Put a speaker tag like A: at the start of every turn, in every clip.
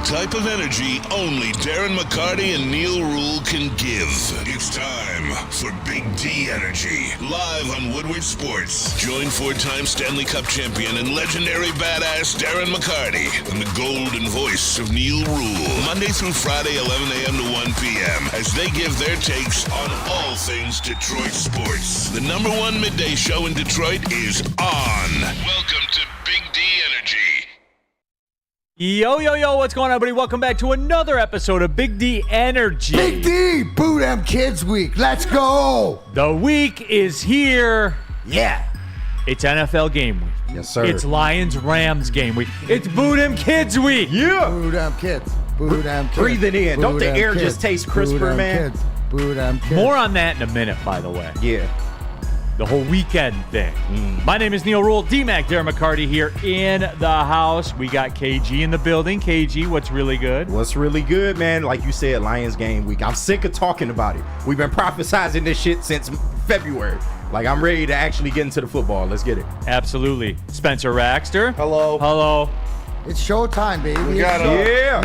A: type of energy only Darren McCarty and Neil Rule can give. It's time for Big D Energy, live on Woodward Sports. Join four-time Stanley Cup champion and legendary badass Darren McCarty and the golden voice of Neil Rule, Monday through Friday, 11 a.m. to 1 p.m., as they give their takes on all things Detroit sports. The number one midday show in Detroit is on. Welcome to Big D Energy.
B: Yo, what's going on, everybody? Welcome back to another episode of Big D Energy.
C: Big D, Boo Them Kids Week. Let's go.
B: The week is here.
C: Yeah.
B: It's NFL game week.
C: Yes, sir.
B: It's Lions-Rams game week. It's Boo Them Kids week.
D: Yeah.
C: Boo Them Kids. Boo Them Kids.
D: Breathe it in.
C: Boo
D: Don't the
C: them
D: air
C: kids.
D: just taste crisper,
C: Boo them
D: man?
C: Kids. Boo Them Kids.
B: More on that in a minute, by the way.
D: Yeah.
B: The whole weekend thing. My name is Neil Rule. D-Mac, Darren McCarty here in the house. We got KG in the building. KG, what's really good?
D: What's really good, man? Like you said, Lions game week. I'm sick of talking about it. We've been prophesizing this shit since February. Like, I'm ready to actually get into the football. Let's get it.
B: Absolutely. Spencer Raxter.
E: Hello.
B: Hello.
C: It's showtime, baby.
E: We got
D: Yeah.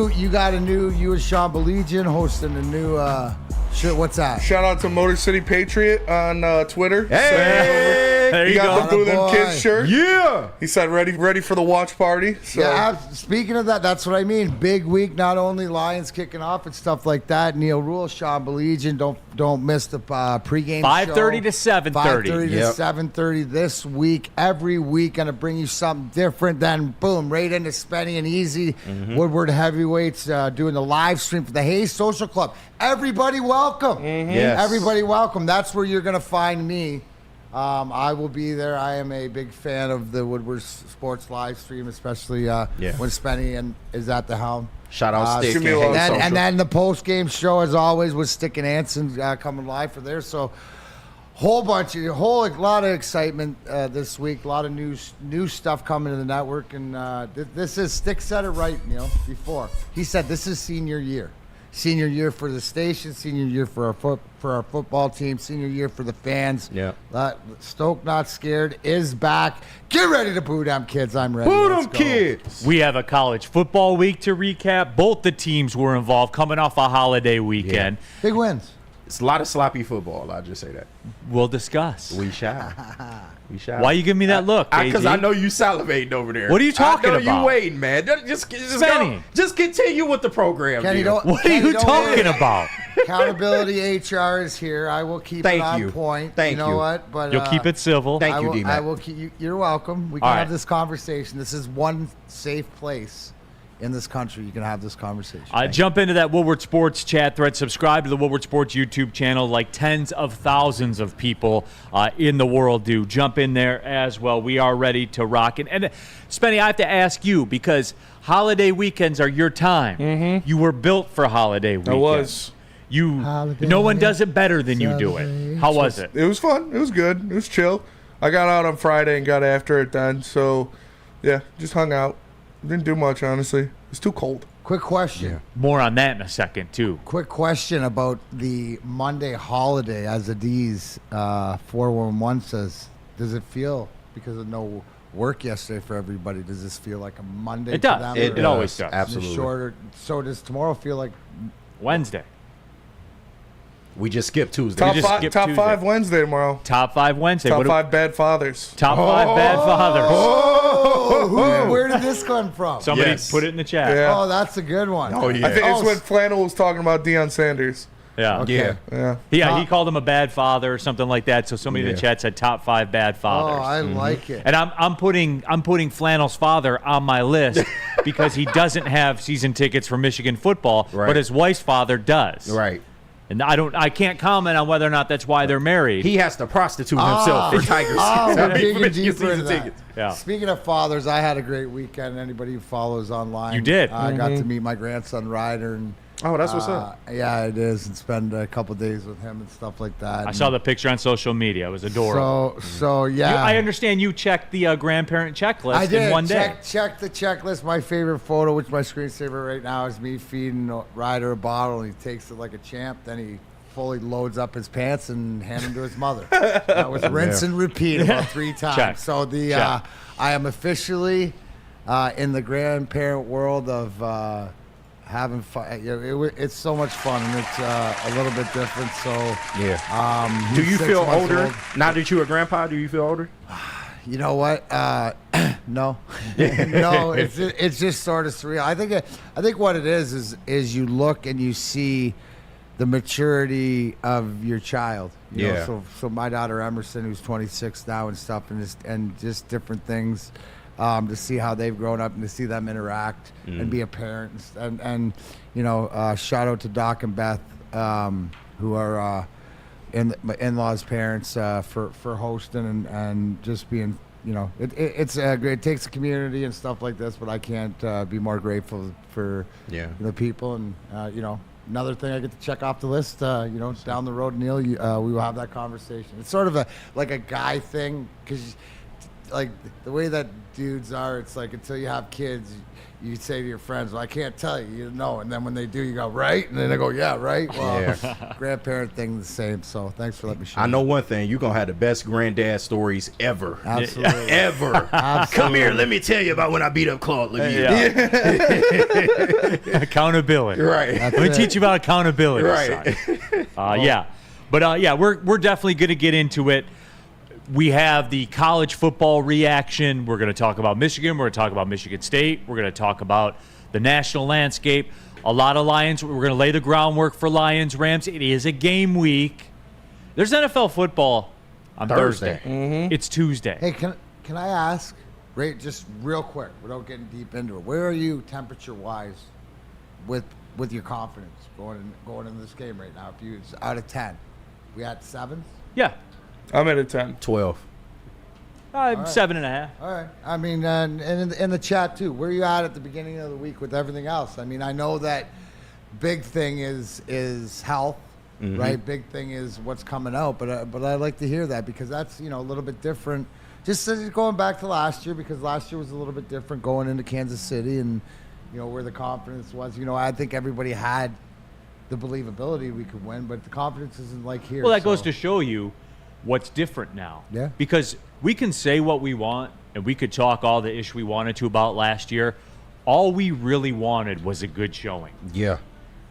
C: You and Sean Belegian hosting a new shit. What's that?
E: Shout out to Motor City Patriot on Twitter.
D: Hey.
B: There
E: He
B: you
E: got
B: go.
E: the Boo Them
C: Attaboy.
E: Kids shirt.
D: Yeah.
E: He said ready for the watch party. So
C: Yeah, speaking of that, that's what I mean. Big week, not only Lions kicking off and stuff like that. Neil Rule, Sean Belegian, don't miss the pregame
B: 5:30
C: show.
B: to 7:30.
C: 5:30 to
D: Yep.
C: 7:30 this week. Every week, gonna bring you something different. Then boom, right into Spenny and Easy. Woodward Heavyweights doing the live stream for the Hayes Social Club. Everybody welcome.
D: Yes.
C: Everybody welcome. That's where you're gonna find me. I will be there. I am a big fan of the Woodward Sports live stream, especially when Spenny is at the helm.
D: Shout out Stick.
E: give me a lot of
C: And then the post-game show, as always, with Stick and Anson coming live for there. So lot of excitement this week. A lot of new stuff coming to the network. And this is, Stick said it right, before. He said this is senior year. Senior year for the station, senior year for our football team, senior year for the fans.
D: Yeah.
C: Stoke Not Scared is back. Get ready to boo them kids. I'm ready.
D: Boo
C: Let's
D: them
C: go.
D: kids.
B: We have a college football week to recap. Both the teams were involved coming off a holiday weekend.
C: Big wins.
D: It's a lot of sloppy football. I'll just say that.
B: We'll discuss.
D: We shall.
B: Why you give me that look,
D: Because
B: KG?
D: I know you salivating over there.
B: What are you talking
D: I know
B: about?
D: you waiting, man. Just
B: Spenny.
D: just continue with the program.
C: Kenny,
D: deal.
C: don't-
B: What are you
C: Kenny, don't
B: talking
C: worry.
B: about?
C: Accountability HR is here. I will keep
D: Thank
C: it on
D: you.
C: point.
D: Thank
C: you know
D: you.
C: what? But
B: You'll keep it civil.
D: Thank
C: I
D: you,
C: will,
D: D-Mac.
C: I will keep you. You're welcome. We can
B: All
C: have
B: right.
C: this conversation. This is one safe place in this country. You can have this conversation.
B: Jump into that Woodward Sports chat thread. Subscribe to the Woodward Sports YouTube channel, like tens of thousands of people in the world do. Jump in there as well. We are ready to rock. And Spenny, I have to ask you, because holiday weekends are your time. You were built for holiday weekends.
E: I was.
B: No one does it better than you do it. How was it?
E: It was fun. It was good. It was chill. I got out on Friday and got after it then. So yeah, just hung out. Didn't do much, honestly. It was too cold.
C: Quick question.
B: More on that in a second, too.
C: Quick question about the Monday holiday. As Adiz 411 says, does it feel, because of no work yesterday for everybody, does this feel like a Monday?
B: It
C: to
B: does.
C: them,
B: It
C: or
B: always
C: is
B: does.
C: it
D: Absolutely.
C: Shorter. So does tomorrow feel like?
B: Wednesday.
D: We just skipped Tuesday.
E: Top
B: just
E: five,
B: skipped
E: top
B: Tuesday.
E: 5 Wednesday tomorrow.
B: Top 5 Wednesday.
E: Top
B: What do-
E: 5 bad fathers.
B: Top 5 bad fathers.
C: Where did this come from?
B: Somebody
D: Yes.
B: put it in the chat.
E: Yeah.
C: Oh, that's a good one.
D: Oh, yeah.
E: I think it's
C: Oh,
E: when Flannel was talking about Deion Sanders.
B: Yeah.
D: Yeah.
E: Yeah.
B: Yeah, he called him a bad father or something like that. So somebody in the
D: Yeah.
B: chat said top 5 bad
C: Oh,
B: fathers.
C: I like it.
B: And I'm putting Flannel's father on my list because he doesn't have season tickets for Michigan football,
D: Right.
B: but his wife's father does.
D: Right.
B: And I can't comment on whether or not that's why they're married.
D: He has to prostitute himself for Tigers.
C: Oh, we're digging
D: For Michigan
C: deeper
D: season
C: into that.
D: tickets.
B: Yeah.
C: Speaking of fathers, I had a great weekend. Anybody who follows online,
B: You did.
C: I got to meet my grandson Ryder, and
D: Oh, that's what's up.
C: Yeah, it is, and spend a couple days with him and stuff like that.
B: I saw the picture on social media. It was adorable.
C: So yeah.
B: I understand you checked the grandparent checklist
C: I did.
B: in one day.
C: Check the checklist. My favorite photo, which my screensaver right now, is me feeding Ryder a bottle, and he takes it like a champ. Then he fully loads up his pants and hand him to his mother. That was rinse and repeat about 3 times.
B: Check.
C: So
B: Check.
C: I am officially in the grandparent world of having fun. It's so much fun, and it's a little bit different. So
D: Yeah. Do you
C: he's
D: feel
C: 6 months
D: older
C: old.
D: now that you're a grandpa? Do you feel older?
C: You know what? No, no. It's just sort of surreal. I think what it is you look and you see the maturity of your child. You know, so my daughter Emerson, who's 26 now and stuff, and just different things, to see how they've grown up and to see them interact and be a parent and you know, shout out to Doc and Beth, who are my in-laws' parents, for hosting and just being, you know, it takes a community and stuff like this, but I can't be more grateful for the people and you know, another thing I get to check off the list. You know, down the road, Neil, we will have that conversation. It's sort of a guy thing, because like the way that dudes are, it's like until you have kids, you say to your friends, well, I can't tell you, you know, and then when they do, you go, right? And then they go, yeah, right? Well, grandparent thing the same, so thanks for letting me share.
D: I know one thing, you're going to have the best granddad stories ever.
C: Absolutely.
D: Ever.
C: Absolutely.
D: Come here, let me tell you about when I beat up Claude Lemieux.
B: Accountability.
D: Right.
B: Let me teach you about accountability.
D: Right.
B: Son. Yeah. But, yeah, we're definitely going to get into it. We have the college football reaction. We're going to talk about Michigan. We're going to talk about Michigan State. We're going to talk about the national landscape. A lot of Lions. We're going to lay the groundwork for Lions, Rams. It is a game week. There's NFL football on Thursday.
C: Mm-hmm.
B: It's Tuesday.
C: Hey, can I ask, just real quick, without getting deep into it, where are you temperature-wise with your confidence going into this game right now? If you out of 10, we at 7?
B: Yeah.
E: I'm at a 10.
D: 12.
C: right.
B: 7.5.
C: All right. I mean, and in the chat too, where you at the beginning of the week with everything else? I mean, I know that big thing is health, right? Big thing is what's coming out, but I like to hear that, because that's, you know, a little bit different. Just going back to last year, because last year was a little bit different going into Kansas City, and you know where the confidence was. You know, I think everybody had the believability we could win, but the confidence isn't like here.
B: Well, that goes to show you what's different now.
C: Yeah.
B: Because we can say what we want, and we could talk all the ish we wanted to about last year. All we really wanted was a good showing.
D: Yeah.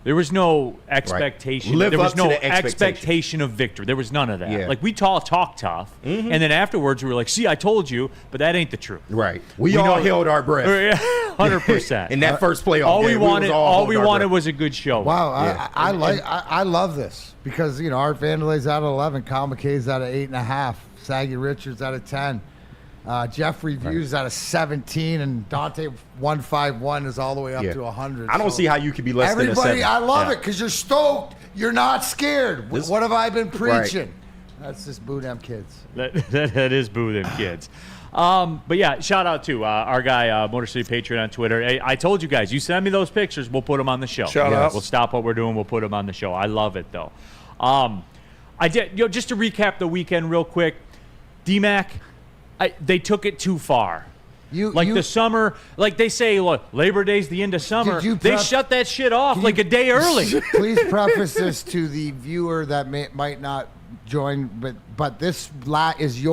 B: There was no expectation.
D: Live
B: there was
D: up to
B: no
D: the
B: expectation of victory. There was none of that.
D: Yeah.
B: Like, we talk tough, and then afterwards we were like, see, I told you, but that ain't the truth.
D: Right. We all held our breath.
B: 100%.
D: In that first playoff
B: all
D: game,
B: we wanted was a good show.
C: Wow,
D: Yeah.
C: I love this, because you know Art Vanderlay's out of 11, Kyle McKay's out of 8.5, Saggy Richards out of 10, Jeffrey Views out of 17, and Dante 151 is all the way up to 100.
D: I don't see how you could be less than a 7.
C: Everybody, I love it, because you're stoked. You're not scared. What have I been preaching? That's just boo them kids.
B: That is boo them kids. But yeah, shout out to our guy, Motor City Patriot on Twitter. Hey, I told you guys, you send me those pictures, we'll put them on the show.
E: Shout out.
B: We'll stop what we're doing, we'll put them on the show. I love it, though. I did, just to recap the weekend real quick, D-Mac, they took it too far. The summer, like they say, look, Labor Day's the end of summer. They shut that shit off like a day early.
C: Please preface this to the viewer that might not join, but this was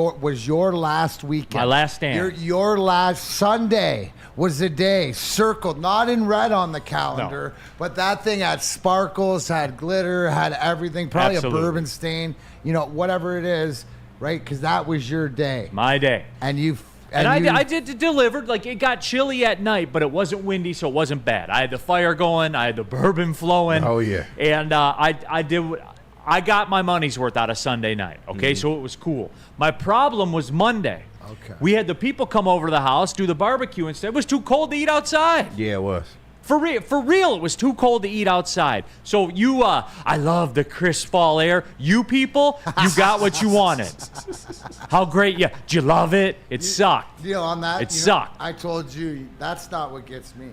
C: your last weekend.
B: My last stand.
C: Your last Sunday was the day circled, not in red on the calendar, but that thing had sparkles, had glitter, had everything, probably
B: Absolutely.
C: a bourbon stain, you know, whatever it is, right? Because that was your day.
B: My day.
C: And you.
B: I did delivered. Like, it got chilly at night, but it wasn't windy, so it wasn't bad. I had the fire going. I had the bourbon flowing.
D: Oh, yeah.
B: And I got my money's worth out of Sunday night, okay? So it was cool. My problem was Monday.
C: Okay.
B: We had the people come over to the house, do the barbecue and stuff. It was too cold to eat outside.
D: Yeah, it was.
B: For real, it was too cold to eat outside. So I love the crisp fall air. You people, you got what you wanted. How great, yeah. Did you love it? It sucked.
C: Deal on that.
B: It sucked.
C: I told you, that's not what gets me.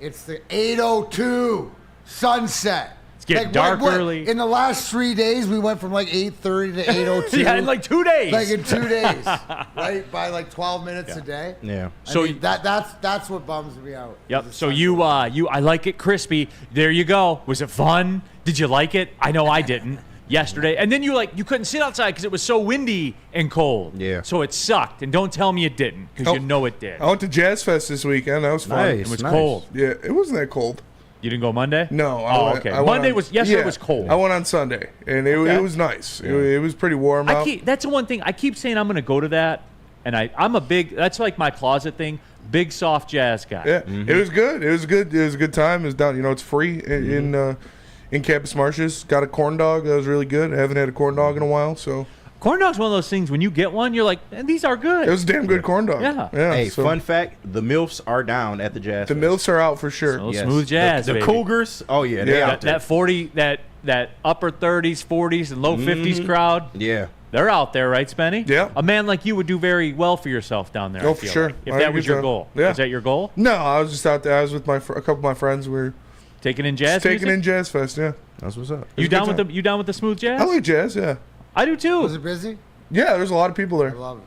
C: It's the 8:02 sunset.
B: It's getting dark early.
C: In the last 3 days, we went from like 8:30 to 8:02.
B: Yeah, in like 2 days.
C: Like in 2 days, right? By like 12 minutes a day.
D: Yeah.
B: So
C: that's what bums me out.
B: Yep. So I like it crispy. There you go. Was it fun? Did you like it? I know I didn't. yesterday. And then you couldn't sit outside because it was so windy and cold.
D: Yeah.
B: So it sucked. And don't tell me it didn't, because you know it did.
E: I went to Jazz Fest this weekend. That was fun.
D: Nice.
B: It was cold.
E: Yeah, it wasn't that cold.
B: You didn't go Monday?
E: No.
B: Okay. Yesterday was cold.
E: I went on Sunday, and it was nice. It was pretty warm out.
B: That's the one thing. I keep saying I'm going to go to that, and I'm a big, that's like my closet thing, big soft jazz guy.
E: Yeah, it was good. It was good. It was a good time. It was down. It's free in Campus Martius. Got a corn dog that was really good. I haven't had a corn dog in a while, so.
B: Corn dog's one of those things, when you get one, you're like, these are good.
E: It was a damn good corn dog.
B: Yeah.
D: Hey,
E: so
D: fun fact: the MILFs are down at the Jazz.
E: the
D: Fest.
E: milfs are out for sure.
B: So smooth jazz,
D: The
B: baby.
D: Cougars. Oh yeah, they
E: Yeah.
D: out there.
B: That 40, that upper 30s, 40s, and low 50s crowd,
D: Yeah.
B: they're out there, right, Spenny?
E: Yeah.
B: A man like you would do very well for yourself down there.
E: Oh,
B: I
E: for
B: feel
E: sure.
B: like, if
E: I
B: that
E: think
B: was
E: it's
B: your
E: a-
B: goal.
E: yeah.
B: Is that your goal?
E: No, I was just out there. I was with a couple of my friends. We were
B: Taking in jazz
E: taking
B: music?
E: in Jazz Fest. Yeah,
D: That's what's up.
B: You
E: It was a
B: down
E: good
B: with
E: time.
B: you down with the smooth jazz?
E: I like jazz. Yeah,
B: I do too.
C: Was it busy?
E: yeah. There's a lot of people
C: I
E: there.
C: love it.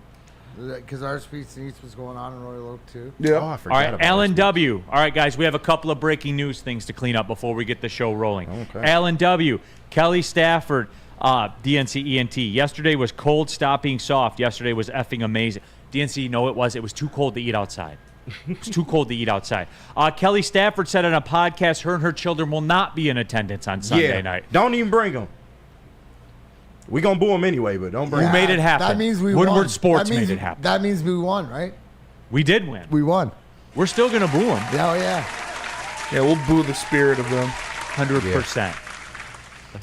C: Because our Speeds and Eats was going on in Royal Oak, too.
E: Yeah.
D: Oh, I forgot
B: All right,
D: about
B: Alan
D: this.
B: W. All right, guys, we have a couple of breaking news things to clean up before we get the show rolling.
D: Okay.
B: Alan W. Kelly Stafford, DNC ENT. Yesterday was cold, stop being soft. Yesterday was effing amazing. DNC, you know it was. It was too cold to eat outside. It was too cold to eat outside. Kelly Stafford said on a podcast her and her children will not be in attendance on Sunday night.
D: Don't even bring them. We gonna boo them anyway, but don't bring
B: Who
D: 'em.
B: made it happen?
C: That means we
B: Woodward
C: won.
B: Sports
C: That means-
B: made it happen.
C: That means we won, right?
B: We did win.
C: We won.
B: We're still going to boo them.
C: Yeah, oh, yeah.
E: Yeah, we'll boo the spirit of them.
B: 100%.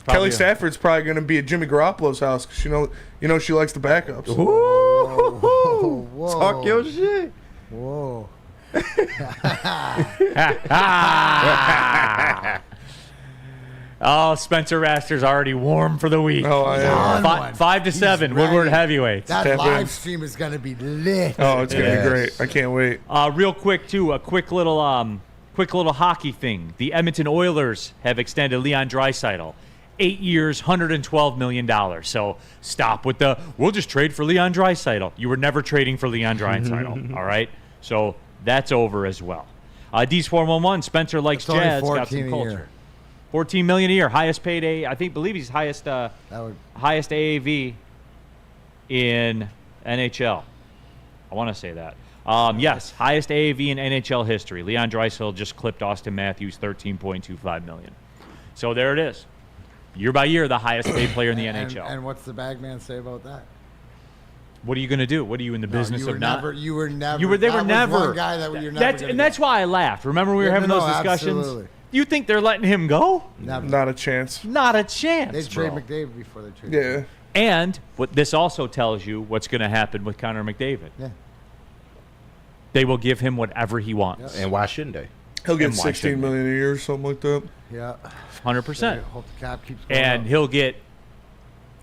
E: Kelly Stafford's probably going to be at Jimmy Garoppolo's house because you know she likes the backups.
D: Ooh,
C: Whoa.
D: talk your shit.
C: Whoa.
B: Oh, Spencer Raster's already warm for the week.
E: Oh, I am.
C: On one.
B: 5 to
C: He's
B: 7,
C: ready.
B: Woodward Heavyweights.
C: That
E: Step
C: live
E: in.
C: stream is going to be lit.
E: Oh, it's going to
D: Yes.
E: be great. I can't wait.
B: Real quick, too, a quick little hockey thing. The Edmonton Oilers have extended Leon Draisaitl 8 years, $112 million. So stop with we'll just trade for Leon Draisaitl. You were never trading for Leon Draisaitl, all right? So that's over as well. D's 411, Spencer likes
C: It's only
B: jazz, got
C: 14
B: some
C: a
B: culture.
C: year.
B: $14 million a year, highest paid believe he's highest highest AAV in NHL. I want to say that. Yes, highest AAV in NHL history. Leon Draisaitl just clipped Austin Matthews, $13.25 million. So there it is. Year by year, the highest paid player in the NHL.
C: And what's the bagman say about that?
B: What are you going to do? What are you in the business
C: you were
B: of not?
C: never. You were never.
B: You were. They
C: that
B: were
C: was
B: never.
C: one guy that you're never.
B: That's
C: gonna
B: and that's
C: get.
B: why I laughed. Remember we were
C: Yeah,
B: having
C: no,
B: those discussions.
C: absolutely.
B: You think they're letting him go?
C: Never.
E: Not a chance.
B: Not a chance.
C: They trade
B: bro.
C: McDavid before they trade.
E: Yeah.
B: And what this also tells you what's going to happen with Connor McDavid.
C: Yeah.
B: They will give him whatever he wants.
D: And why shouldn't they?
E: He'll get
B: And why
E: 16
B: shouldn't
E: million a year or something like that.
C: Yeah.
B: 100%.
C: Hope the cap keeps going
B: And
C: up.
B: he'll get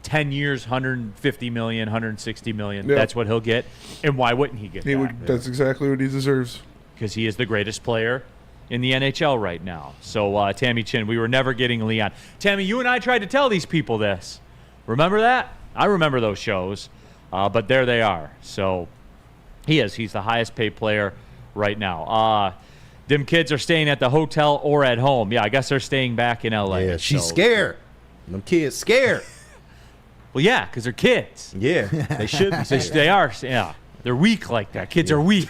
B: 10 years, 150 million, 160 million.
E: Yeah.
B: That's what he'll get. And why wouldn't he get
E: He
B: that?
E: would. That's exactly what he deserves.
B: Because he is the greatest player in the NHL right now. So, Tammy Chin, we were never getting Leon. Tammy, you and I tried to tell these people this. Remember that? I remember those shows. But there they are. So, he is. He's the highest paid player right now. Them kids are staying at the hotel or at home. Yeah, I guess they're staying back in L.A.
D: Yeah, she's
B: so-
D: scared. Them kids scared.
B: Well, yeah, because they're kids.
D: Yeah, they should be
B: They,
D: scared.
B: they are, yeah. They're weak like that. Kids are weak.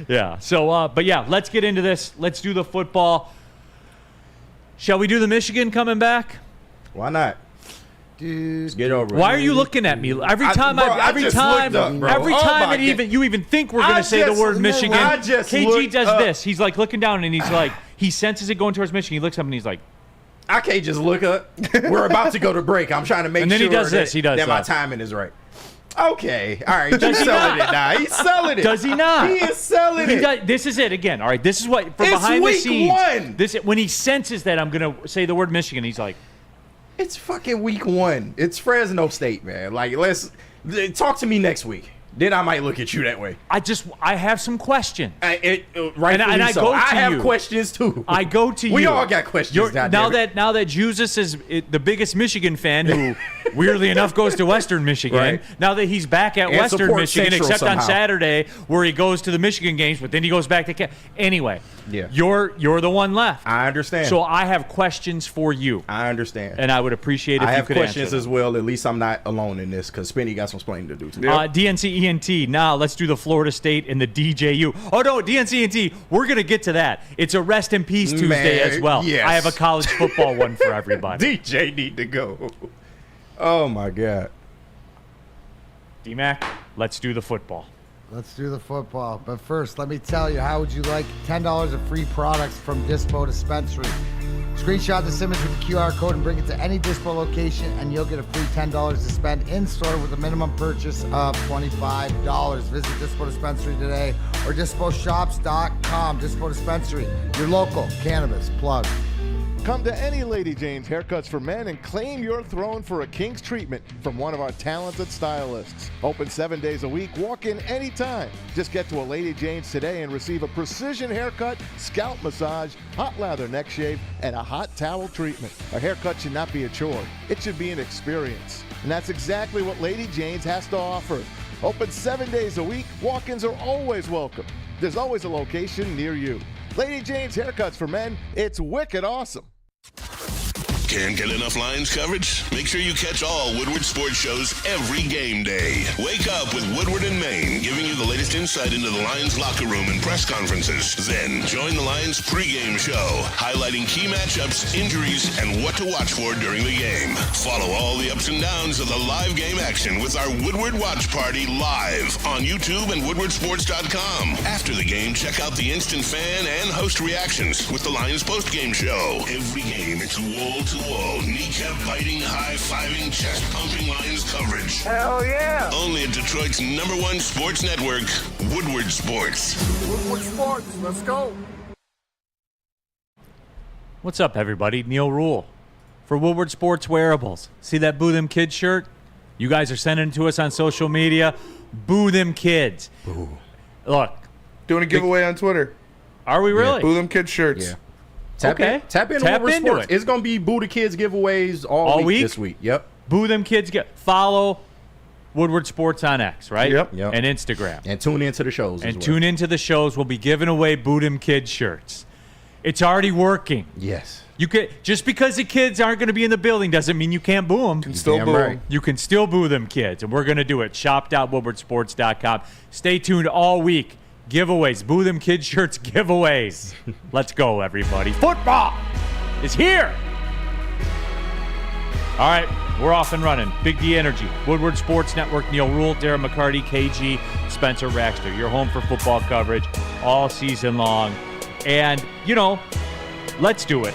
B: Yeah. So, but yeah, let's get into this. Let's do the football. Shall we do the Michigan coming back?
D: Why not?
C: Dude.
D: Let's get over it.
B: Why are you looking at me every time?
D: I
B: Every
D: just
B: time,
D: looked up, bro.
B: every
D: Oh
B: time,
D: my
B: it even
D: God.
B: you even think we're gonna
D: I
B: say the
D: just-
B: word Michigan.
D: I just
B: KG
D: looked
B: does
D: up.
B: this. He's like looking down and he's like, he senses it going towards Michigan. He looks up and he's like,
D: I can't just look up. We're about to go to break. I'm trying to make
B: And then he
D: sure
B: does
D: that,
B: this. He does
D: that my
B: that.
D: timing is right. Okay. All right.
B: Does
D: He's
B: he
D: selling
B: not?
D: it now. He's selling it.
B: does he not?
D: He is selling
B: He
D: it.
B: does, this is it again. All right, this is what from
D: It's
B: behind the
D: week
B: scenes.
D: one.
B: This when he senses that I'm gonna say the word Michigan, he's like,
D: It's fucking week 1. It's Fresno State, man. Like, let's talk to me next week. then I might look at you that way.
B: I have some questions.
D: Right,
B: and I go to
D: I have
B: you.
D: questions too.
B: I go to you.
D: We all got questions.
B: Now that Jesus is the biggest Michigan fan, who weirdly enough goes to Western Michigan.
D: Right.
B: Now that he's back at
D: And
B: Western
D: supports
B: Michigan,
D: Central
B: except on
D: somehow.
B: Saturday where he goes to the Michigan games, but then he goes back to anyway.
D: Yeah.
B: You're the one left.
D: I understand.
B: So I have questions for you,
D: I understand.
B: and I would appreciate if
D: I
B: you
D: have
B: could
D: questions
B: answer them.
D: as well. At least I'm not alone in this because Spinny got some explaining to do too.
B: DNC ENT. Now let's do the Florida State and the DJU. Oh no, DNC ENT. We're gonna get to that. It's a rest in peace Tuesday as well.
D: yes.
B: I have a college football one for everybody.
D: DJ need to go. Oh my God.
B: D-Mac, let's do the football.
C: Let's do the football. But first, let me tell you, how would you like $10 of free products from Dispo Dispensary? Screenshot this image with the QR code and bring it to any Dispo location, and you'll get a free $10 to spend in-store with a minimum purchase of $25. Visit Dispo Dispensary today or disposhops.com. Dispo Dispensary, your local cannabis plug.
F: Come to any Lady Jane's Haircuts for Men and claim your throne for a king's treatment from one of our talented stylists. Open 7 days a week, walk in anytime. Just get to a Lady Jane's today and receive a precision haircut, scalp massage, hot lather neck shave, and a hot towel treatment. A haircut should not be a chore. It should be an experience. And that's exactly what Lady Jane's has to offer. Open 7 days a week, walk-ins are always welcome. There's always a location near you. Lady Jane's Haircuts for Men, it's wicked awesome.
A: Can't get enough Lions coverage? Make sure you catch all Woodward sports shows every game day. Wake up with Woodward and Maine, giving you the latest insight into the Lions locker room and press conferences. Then join the Lions pregame show, highlighting key matchups, injuries, and what to watch for during the game. Follow all the ups and downs of the live game action with our Woodward Watch Party live on YouTube and WoodwardSports.com. After the game, check out the instant fan and host reactions with the Lions postgame show. Every game, it's wall-to-wall, kneecap-biting, high-fiving, chest-pumping Lions coverage.
G: Hell yeah!
A: Only at Detroit's #1 sports network, Woodward Sports.
F: Woodward Sports, let's go.
B: What's up, everybody? Neil Rule for Woodward Sports Wearables. See that Boo Them Kids shirt? You guys are sending it to us on social media. Boo Them Kids.
D: Boo.
B: Look,
E: Doing a giveaway on Twitter.
B: are we really?
E: Boo them kids shirts.
D: Yeah. Tap
B: Okay.
D: in. Tap into
B: Tap
D: Woodward
B: into
D: Sports.
B: it.
D: It's gonna be Boo the Kids giveaways all
B: week?
D: week this week. Yep.
B: Boo Them Kids. Follow Woodward Sports on X, right?
E: Yep.
D: Yep.
B: And Instagram.
D: And tune into the shows.
B: And
D: as well.
B: tune into the shows. We'll be giving away Boo Them Kids shirts. It's already working.
D: Yes.
B: You could just because the kids aren't going to be in the building doesn't mean you can't boo them.
E: Can still
D: Damn
E: boo 'em.
D: right.
B: You can still boo them kids, and we're going to do it. Shop.woodwardsports.com. Stay tuned all week. Giveaways. Boo them kids shirts giveaways. Let's go, everybody. Football is here. All right, we're off and running. Big D Energy, Woodward Sports Network, Neil Rule, Darren McCarty, KG, Spencer Raxter. You're home for football coverage all season long. And, let's do it.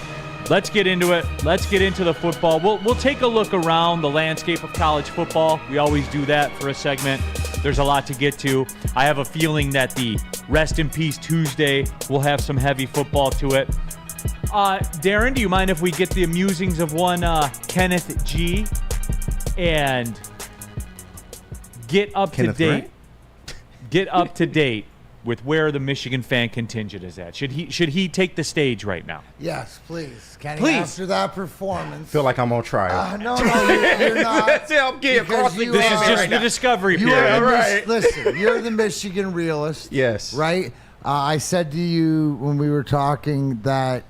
B: Let's get into it. Let's get into the football. We'll take a look around the landscape of college football. We always do that for a segment. There's a lot to get to. I have a feeling that the Rest in Peace Tuesday will have some heavy football to it. Darren, do you mind if we get the musings of one Kenneth G and get up
D: Kenneth
B: to date?
D: Grant?
B: Get up to date with where the Michigan fan contingent is at. Should he take the stage right now?
C: Yes, please. Kenny,
B: Please.
C: after that performance.
D: Feel like I'm on trial.
C: No, you're not.
D: That's it. I'm getting
C: Because
D: cross
C: you
B: This is
C: are-
B: just
D: right
B: the
D: now.
B: discovery
C: You
B: period.
C: are the
D: right.
C: Listen, you're the Michigan realist.
D: Yes.
C: Right? I said to you when we were talking that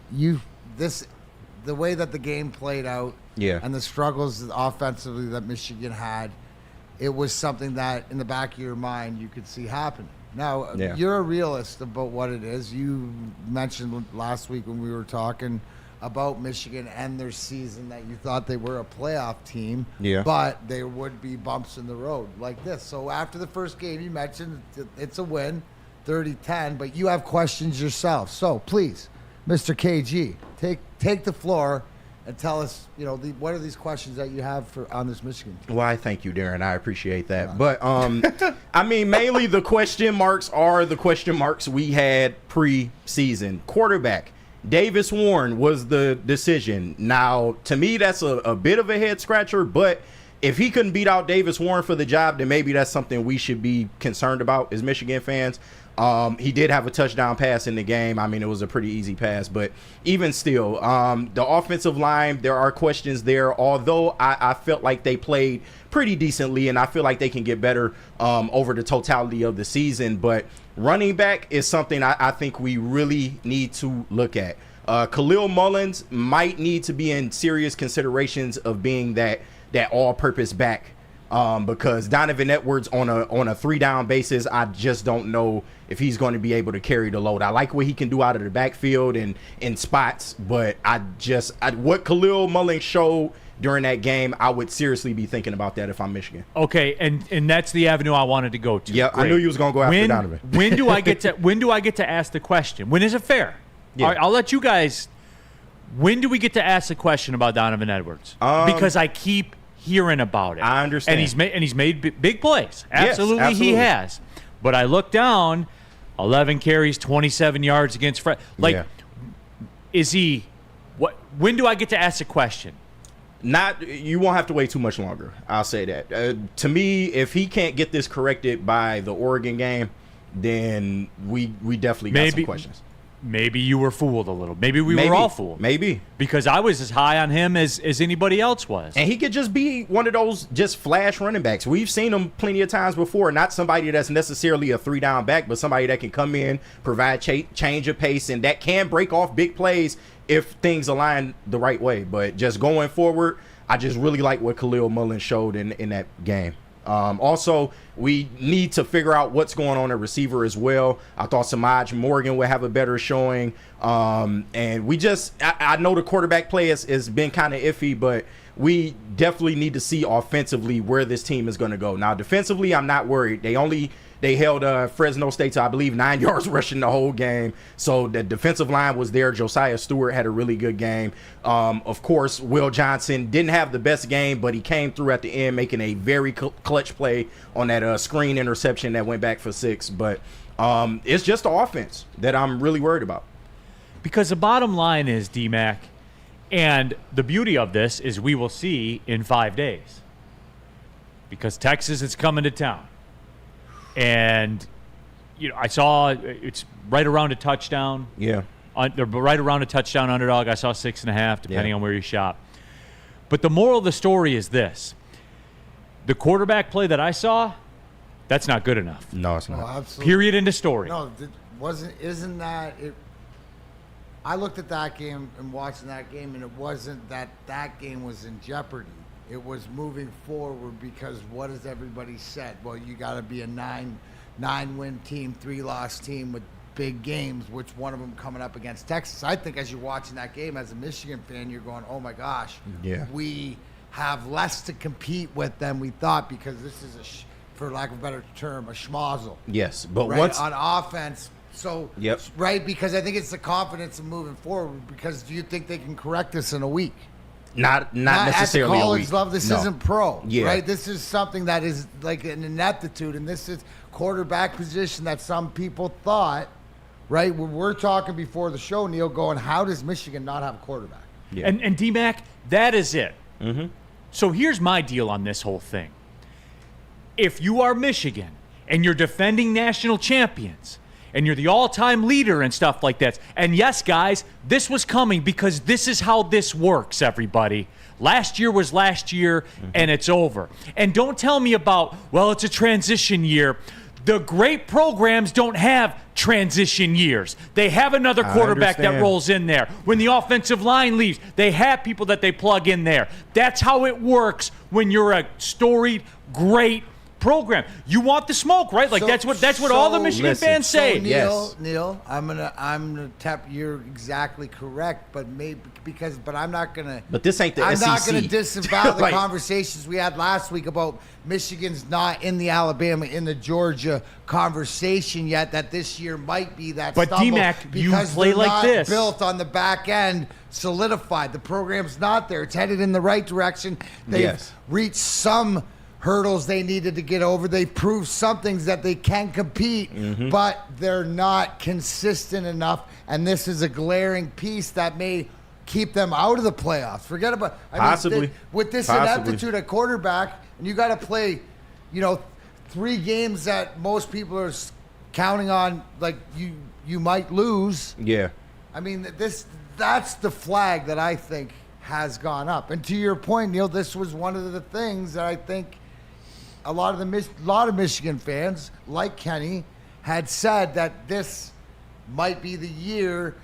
C: the way that the game played out
D: Yeah.
C: and the struggles offensively that Michigan had, it was something that in the back of your mind you could see happening. Now,
D: Yeah.
C: you're a realist about what it is. You mentioned last week when we were talking about Michigan and their season that you thought they were a playoff team,
D: Yeah.
C: but there would be bumps in the road like this. So after the first game, you mentioned it's a win, 30-10, but you have questions yourself. So please, Mr. KG, take the floor and tell us, what are these questions that you have on this Michigan team?
D: Why, thank you, Darren. I appreciate that. But, mainly the question marks are the question marks we had pre-season. Quarterback, Davis Warren was the decision. Now, to me, that's a bit of a head-scratcher, but if he couldn't beat out Davis Warren for the job, then maybe that's something we should be concerned about as Michigan fans. He did have a touchdown pass in the game. I mean, it was a pretty easy pass, but even still, the offensive line, there are questions there, although I felt like they played pretty decently, and I feel like they can get better over the totality of the season. But running back is something I think we really need to look at. Khalil Mullins might need to be in serious considerations of being that all-purpose back. Because Donovan Edwards on a 3-down basis, I just don't know if he's going to be able to carry the load. I like what he can do out of the backfield and in spots, but what Khalil Mullins showed during that game, I would seriously be thinking about that if I'm Michigan.
B: Okay, and that's the avenue I wanted to go to.
D: Yeah, I knew you was going to go after Donovan.
B: when do I get to ask the question? When is it fair?
D: Yeah.
B: I'll let you guys. When do we get to ask the question about Donovan Edwards? Because I keep hearing about it.
D: I understand.
B: And he's made big plays. Absolutely,
D: yes, absolutely.
B: He has. But I look down, 11 carries, 27 yards against Fred. Is he? What? When do I get to ask the question?
D: You won't have to wait too much longer. I'll say that. To me, if he can't get this corrected by the Oregon game, then we definitely got some questions.
B: Maybe you were fooled a little. Maybe we were all fooled.
D: Maybe.
B: Because I was as high on him as anybody else was.
D: And he could just be one of those just flash running backs. We've seen him plenty of times before. Not somebody that's necessarily a 3-down back, but somebody that can come in, provide change of pace, and that can break off big plays if things align the right way. But just going forward, I just really like what Khalil Mullins showed in that game. Also, we need to figure out what's going on at receiver as well. I thought Samaj Morgan would have a better showing. And we I know the quarterback play has been kind of iffy, but we definitely need to see offensively where this team is going to go. Now, defensively, I'm not worried. They held Fresno State to, I believe, 9 yards rushing the whole game. So the defensive line was there. Josiah Stewart had a really good game. Of course, Will Johnson didn't have the best game, but he came through at the end, making a very clutch play on that screen interception that went back for 6. But it's just the offense that I'm really worried about.
B: Because the bottom line is, D-Mac, and the beauty of this is we will see in 5 days. Because Texas is coming to town. And, I saw it's right around a touchdown.
D: Yeah.
B: They're right around a touchdown underdog. I saw 6.5, depending on where you shop. But the moral of the story is this. The quarterback play that I saw, that's not good enough.
D: No, it's not.
C: Oh, absolutely.
B: Period, end of story.
C: No, isn't that it? I looked at that game and watching that game, and it wasn't that game was in jeopardy. It was moving forward because what has everybody said? Well, you got to be a nine-win team, 3-loss team with big games, which one of them coming up against Texas. I think as you're watching that game as a Michigan fan, you're going, oh, my gosh, we have less to compete with than we thought because this is, for lack of a better term, a schmozzle.
D: Yes, but
C: right?
D: once
C: on offense. So, right, because I think it's the confidence of moving forward because do you think they can correct this in a week?
D: Not necessarily
C: at the
D: a
C: college
D: week.
C: level. This
D: No.
C: isn't pro,
D: Yeah.
C: right? This is something that is like an ineptitude, and this is quarterback position that some people thought, right? When we're talking before the show, Neil, going, how does Michigan not have a quarterback?
D: Yeah.
B: And D-Mac, that is it.
D: Mm-hmm.
B: So here's my deal on this whole thing. If you are Michigan and you're defending national champions and you're the all-time leader and stuff like that, and yes, guys, this was coming because this is how this works, everybody. Last year was last year, and it's over. And don't tell me about, well, it's a transition year. The great programs don't have transition years. They have another quarterback that rolls in there. When the offensive line leaves, they have people that they plug in there. That's how it works when you're a storied, great program. You want the smoke, right? Like
C: So-
B: that's what all the
C: so-
B: Michigan
D: listen,
B: fans say.
C: So Neil, I'm gonna tap. You're exactly correct, but I'm not gonna.
D: But this ain't the
C: I'm
D: SEC.
C: not gonna disavow the
D: Like-
C: conversations we had last week about Michigan's not in the Alabama, in the Georgia conversation yet. That this year might be that.
B: But
C: stumble
B: D-Mac, you
C: because
B: play
C: they're
B: like
C: not
B: this.
C: built on the back end, solidified. The program's not there. It's headed in the right direction. They've
D: Yes.
C: reached some hurdles they needed to get over. They proved some things that they can compete, but they're not consistent enough. And this is a glaring piece that may keep them out of the playoffs. Forget about
D: Possibly.
C: with this
D: Possibly.
C: ineptitude at quarterback, and you got to play, 3 games that most people are counting on, like you might lose.
D: Yeah.
C: I mean, that's the flag that I think has gone up. And to your point, Neil, this was one of the things that I think a lot of Michigan fans, like Kenny, had said that this might be the year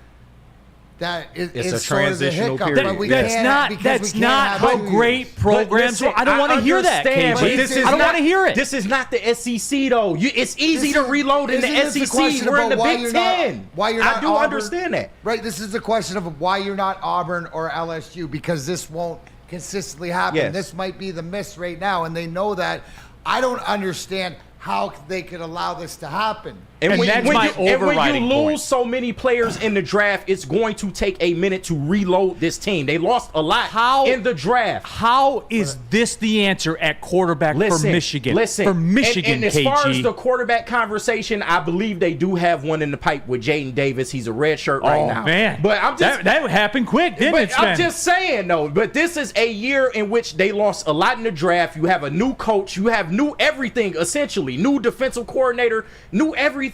C: that
D: It's a
C: sort of the
D: transitional
C: hiccup,
D: period.
C: but we
B: That's
C: can't
B: not.
C: because
B: That's
C: we can't
B: not
C: have
B: how
C: 2
B: great
C: years.
B: programs.
D: But listen,
B: I don't want to hear that,
D: understand,
B: KG.
D: but this is
B: I don't
D: not-
B: want to hear it.
D: This is not the SEC, though. It's easy to reload in the
C: Isn't this the
D: SEC.
C: question
D: We're in the
C: about why
D: Big
C: you're
D: Ten.
C: not- why you're not
D: I do
C: Auburn?
D: understand that.
C: Right, this is the question of why you're not Auburn or LSU, because this won't consistently happen.
D: Yes.
C: This might be the miss right now, and they know that. I don't understand how they could allow this to happen.
B: And that's my overriding
D: when you lose
B: point.
D: so many players in the draft, it's going to take a minute to reload this team. They lost a lot in the draft.
B: How is this the answer at quarterback for Michigan? For Michigan,
D: and as
B: KG.
D: far as the quarterback conversation, I believe they do have one in the pipe with Jaden Davis. He's a red shirt right now.
B: Oh man,
D: but I'm just
B: that happened quick, didn't it?
D: I'm
B: Sven?
D: just saying though. But this is a year in which they lost a lot in the draft. You have a new coach. You have new everything essentially. New defensive coordinator. New everything.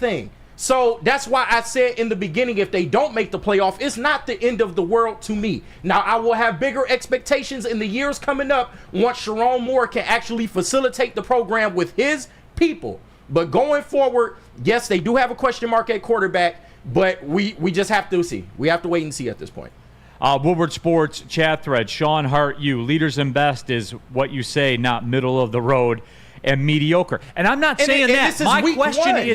D: So that's why I said in the beginning, if they don't make the playoff, it's not the end of the world to me. Now, I will have bigger expectations in the years coming up once Sharon Moore can actually facilitate the program with his people. But going forward, yes, they do have a question mark at quarterback, but we just have to see. We have to wait and see at this point.
B: Woodward Sports chat thread. Sean Hart, leaders and best is what you say, not middle of the road and mediocre. And I'm not saying that.
D: This is
B: My
D: week
B: question
D: 1.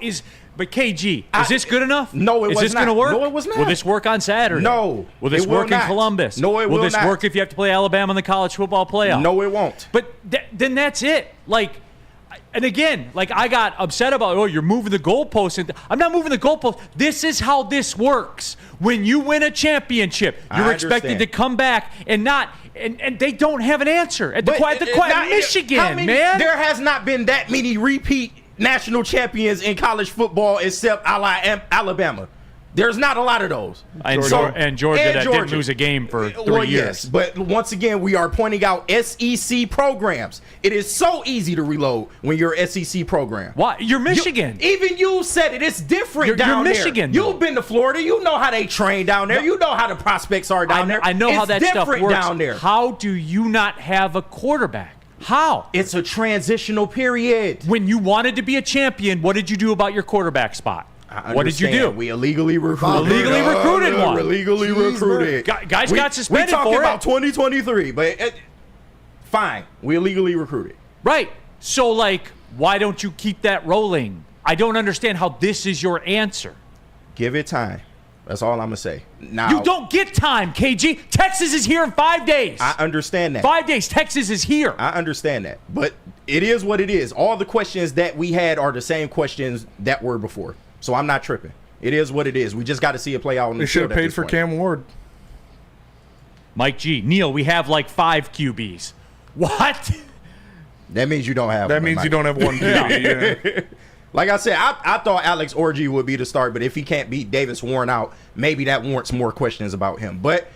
B: is But KG, is this good enough?
D: No, it was not.
B: Is this going to work?
D: No, it was not.
B: Will this work on Saturday?
D: No,
B: Will this
D: it will
B: work in
D: not.
B: Columbus?
D: No, it will
B: this
D: not.
B: work if you have to play Alabama in the college football playoff?
D: No, it won't.
B: But then that's it. And again, I got upset about, you're moving the goalposts. And I'm not moving the goalposts. This is how this works. When you win a championship, you're expected to come back and not. And they don't have an answer at Michigan, man.
D: There has not been that many repeat national champions in college football except Alabama. There's not a lot of those.
B: And Georgia didn't lose a game for 3 years.
D: Yes, but once again, we are pointing out SEC programs. It is so easy to reload when you're an SEC program.
B: Why? You're Michigan.
D: Even you said it. It's different down
B: you're
D: there.
B: Michigan.
D: You've been to Florida. You know how they train down there. You know how the prospects are down there.
B: I know how that stuff works.
D: Down there.
B: How do you not have a quarterback? How?
D: It's a transitional period.
B: When you wanted to be a champion, what did you do about your quarterback spot? What did you do?
D: We illegally recruited.
B: Illegally recruited one.
D: Illegally recruited.
B: Guys got suspended for it.
D: We talking about 2023, but fine. We illegally recruited.
B: Right. So, why don't you keep that rolling? I don't understand how this is your answer.
D: Give it time. That's all I'm going to say. Now,
B: you don't get time, KG. Texas is here in 5 days.
D: I understand that.
B: 5 days. Texas is here.
D: I understand that. But it is what it is. All the questions that we had are the same questions that were before. So I'm not tripping. It is what it is. We just got to see it play out on the field.
E: They should have paid for Cam Ward.
B: Mike G. Neil, we have 5 QBs. What?
D: That means you don't have
E: That means you don't have one QB. Yeah.
D: Like I said, I thought Alex Orji would be the start, but if he can't beat Davis Warren out, maybe that warrants more questions about him. But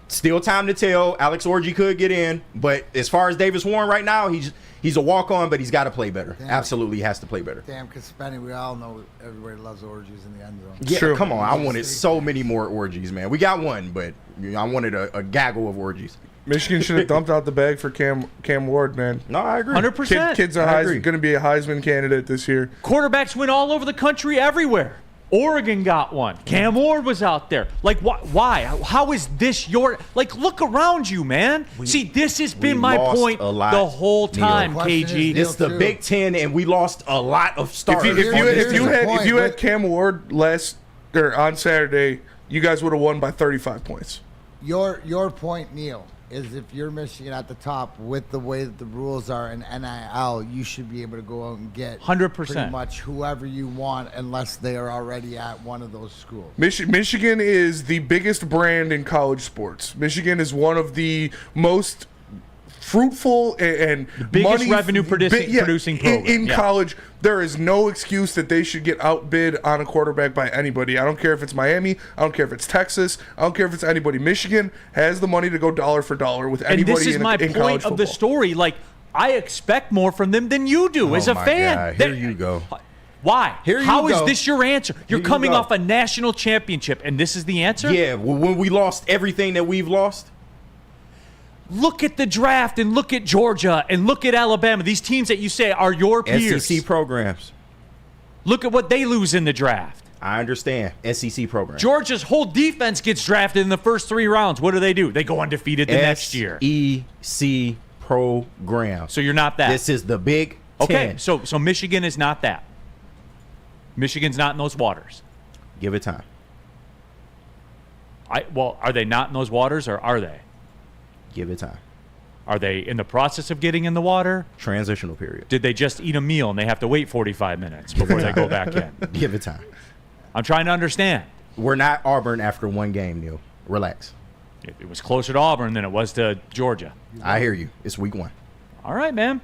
D: still time to tell. Alex Orji could get in, but as far as Davis Warren right now, he's a walk-on, but he's got to play better. Absolutely has to play better.
C: Damn, because Spenny, we all know everybody loves orgies in the end zone.
D: Yeah,
E: True.
D: Come on. I wanted so many more orgies, man. We got one, but I wanted a gaggle of orgies.
E: Michigan should have dumped out the bag for Cam Ward, man.
D: No, I agree.
B: 100%.
E: Kid's going to be a Heisman candidate this year.
B: Quarterbacks win all over the country, everywhere. Oregon got one. Cam Ward was out there. Why? How is this your... look around you, man. See, this has been my point the whole time, KG.
D: It's the Big Ten, and we lost a lot of starters.
E: If you had Cam Ward on Saturday, you guys would have won by 35 points.
C: Your point, Neil, is if you're Michigan at the top with the way that the rules are in NIL, you should be able to go out and get
B: 100%
C: pretty much whoever you want unless they are already at one of those schools.
E: Michigan is the biggest brand in college sports. Michigan is one of the most fruitful and
B: the biggest
E: money,
B: revenue producing program
E: in college. There is no excuse that they should get outbid on a quarterback by anybody. I don't care if it's Miami. I don't care if it's Texas. I don't care if it's anybody. Michigan has the money to go dollar for dollar with anybody
B: and this is
E: in
B: my
E: college
B: point
E: football.
B: of the story. Like, I expect more from them than you do as a fan.
D: God. Here you go.
B: Why?
D: Here you
B: How is
D: go.
B: this your answer? You're
D: Here you
B: coming
D: go.
B: off a national championship, and this is the answer?
D: Yeah, when we lost everything that we've lost.
B: Look at the draft and look at Georgia and look at Alabama. These teams that you say are your peers.
D: SEC programs.
B: Look at what they lose in the draft.
D: I understand. SEC programs.
B: Georgia's whole defense gets drafted in the first 3 rounds. What do? They go undefeated the next year.
D: SEC program.
B: So you're not that.
D: This is the Big
B: Okay,
D: Ten.
B: so Michigan is not that. Michigan's not in those waters.
D: Give it time.
B: Well, are they not in those waters, or are they?
D: Give it time.
B: Are they in the process of getting in the water?
D: Transitional period.
B: Did they just eat a meal and they have to wait 45 minutes before they go back in?
D: Give it time.
B: I'm trying to understand.
D: We're not Auburn after one game, Neil. Relax.
B: It was closer to Auburn than it was to Georgia.
D: I hear you. It's week 1.
B: All right, man.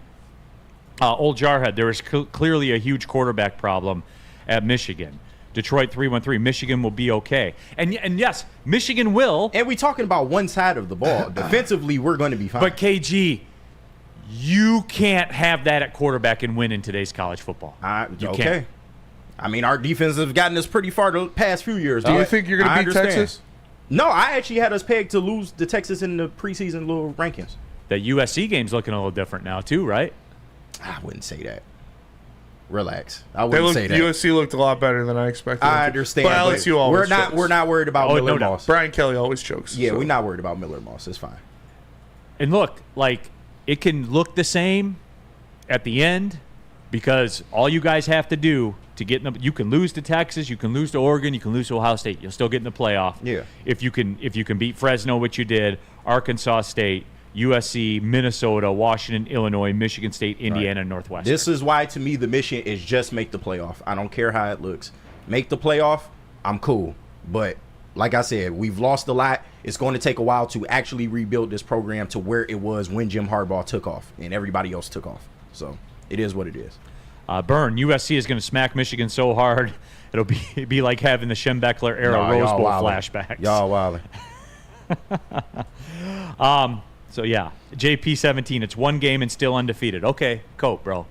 B: Old Jarhead, there is clearly a huge quarterback problem at Michigan. Detroit 313. Michigan will be okay. And yes, Michigan will.
D: And we talking about one side of the ball. Defensively, we're going to be fine.
B: But KG, you can't have that at quarterback and win in today's college football. You
D: okay.
B: can't.
D: I mean, our defense has gotten us pretty far the past few years.
E: Do you
D: but
E: think you're going
D: I
E: to beat
D: understand.
E: Texas?
D: No, I actually had us pegged to lose to Texas in the preseason little rankings.
B: That USC game's looking a little different now too, right?
D: I wouldn't say that. Relax. I wouldn't say that.
E: USC looked a lot better than I expected.
D: I understand.
E: But LSU always chokes.
D: We're not worried about Miller
B: no doubt.
D: Moss.
E: Brian Kelly always chokes.
D: Yeah,
E: so.
D: we're not worried about Miller Moss. It's fine.
B: And look, like, it can look the same at the end because all you guys have to do to get in the, you can lose to Texas, you can lose to Oregon, you can lose to Ohio State. You'll still get in the playoff.
D: Yeah.
B: If you can beat Fresno, which you did, Arkansas State, USC, Minnesota, Washington, Illinois, Michigan State, Indiana, and Northwestern.
D: This is why, to me, the mission is just make the playoff. I don't care how it looks. Make the playoff, I'm cool. But like I said, we've lost a lot. It's going to take a while to actually rebuild this program to where it was when Jim Harbaugh took off and everybody else took off. So it is what it is.
B: Burn, USC is going to smack Michigan so hard, it'll be like having the Schembechler era Rose Bowl flashbacks.
D: Y'all wildin'.
B: So, yeah, JP17, it's one game and still undefeated. Okay, cope, bro.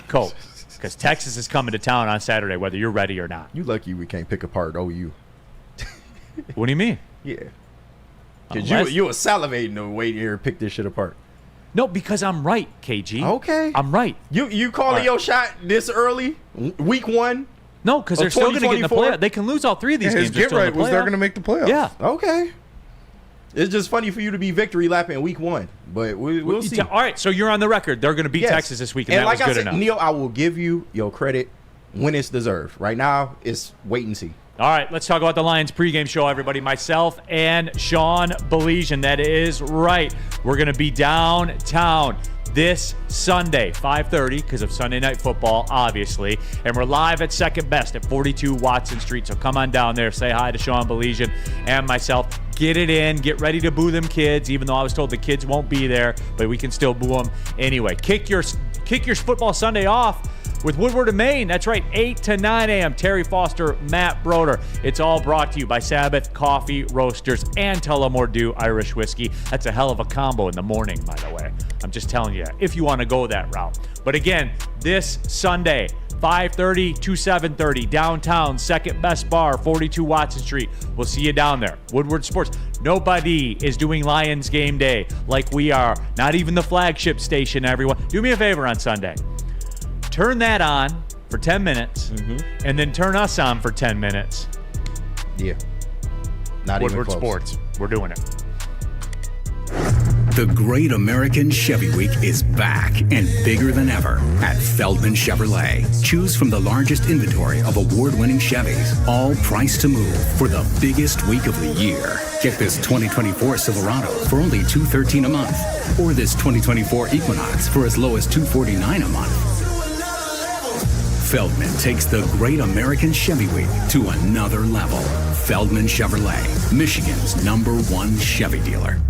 B: Cope. Because Texas is coming to town on Saturday, whether you're ready or not.
D: You lucky we can't pick apart OU.
B: What do you mean?
D: Yeah. Because
B: Unless-
D: you were salivating to wait here and pick this shit apart.
B: No, because I'm right, KG.
D: Okay.
B: I'm right.
D: You calling
B: Right.
D: your shot this early? Week 1?
B: No, because they're still going to get in the
D: 2024?
B: playoff. They can lose all 3 of these
E: His
B: games. They're
E: get
B: still in
E: right
B: the
E: was they're
B: playoff.
E: going to make the playoffs.
B: Yeah.
D: Okay. It's just funny for you to be victory lapping week 1, but we'll see.
B: All right, so you're on the record. They're going to beat
D: Yes.
B: Texas this week, and that
D: like
B: was good
D: I said,
B: enough.
D: Neil, I will give you your credit when it's deserved. Right now, it's wait and see.
B: All right, let's talk about the Lions pregame show, everybody. Myself and Sean Belizean. That is right. We're going to be downtown this Sunday, 5:30, because of Sunday Night Football, obviously. And we're live at Second Best at 42 Watson Street. So come on down there, say hi to Sean Belizean and myself. Get it in. Get ready to boo them kids, even though I was told the kids won't be there, but we can still boo them anyway. Kick your football Sunday off with Woodward and Maine. That's right, 8 to 9 a.m. Terry Foster, Matt Broder. It's all brought to you by Sabbath Coffee Roasters and Tullamore Dew Irish Whiskey. That's a hell of a combo in the morning, by the way. I'm just telling you, if you want to go that route. But again, this Sunday, 5:30 to 7:30, downtown, Second Best Bar, 42 Watson Street. We'll see you down there. Woodward Sports. Nobody is doing Lions game day like we are. Not even the flagship station, everyone. Do me a favor on Sunday. Turn that on for 10 minutes, and then turn us on for 10 minutes.
D: Yeah. Not
B: Woodward
D: even close.
B: Sports. We're doing it.
G: The Great American Chevy Week is back and bigger than ever at Feldman Chevrolet. Choose from the largest inventory of award-winning Chevys, all priced to move for the biggest week of the year. Get this 2024 Silverado for only $213 a month, or this 2024 Equinox for as low as $249 a month. Feldman takes the Great American Chevy Week to another level. Feldman Chevrolet, Michigan's #1 Chevy dealer.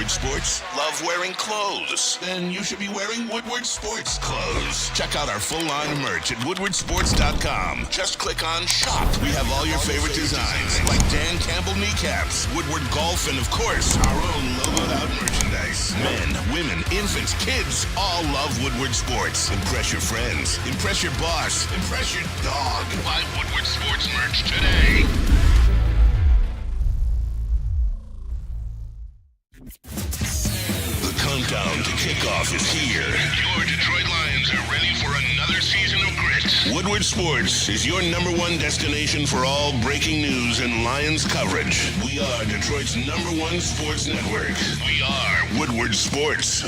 A: Woodward Sports? Love wearing clothes? Then you should be wearing Woodward Sports clothes. Check out our full line of merch at woodwardsports.com. Just click on shop. We have all your favorite designs, like Dan Campbell kneecaps, Woodward golf, and of course, our own logoed out merchandise. Men, women, infants, kids all love Woodward Sports. Impress your friends. Impress your boss. Impress your dog. Buy Woodward Sports merch today. The countdown to kickoff is here. Your Detroit Lions are ready for another season of grit. Woodward Sports is your #1 destination for all breaking news and Lions coverage. We are Detroit's #1 sports network. We are Woodward Sports.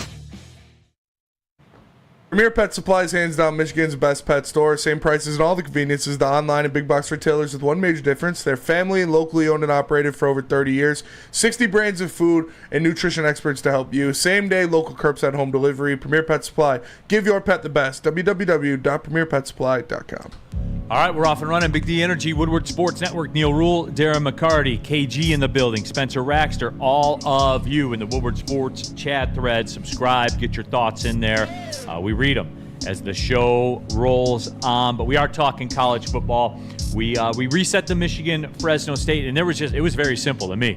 E: Premier Pet Supplies, hands down Michigan's best pet store. Same prices and all the conveniences. The online and big box retailers with one major difference. They're family and locally owned and operated for over 30 years. 60 brands of food and nutrition experts to help you. Same day, local curbside home delivery. Premier Pet Supply. Give your pet the best. www.premierpetsupply.com.
B: All right, we're off and running. Big D Energy, Woodward Sports Network, Neil Rule, Darren McCarty, KG in the building, Spencer Raxter, all of you in the Woodward Sports chat thread. Subscribe, get your thoughts in there. We read them as the show rolls on. But we are talking college football. We reset the Michigan-Fresno State, and it was very simple to me.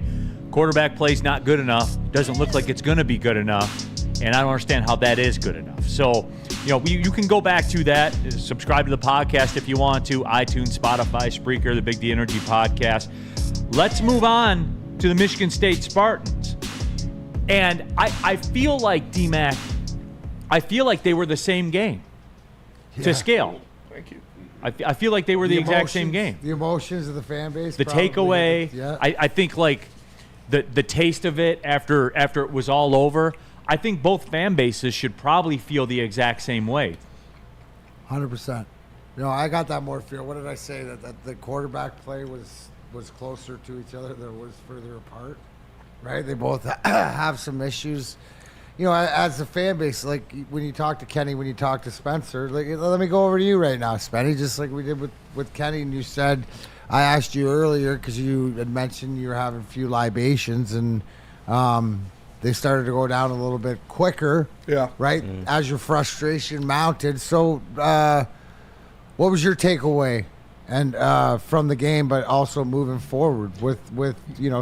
B: Quarterback play's not good enough. Doesn't look like it's going to be good enough. And I don't understand how that is good enough. So, you can go back to that. Subscribe to the podcast if you want to. iTunes, Spotify, Spreaker, the Big D Energy podcast. Let's move on to the Michigan State Spartans. And I feel like, D-Mac, I feel like they were the same game to scale.
E: Thank you.
B: I feel like they were the exact same game.
C: The emotions of the fan base.
B: The takeaway, I think like the taste of it after it was all over. I think both fan bases should probably feel the exact same way.
C: 100%. I got that more feel. What did I say? That the quarterback play was closer to each other than it was further apart, right? They both have some issues. As a fan base, like when you talk to Kenny, when you talk to Spencer, like let me go over to you right now, Spenny, just like we did with Kenny, and you said, I asked you earlier because you had mentioned you were having a few libations, and they started to go down a little bit quicker. Yeah. Right? As your frustration mounted. So what was your takeaway and from the game, but also moving forward with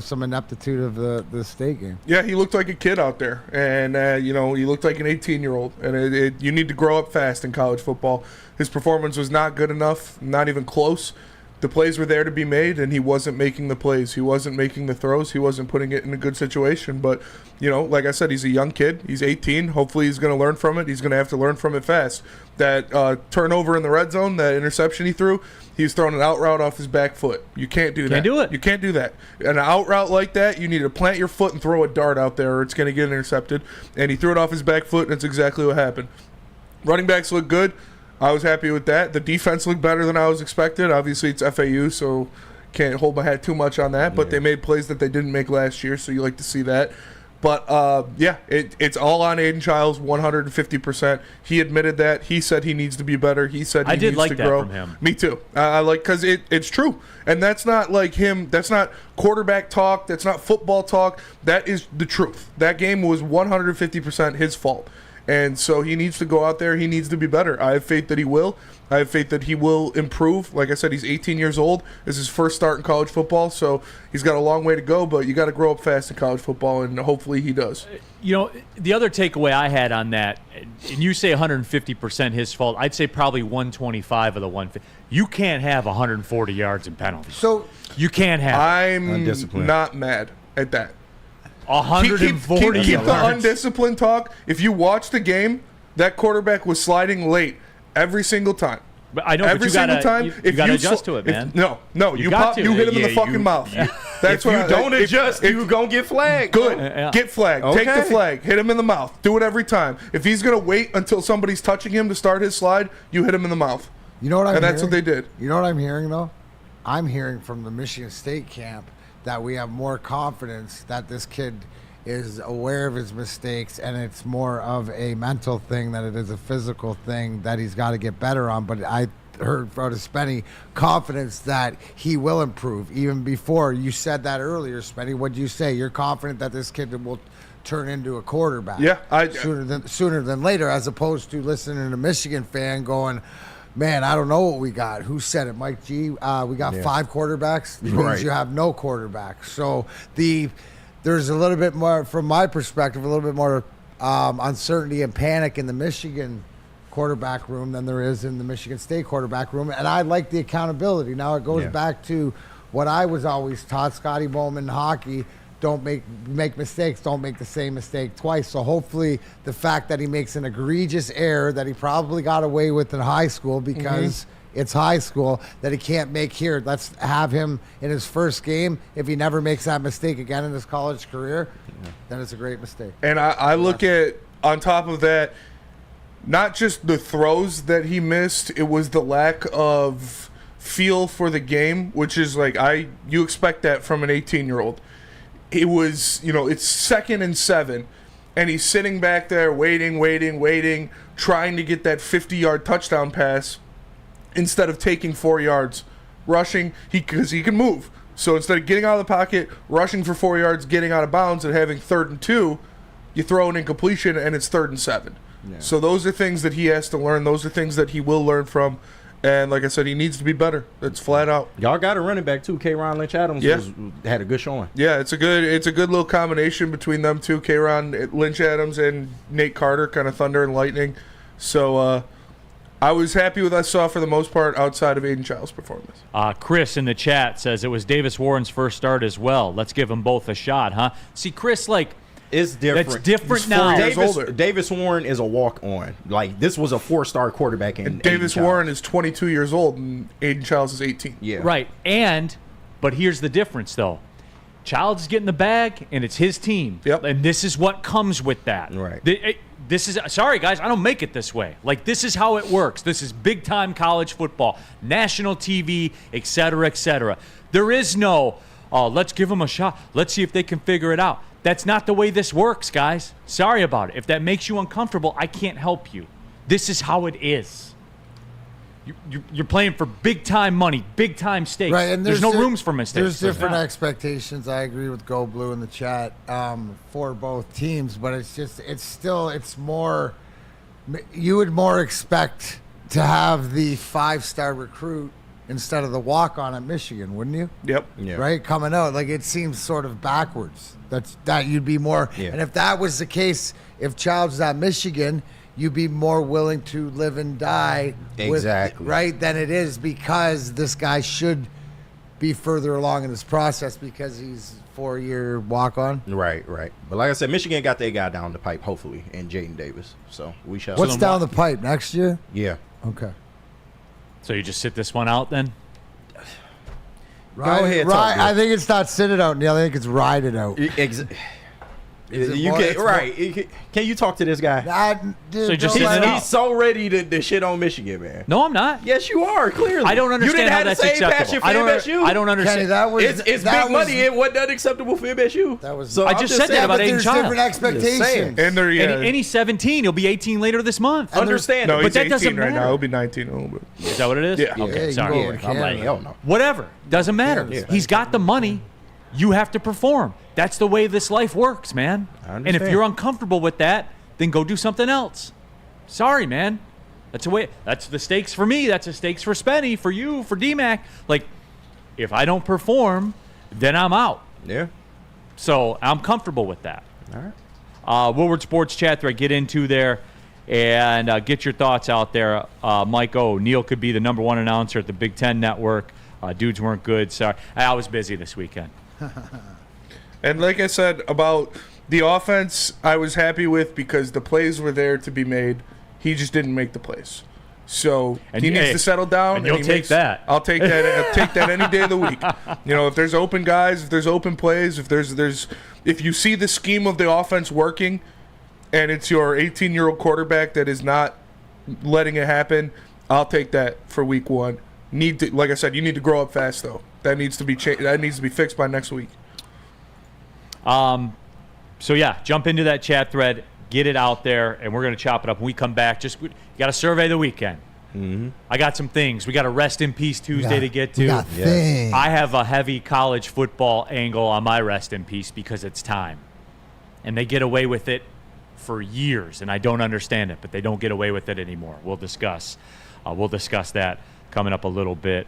C: some ineptitude of the state game?
E: Yeah, he looked like a kid out there. And, he looked like an 18-year-old. And you need to grow up fast in college football. His performance was not good enough, not even close. The plays were there to be made, and he wasn't making the plays. He wasn't making the throws. He wasn't putting it in a good situation. But, like I said, he's a young kid. He's 18. Hopefully he's going to learn from it. He's going to have to learn from it fast. That turnover in the red zone, that interception he threw, he's throwing an out route off his back foot. You can't do that.
B: Can't do it.
E: You can't do that. An out route like that, you need to plant your foot and throw a dart out there, or it's going to get intercepted. And he threw it off his back foot, and that's exactly what happened. Running backs look good. I was happy with that. The defense looked better than I was expected. Obviously, it's FAU, so can't hold my hat too much on that. But they made plays that they didn't make last year, so you like to see that. But, it's all on Aiden Childs, 150%. He admitted that. He said he needs to be better. He said he needs to grow.
B: From him.
E: Me too. Because it's true. And that's not like him. That's not quarterback talk. That's not football talk. That is the truth. That game was 150% his fault. And so he needs to go out there. He needs to be better. I have faith that he will. I have faith that he will improve. Like I said, he's 18 years old. This is his first start in college football, so he's got a long way to go, but you got to grow up fast in college football, and hopefully he does.
B: The other takeaway I had on that, and you say 150% his fault, I'd say probably 125 of the 150. You can't have 140 yards in penalties.
C: So
B: you can't have
E: I'm not mad at that.
B: 140
E: keep the undisciplined talk. If you watch the game, that quarterback was sliding late every single time.
B: But I know
E: every single time.
B: You got to adjust to it, man.
E: No, you hit him in the fucking mouth. That's
D: if you don't adjust, you're going to get flagged.
E: Good. Get flagged.
D: Okay.
E: Take the flag. Hit him in the mouth. Do it every time. If he's going to wait until somebody's touching him to start his slide, you hit him in the mouth.
C: You know what I'm hearing?
E: And that's what they did.
C: You know what I'm hearing, though? I'm hearing from the Michigan State camp that we have more confidence that this kid is aware of his mistakes, and it's more of a mental thing than it is a physical thing that he's got to get better on. But I heard from Spenny confidence that he will improve. Even before you said that earlier, Spenny, what did you say? You're confident that this kid will turn into a quarterback.
E: Yeah,
C: sooner than later, as opposed to listening to a Michigan fan going, man, I don't know what we got. Who said it? Mike G. We got 5 quarterbacks. It means you have no quarterback. So there's a little bit more, from my perspective, a little bit more uncertainty and panic in the Michigan quarterback room than there is in the Michigan State quarterback room. And I like the accountability. Now it goes back to what I was always taught, Scotty Bowman in hockey. Don't make mistakes. Don't make the same mistake twice. So hopefully the fact that he makes an egregious error that he probably got away with in high school because it's high school, that he can't make here. Let's have him in his first game. If he never makes that mistake again in his college career, then it's a great mistake.
E: And I look at, on top of that, not just the throws that he missed, it was the lack of feel for the game, which is like you expect that from an 18-year-old. It was, it's 2nd and 7, and he's sitting back there waiting, trying to get that 50-yard touchdown pass instead of taking 4 yards, rushing, because he can move. So instead of getting out of the pocket, rushing for 4 yards, getting out of bounds, and having 3rd and 2, you throw an incompletion, and it's 3rd and 7. Yeah. So those are things that he has to learn. Those are things that he will learn from. And like I said, he needs to be better. It's flat out.
D: Y'all got a running back too. K-Ron Lynch-Adams had a good showing.
E: Yeah, it's a good little combination between them two. K-Ron Lynch-Adams and Nate Carter, kind of thunder and lightning. So I was happy with what I saw for the most part outside of Aiden Child's performance.
B: Chris in the chat says it was Davis Warren's first start as well. Let's give them both a shot, huh? See, Chris,
D: it's different.
B: That's different now.
D: Davis Warren is a walk-on. This was a 4-star quarterback.
E: And Davis Warren is 22 years old, and Aiden Childs is 18.
D: Yeah.
B: Right. But here's the difference, though. Childs is getting the bag, and it's his team.
E: Yep.
B: And this is what comes with that.
D: Right.
B: This is, sorry, guys, I don't make it this way. This is how it works. This is big-time college football, national TV, et cetera, et cetera. There is no, let's give them a shot. Let's see if they can figure it out. That's not the way this works, guys. Sorry about it. If that makes you uncomfortable, I can't help you. This is how it is. You're playing for big-time money, big-time stakes.
C: Right, and
B: there's no rooms for mistakes.
C: There's different expectations. I agree with Go Blue in the chat for both teams, but it's more. You would more expect to have the 5-star recruit instead of the walk-on at Michigan, wouldn't you?
E: Yep.
D: Yeah.
C: Right, coming out, it seems sort of backwards. That you'd be more, and if that was the case, if Childs was at Michigan, you'd be more willing to live and die
D: exactly
C: right than it is, because this guy should be further along in this process because he's 4-year walk-on.
D: Right. But like I said, Michigan got their guy down the pipe, hopefully, and Jaden Davis. So we shall.
C: What's down the pipe next year?
D: Yeah.
C: Okay.
B: So you just sit this one out then?
D: Go ahead.
C: I think it's not sit it out, Neil. I think it's ride it out.
D: Can you talk to this guy? He's so ready to shit on Michigan, man.
B: No, I'm not.
D: Yes, you are. Clearly,
B: I don't understand how that's acceptable. I don't understand.
C: Kenny,
D: it's big money. It wasn't unacceptable for MSU.
C: That was.
D: So
B: I just said that about Aiden Child.
C: Different expectations.
E: And
B: he's 17. He'll be 18 later this month.
D: Understand?
E: No,
B: but
E: he's
B: that
E: 18
B: doesn't
E: right
B: matter.
E: now. He'll be 19 a little bit.
B: Is that what it is?
E: Yeah.
B: Okay.
C: Yeah,
B: Sorry.
D: I'm like, hell no.
B: Whatever. Doesn't matter.
C: Yeah.
B: He's got the money. You have to perform. That's the way this life works, man. And if you're uncomfortable with that, then go do something else. Sorry, man. That's the stakes for me. That's the stakes for Spenny, for you, for D-Mac. If I don't perform, then I'm out.
D: Yeah.
B: So I'm comfortable with that.
D: All right.
B: Woodward Sports Chat thread, get into there and get your thoughts out there. Mike O. Neil could be the #1 announcer at the Big Ten Network. Dudes weren't good. Sorry. I was busy this weekend.
E: And like I said about the offense, I was happy with because the plays were there to be made. He just didn't make the plays. So he needs to settle down.
B: And you'll take that.
E: I'll take that. I'll take that any day of the week. If there's open guys, if there's open plays, if you see the scheme of the offense working, and it's your 18-year-old quarterback that is not letting it happen, I'll take that for week 1. Like I said, you need to grow up fast though. That needs to be that needs to be fixed by next week.
B: So yeah, jump into that chat thread, get it out there, and we're gonna chop it up. When we come back, you got to survey the weekend.
D: Mm-hmm.
B: I got some things. We got a Rest in Peace Tuesday to get to.
C: Things.
B: I have a heavy college football angle on my Rest in Peace because it's time. and they get away with it for years, and I don't understand it, but they don't get away with it anymore. We'll discuss that coming up a little bit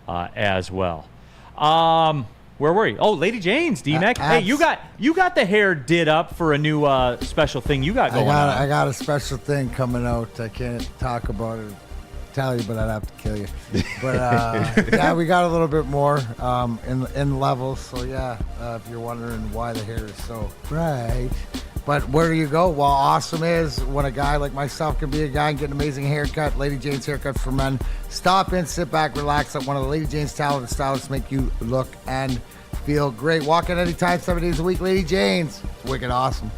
B: as well. Where were you? Oh, Lady Jane's, D-Mac. Hey, you got the hair did up for a new special thing you got going on.
C: I got a special thing coming out. I can't talk about it, tell you, but I'd have to kill you. But yeah, we got a little bit more in levels. So yeah, if you're wondering why the hair is so bright. But where do you go? Well, awesome is when a guy like myself can be a guy and get an amazing haircut. Lady Jane's Haircuts for Men. Stop in, sit back, relax. Let one of the Lady Jane's talented stylists make you look and feel great. Walk in anytime, 7 days a week. Lady Jane's. It's wicked awesome.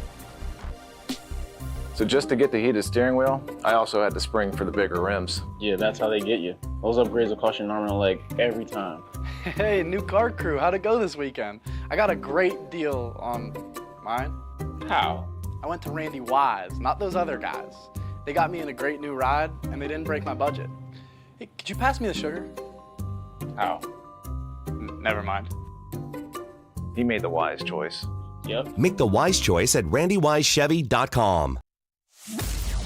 H: So just to get the heated steering wheel, I also had to spring for the bigger rims.
I: Yeah, that's how they get you. Those upgrades will cost you an arm and a leg every time.
J: Hey, new car crew, how'd it go this weekend? I got a great deal on mine.
I: How?
J: I went to Randy Wise, not those other guys. They got me in a great new ride, and they didn't break my budget. Hey, could you pass me the sugar?
I: How?
J: Never mind.
H: He made the wise choice.
I: Yep.
K: Make the wise choice at randywisechevy.com.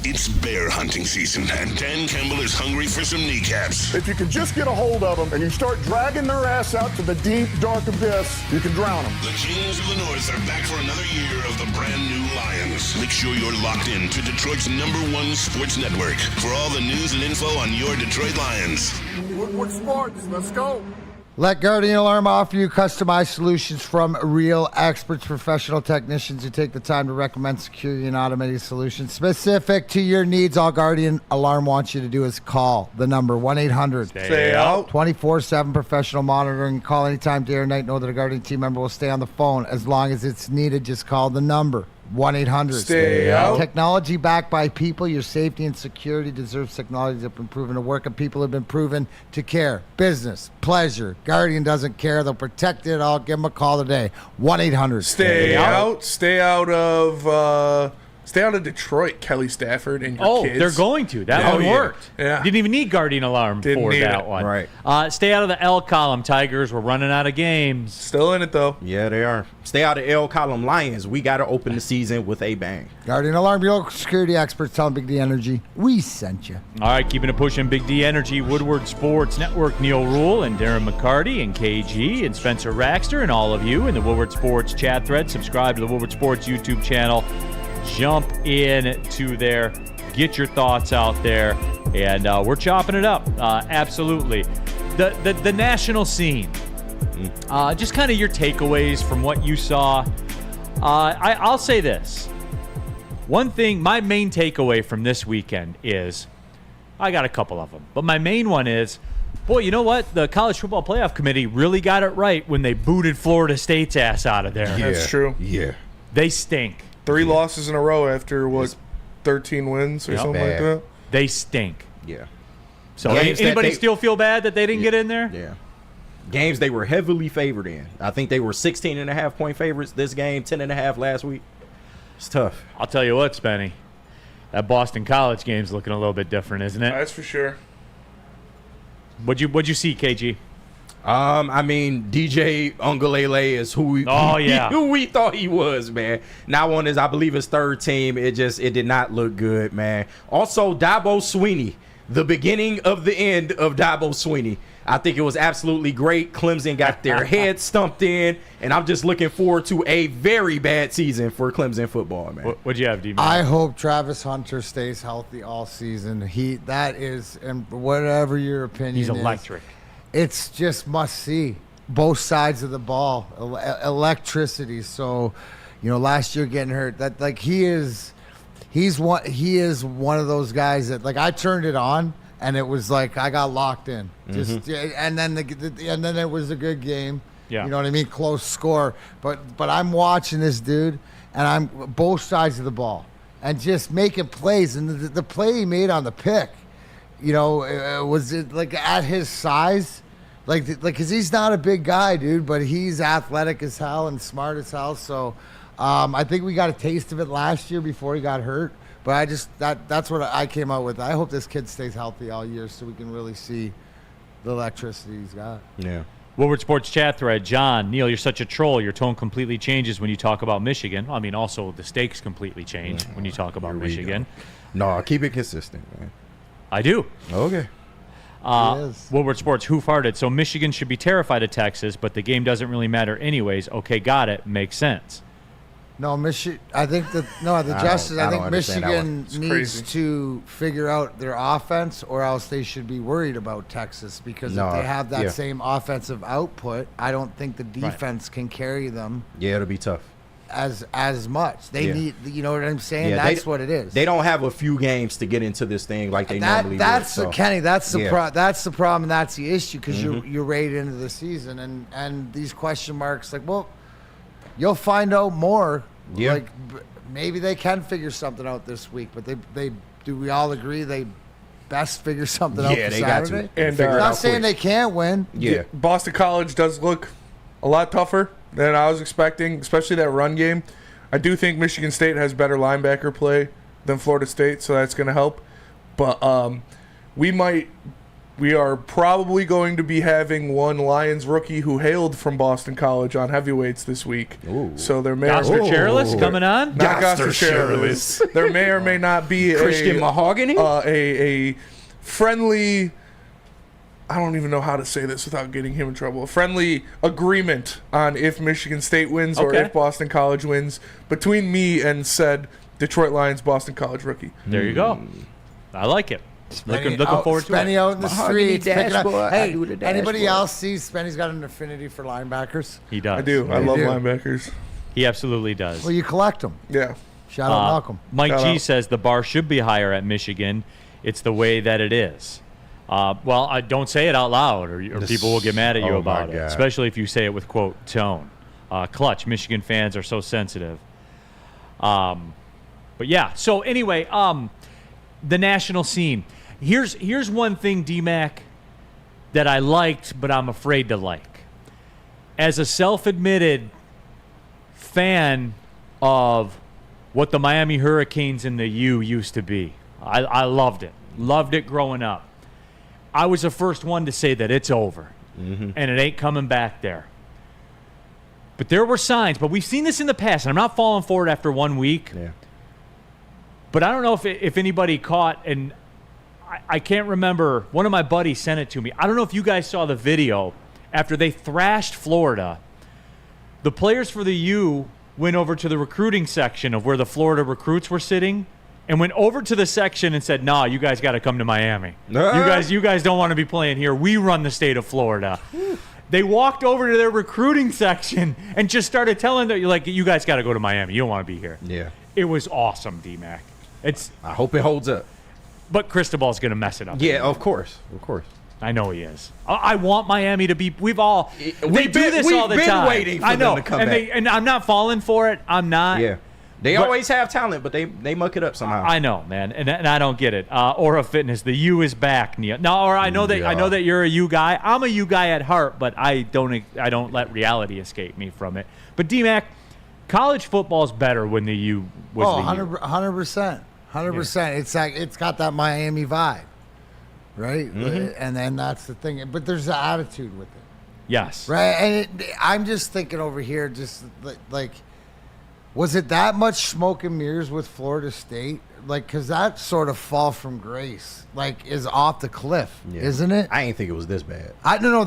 A: It's bear hunting season, and Dan Campbell is hungry for some kneecaps.
L: If you can just get a hold of them and you start dragging their ass out to the deep, dark abyss, you can drown them.
A: The Kings of the North are back for another year of the brand new Lions. Make sure you're locked in to Detroit's #1 sports network for all the news and info on your Detroit Lions.
L: Woodward Sports, let's go.
C: Let Guardian Alarm offer you customized solutions from real experts, professional technicians who take the time to recommend security and automated solutions specific to your needs. All Guardian Alarm wants you to do is call the number 1-800.
E: Stay out.
C: 24/7 professional monitoring. Call anytime, day or night. Know that a Guardian team member will stay on the phone as long as it's needed. Just call the number. 1-800.
E: Stay out.
C: Technology backed by people. Your safety and security deserves technology that's been proven to work, and people have been proven to care. Business, pleasure. Guardian doesn't care. They'll protect it all. Give them a call today. 1-800.
E: Stay out. Stay out of Detroit, Kelly Stafford and your kids.
B: They're going to. That one worked.
E: Yeah.
B: Didn't even need Guardian Alarm for that one.
D: Right.
B: Stay out of the L column, Tigers. We're running out of games.
E: Still in it, though.
D: Yeah, they are. Stay out of L column, Lions. We got to open the season with a bang.
C: Guardian Alarm, your local security experts. Tell them Big D Energy we sent you.
B: All right, keeping it pushing. Big D Energy, Woodward Sports Network, Neil Rule and Darren McCarty and KG and Spencer Raxter and all of you in the Woodward Sports chat thread. Subscribe to the Woodward Sports YouTube channel. Jump in to there. Get your thoughts out there. And we're chopping it up. Absolutely. The national scene. Just kind of your takeaways from what you saw. I'll say this. One thing, my main takeaway from this weekend is, I got a couple of them, but my main one is, boy, you know what? The College Football Playoff Committee really got it right when they booted Florida State's ass out of there.
E: That's true.
D: Yeah.
B: They stink.
E: 3 losses in a row after, 13 wins or something like that?
B: They stink.
D: Yeah.
B: So anybody still feel bad that they didn't get in there?
D: Yeah. Games they were heavily favored in. I think they were 16.5-point favorites this game, 10.5 last week. It's tough.
B: I'll tell you what, Spenny. That Boston College game's looking a little bit different, isn't it?
E: That's for sure.
B: What'd you see, KG?
D: I mean, DJ Ungalele is who we thought he was, man. Now on his, I believe, his third team, it did not look good, man. Also, Dabo Swinney, the beginning of the end of Dabo Swinney. I think it was absolutely great. Clemson got their head stumped in, and I'm just looking forward to a very bad season for Clemson football, man.
B: What'd you have, D-Man?
C: I hope Travis Hunter stays healthy all season. That is, and whatever your opinion is.
B: He's electric.
C: It's just must see. Both sides of the ball, electricity. So, last year getting hurt. That he's one of those guys that I turned it on and it was like I got locked in. And then it was a good game.
B: Yeah.
C: You know what I mean? Close score. But I'm watching this dude and I'm both sides of the ball and just making plays. And the play he made on the pick, was it at his size? Because he's not a big guy, dude, but he's athletic as hell and smart as hell. So I think we got a taste of it last year before he got hurt. But that's what I came out with. I hope this kid stays healthy all year so we can really see the electricity he's got.
D: Yeah.
B: Woodward Sports chat thread. John, Neil, you're such a troll. Your tone completely changes when you talk about Michigan. I mean, also the stakes completely change when you talk about Michigan.
D: No, keep it consistent, man.
B: I do.
D: Okay.
B: Woodward Sports, who farted? So Michigan should be terrified of Texas, but the game doesn't really matter anyways. Okay, got it. Makes sense.
C: No, I think that the justice. I think Michigan needs to figure out their offense, or else they should be worried about Texas because if they have that same offensive output, I don't think the defense can carry them.
D: Yeah, it'll be tough.
C: As much. They need, you know what I'm saying?
D: Yeah,
C: that's what it is.
D: They don't have a few games to get into this thing like they normally do.
C: Kenny, that's the problem, and that's the issue because you're right into the season, and these question marks, like, well, you'll find out more.
D: Yeah.
C: Like, maybe they can figure something out this week, but they do we all agree they best figure something out for Saturday?
E: Got to. And
C: I'm not saying they can't win.
D: Yeah.
E: Boston College does look a lot tougher than I was expecting, especially that run game. I do think Michigan State has better linebacker play than Florida State, so that's going to help. But we are probably going to be having one Lions rookie who hailed from Boston College on heavyweights this week.
D: Ooh.
E: So there may
B: Goster Cherilus coming on?
E: Not Goster Cherilus. There may or may not be
D: Christian Mahogany?
E: A friendly, I don't even know how to say this without getting him in trouble, a friendly agreement on if Michigan State wins or if Boston College wins between me and said Detroit Lions Boston College rookie.
B: There you go. I like it. Looking forward to it.
C: Spenny out in the streets. Hey,
D: the
C: anybody else sees Spenny's got an affinity for linebackers?
B: He does.
E: I do. I love linebackers.
B: He absolutely does.
C: Well, you collect them.
E: Yeah.
C: Shout out Malcolm.
B: Mike G says the bar should be higher at Michigan. It's the way that it is. Well, I don't say it out loud, or people will get mad at you about it, especially if you say it with, quote, tone. Clutch. Michigan fans are so sensitive. But, yeah. So, anyway, the national scene. Here's one thing, D-Mac, that I liked, but I'm afraid to like. As a self-admitted fan of what the Miami Hurricanes and the U used to be, I loved it. Loved it growing up. I was the first one to say that it's over, and it ain't coming back there. But there were signs. But we've seen this in the past, and I'm not falling for it after 1 week.
D: Yeah.
B: But I don't know if anybody caught, and I can't remember. One of my buddies sent it to me. I don't know if you guys saw the video. After they thrashed Florida, the players for the U went over to the recruiting section of where the Florida recruits were sitting and went over to the section and said, nah, you guys got to come to Miami. You guys don't want to be playing here. We run the state of Florida. They walked over to their recruiting section and just started telling them, like, you guys got to go to Miami. You don't want to be here.
D: Yeah.
B: It was awesome, D-Mac.
D: I hope it holds up.
B: But Cristobal's going to mess it up.
D: Yeah, of course. Of course.
B: I know he is. I want Miami to be. They do this all the time.
D: We've been waiting for them to come back.
B: And I'm not falling for it. I'm not.
D: Yeah. They always have talent, but they muck it up somehow.
B: I know, man, and I don't get it. Aura Fitness, the U is back, Neil. No, or I know that you're a U guy. I'm a U guy at heart, but I don't let reality escape me from it. But D-Mac, college football's better when the U was the U.
C: 100%. 100%. It's got that Miami vibe, right? And then that's the thing. But there's the attitude with it.
B: Yes.
C: Right. And I'm just thinking over here, just like, was it that much smoke and mirrors with Florida State? Like, because that sort of fall from grace, like, is off the cliff, isn't it?
D: I ain't think it was this bad.
C: I don't know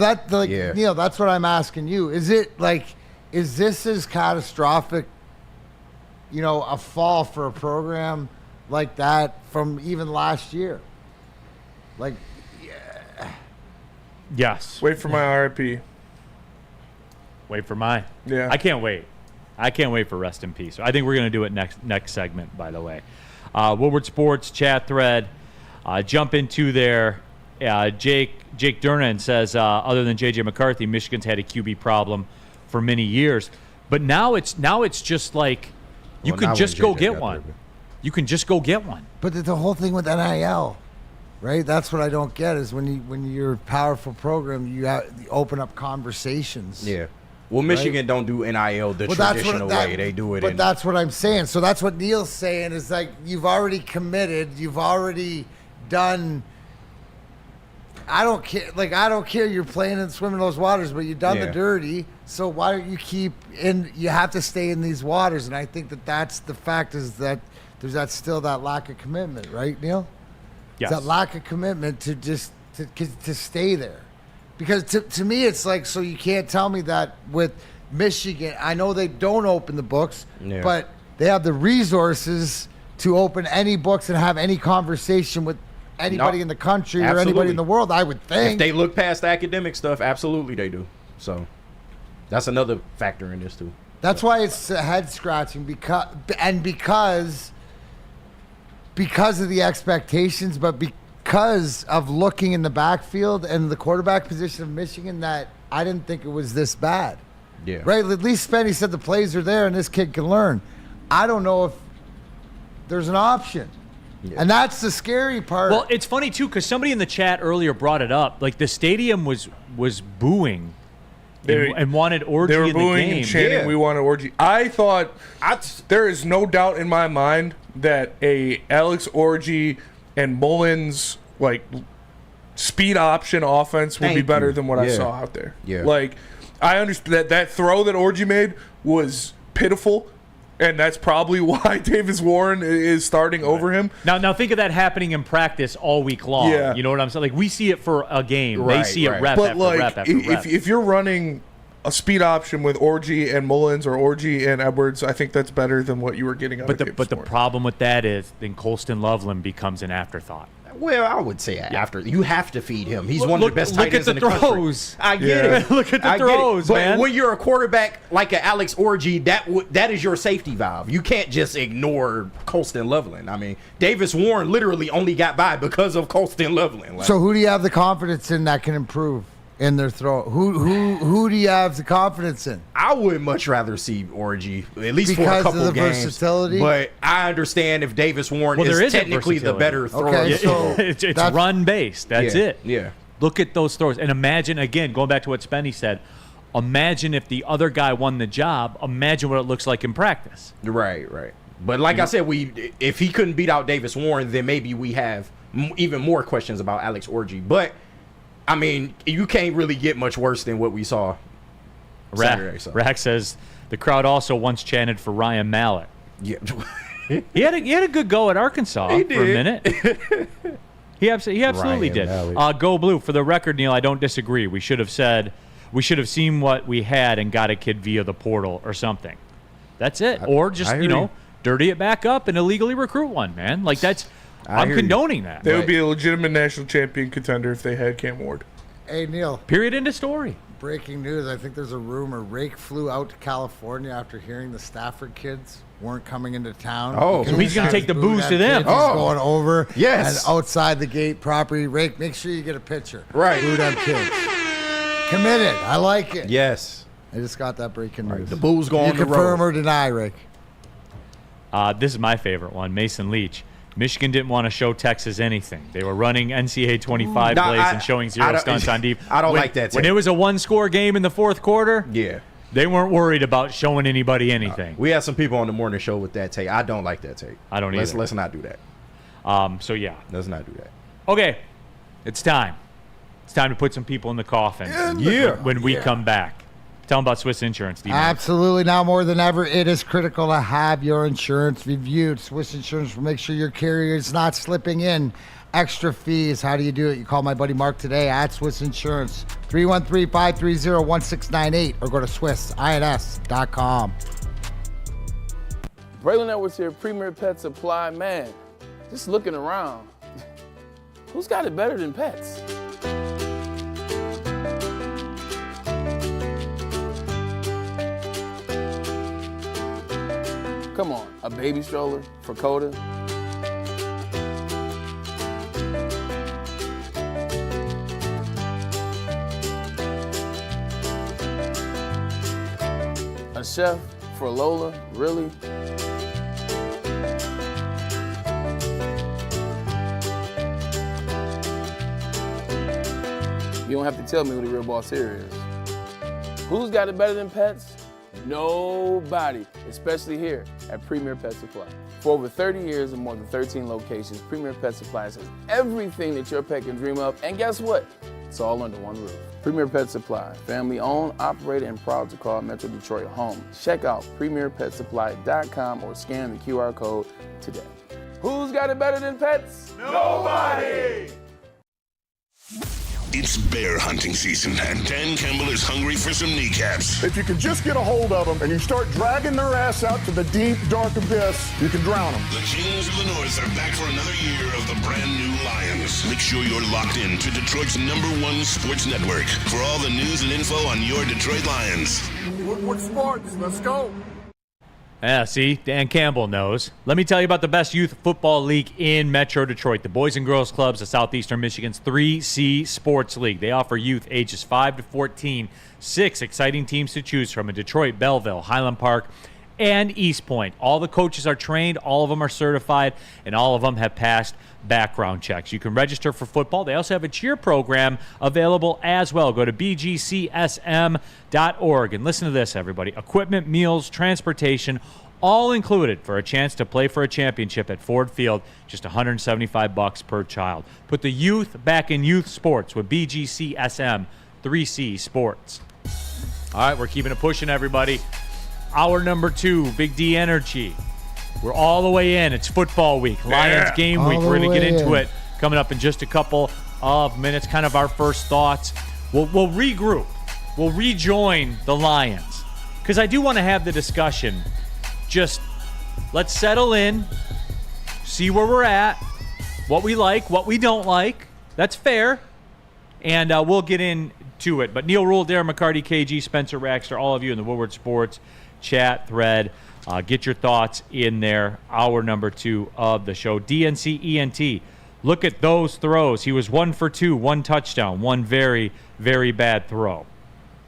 C: Neil, that's what I'm asking you. Is this as catastrophic, a fall for a program like that from even last year? Like,
B: yes.
E: Wait for my RIP.
B: Wait for mine.
E: Yeah.
B: I can't wait. I can't wait for rest in peace. I think we're going to do it next segment, by the way. Woodward Sports chat thread. Jump into there. Jake Durnan says, other than J.J. McCarthy, Michigan's had a QB problem for many years. But now it's just like you can just go get one. You can just go get one.
C: But the whole thing with NIL, right? That's what I don't get is when you're a powerful program, you open up conversations.
D: Yeah. Well, Michigan don't do NIL the traditional way. They do it.
C: But that's what I'm saying. So that's what Neil's saying is like you've already committed. You've already done. I don't care. Like, I don't care. You're playing and swimming in those waters, but you've done the dirty. So why don't you keep in? You have to stay in these waters, and I think that's the fact is that there's still that lack of commitment, right, Neil?
B: Yes.
C: That lack of commitment to just to stay there, because to me it's like, so you can't tell me that with Michigan. I know they don't open the books, but they have the resources to open any books and have any conversation with anybody in the country or anybody in the world, I would think.
D: If they look past the academic stuff, absolutely they do. So that's another factor in this too.
C: That's why it's head scratching because of the expectations, but because of looking in the backfield and the quarterback position of Michigan, that I didn't think it was this bad.
D: Yeah.
C: Right? At least Spenny said the plays are there and this kid can learn. I don't know if there's an option. Yeah. And that's the scary part.
B: Well, it's funny, too, because somebody in the chat earlier brought it up. Like, the stadium was booing and wanted Orgy in the game.
E: They were booing and chanting, we wanted Orgy. I thought there is no doubt in my mind that a Alex Orgy and Mullins, like, speed option offense would be better than what I saw out there.
D: Yeah.
E: Like, I understand that throw that Orgy made was pitiful. And that's probably why Davis Warren is starting over him.
B: Now think of that happening in practice all week long.
E: Yeah.
B: You know what I'm saying? Like, we see it for a game. They see it rep after rep after rep.
E: If you're running a speed option with Orgy and Mullins or Orgy and Edwards, I think that's better than what you were getting out of Davis
B: But the problem with that is then Colston Loveland becomes an afterthought.
D: Well, I would say after. You have to feed him. He's one of the best tight ends in the
B: throws.
D: country. I get it.
B: Look at the throws, man.
D: But when you're a quarterback like an Alex Orgy, that is your safety valve. You can't just ignore Colston Loveland. I mean, Davis Warren literally only got by because of Colston Loveland.
C: So who do you have the confidence in that can improve in their throw? Who do you have the confidence in?
D: I would much rather see Orgy, at least
C: because
D: for a couple
C: of the
D: games.
C: versatility?
D: But I understand if Davis Warren is technically the better thrower.
C: Okay, so
B: it's run-based. That's it.
D: Yeah.
B: Look at those throws. And imagine, again, going back to what Spenny said, imagine if the other guy won the job. Imagine what it looks like in practice.
D: Right. But like I said, if he couldn't beat out Davis Warren, then maybe we have even more questions about Alex Orgy. But, I mean, you can't really get much worse than what we saw Saturday.
B: Rack says the crowd also once chanted for Ryan Mallett.
D: Yeah.
B: he had a good go at Arkansas for a minute. He absolutely did. Go Blue. For the record, Neil, I don't disagree. We should have seen what we had and got a kid via the portal or something. That's it. Or just, dirty it back up and illegally recruit one, man. Like, I'm condoning that.
E: They would be a legitimate national champion contender if they had Cam Ward.
C: Hey, Neil.
B: Period. End of story.
C: Breaking news. I think there's a rumor. Rake flew out to California after hearing the Stafford kids weren't coming into town.
B: Oh, so he's going to take the booze to them.
C: He's going over.
D: Yes.
C: And outside the gate property. Rake, make sure you get a picture.
D: Right.
C: Boo them kids. Committed. I like it.
D: Yes.
C: I just got that breaking news.
D: The Bulls go on the road.
C: You confirm or deny, Rick?
B: This is my favorite one. Mason Leach. Michigan didn't want to show Texas anything. They were running NCAA 25 plays and showing zero stunts on deep.
D: I don't like that take.
B: When it was a one-score game in the fourth quarter, they weren't worried about showing anybody anything.
D: We had some people on the morning show with that take. I don't like that take.
B: I don't either.
D: Let's not do that.
B: So, yeah.
D: Let's not do that.
B: Okay. It's time. It's time to put some people in the coffin when we come back. Tell them about Swiss Insurance, D-Man.
C: Absolutely. Now more than ever, it is critical to have your insurance reviewed. Swiss Insurance will make sure your carrier is not slipping in extra fees. How do you do it? You call my buddy Mark today at Swiss Insurance, 313-530-1698, or go to SwissINS.com.
M: Braylon Edwards here, Premier Pet Supply. Man, just looking around, who's got it better than pets? Come on, a baby stroller for Coda? A chef for Lola? Really? You don't have to tell me who the real boss here is. Who's got it better than pets? Nobody, especially here at Premier Pet Supply. For over 30 years and more than 13 locations, Premier Pet Supply has everything that your pet can dream of. And guess what? It's all under one roof. Premier Pet Supply, family owned, operated, and proud to call Metro Detroit home. Check out premierpetsupply.com or scan the QR code today. Who's got it better than pets?
A: Nobody! It's bear hunting season, and Dan Campbell is hungry for some kneecaps.
L: If you can just get a hold of them and you start dragging their ass out to the deep, dark abyss, you can drown them.
A: The Kings of the North are back for another year of the brand new Lions. Make sure you're locked in to Detroit's #1 sports network for all the news and info on your Detroit Lions.
L: Woodward Sports, let's go.
B: Yeah, see, Dan Campbell knows. Let me tell you about the best youth football league in Metro Detroit, the Boys and Girls Clubs of Southeastern Michigan's 3C Sports League. They offer youth ages 5 to 14 6 exciting teams to choose from in Detroit, Belleville, Highland Park, and East Point. All the coaches are trained, all of them are certified, and all of them have passed background checks. You can register for football. They also have a cheer program available as well. Go to bgcsm.org and listen to this, everybody. Equipment, meals, transportation, all included for a chance to play for a championship at Ford Field, just $175 per child. Put the youth back in youth sports with BGCSM 3C Sports. All right, we're keeping it pushing, everybody. Hour number 2, Big D Energy. We're all the way in. It's football week, Lions game week. We're going to get into it coming up in just a couple of minutes. Kind of our first thoughts. We'll regroup. We'll rejoin the Lions because I do want to have the discussion. Just let's settle in, see where we're at, what we like, what we don't like. That's fair, and we'll get into it. But Neil Rule, Darren McCarty, KG, Spencer Raxter, all of you in the Woodward Sports chat thread. Get your thoughts in there. Hour number 2 of the show. DNC ENT. Look at those throws. He was 1 for 2, 1 touchdown, 1 very, very bad throw.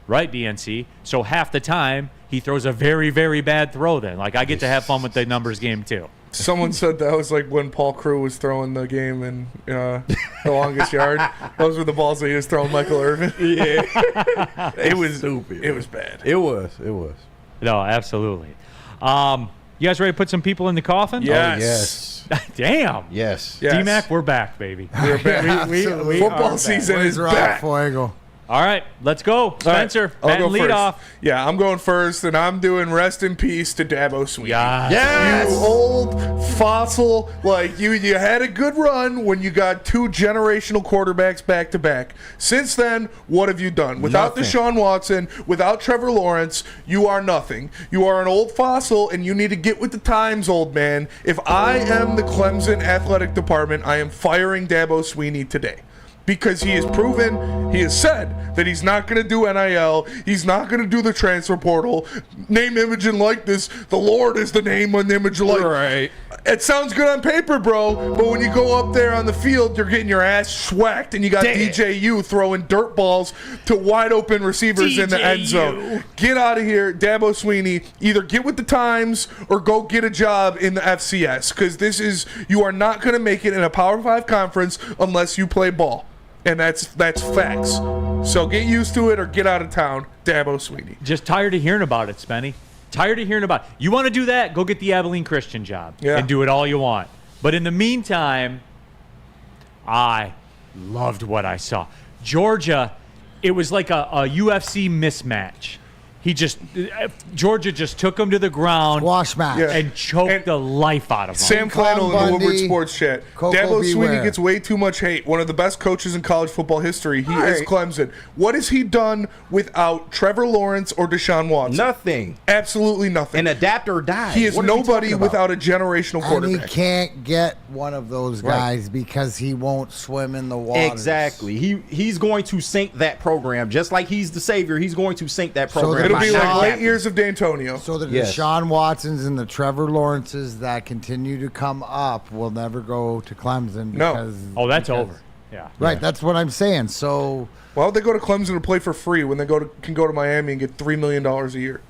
B: Right, DNC? So half the time, he throws a very, very bad throw then. Like, I get to have fun with the numbers game, too.
E: Someone said that was like when Paul Crewe was throwing the game in the longest yard. Those were the balls that he was throwing Michael Irvin.
D: Yeah.
E: It was
D: stupid.
E: It was bad.
D: It was.
B: No, absolutely. You guys ready to put some people in the coffin?
E: Yes.
D: Oh, yes.
B: Damn.
D: Yes.
B: D-Mac, we're back, baby.
E: We're back. Football season is back.
C: Fuego.
B: All right, let's go. Spencer,
E: I'll
B: bat
E: go
B: and lead
E: first.
B: off.
E: Yeah, I'm going first, and I'm doing rest in peace to Dabo Swinney.
B: Yes.
E: You old fossil. Like, you had a good run when you got 2 generational quarterbacks back to back. Since then, what have you done? Without
D: Nothing.
E: Deshaun Watson, without Trevor Lawrence, you are nothing. You are an old fossil, and you need to get with the times, old man. If I am the Clemson athletic department, I am firing Dabo Swinney today. Because he has proven, he has said that he's not going to do NIL, he's not going to do the transfer portal, name, image, and likeness. The Lord is the name and image and likeness.
D: Right.
E: It sounds good on paper, bro, but when you go up there on the field, you're getting your ass swacked, and you got DJU throwing dirt balls to wide open receivers in the end zone. Get out of here, Dabo Swinney. Either get with the times or go get a job in the FCS, because you are not going to make it in a Power 5 conference unless you play ball. And that's facts. So get used to it or get out of town, Dabo Swinney.
B: Just tired of hearing about it, Spenny. Tired of hearing about it. You want to do that? Go get the Abilene Christian job and do it all you want. But in the meantime, I loved what I saw. Georgia, it was like a UFC mismatch. Georgia just took him to the ground
C: Squash match.
B: and choked the life out of him.
E: Sam Flannel in the Woodward
C: Bundy,
E: Sports Chat.
C: Coco
E: Dabo
C: Beware.
E: Swinney gets way too much hate. One of the best coaches in college football history. He is Clemson. What has he done without Trevor Lawrence or Deshaun Watson?
D: Nothing.
E: Absolutely nothing.
D: An adapt or die.
E: He is
D: What are you
E: nobody
D: talking about?
E: without a generational
C: And
E: quarterback.
C: he can't get one of those guys because he won't swim in the water.
D: Exactly. He's going to sink that program. Just like he's the savior, he's going to sink that program.
E: It'll
D: by
E: be
D: not
E: like late
D: having-
E: years of D'Antonio.
C: So the
D: Yes.
C: Deshaun Watsons and the Trevor Lawrences that continue to come up will never go to Clemson.
E: No.
C: Because,
B: Oh, that's over. Yeah.
C: Right, that's what I'm saying. So
E: Why would they go to Clemson to play for free when they can go to Miami and get $3 million a year?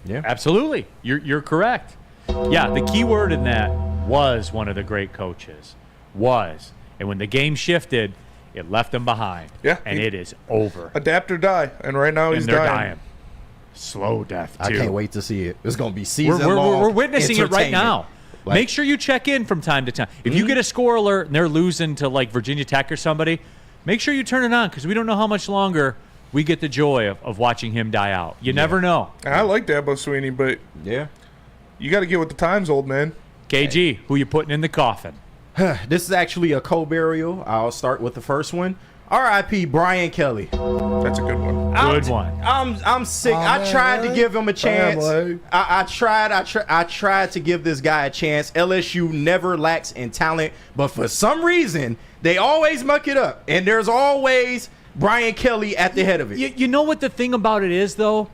D: Yeah.
B: Absolutely. You're correct. Yeah, the key word in that was one of the great coaches. Was. And when the game shifted, it left him behind.
E: Yeah.
B: And it is over.
E: Adapt or die. And right now he's
B: And they're
E: dying.
B: dying. Slow death, too.
D: I can't wait to see it. It's going to be
B: We're,
D: season
B: we're,
D: long.
B: we're witnessing it right now.
D: Like-
B: Make sure you check in from time to time. If you get a score alert and they're losing to, like, Virginia Tech or somebody, make sure you turn it on because we don't know how much longer we get the joy of watching him die out. You never know.
E: I like Dabo Swinney, but you got to get with the times, old man.
B: KG, who you putting in the coffin?
D: This is actually a co-burial. I'll start with the first one. R.I.P. Brian Kelly.
E: That's a good one.
B: Good one.
D: I'm sick. I tried to give him a chance. I tried to give this guy a chance. LSU never lacks in talent, but for some reason they always muck it up, and there's always Brian Kelly at the head of it.
B: You know what the thing about it is, though?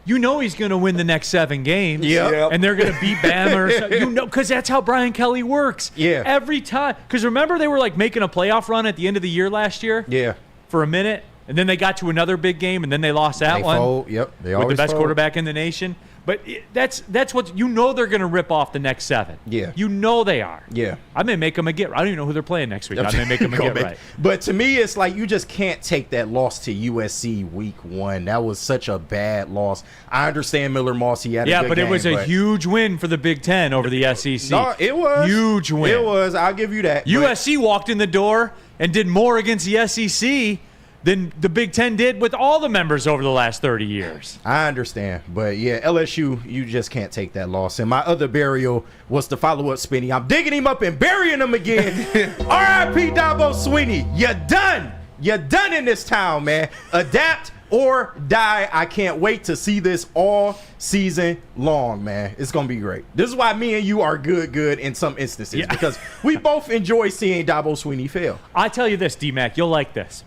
B: You know he's going to win the next 7 games.
D: Yep.
B: And they're going to beat Bama or something. You know, because that's how Brian Kelly works.
D: Yeah.
B: Every time. Because remember they were like making a playoff run at the end of the year last year?
D: Yeah.
B: For a minute. And then they got to another big game, and then they lost that one.
D: Fold. Yep. They
B: with
D: always
B: the best
D: fold.
B: quarterback in the nation. But that's what you know they're going to rip off the next 7.
D: Yeah.
B: You know they are.
D: Yeah.
B: I may make them a get. I don't even know who they're playing next week. I may make them a get right.
D: But to me, it's like you just can't take that loss to USC week 1. That was such a bad loss. I understand Miller Moss. He had a good
B: but
D: game,
B: it was a huge win for the Big Ten over the SEC.
D: No, it was.
B: Huge win.
D: It was. I'll give you that.
B: USC walked in the door and did more against the SEC than the Big Ten did with all the members over the last 30 years.
D: I understand. But, yeah, LSU, you just can't take that loss. And my other burial was the follow-up Spinney. I'm digging him up and burying him again. R.I.P. Dabo Swinney. You're done. You're done in this town, man. Adapt or die. I can't wait to see this all season long, man. It's going to be great. This is why me and you are good in some instances because we both enjoy seeing Dabo Swinney fail.
B: I tell you this, D-Mac, you'll like this.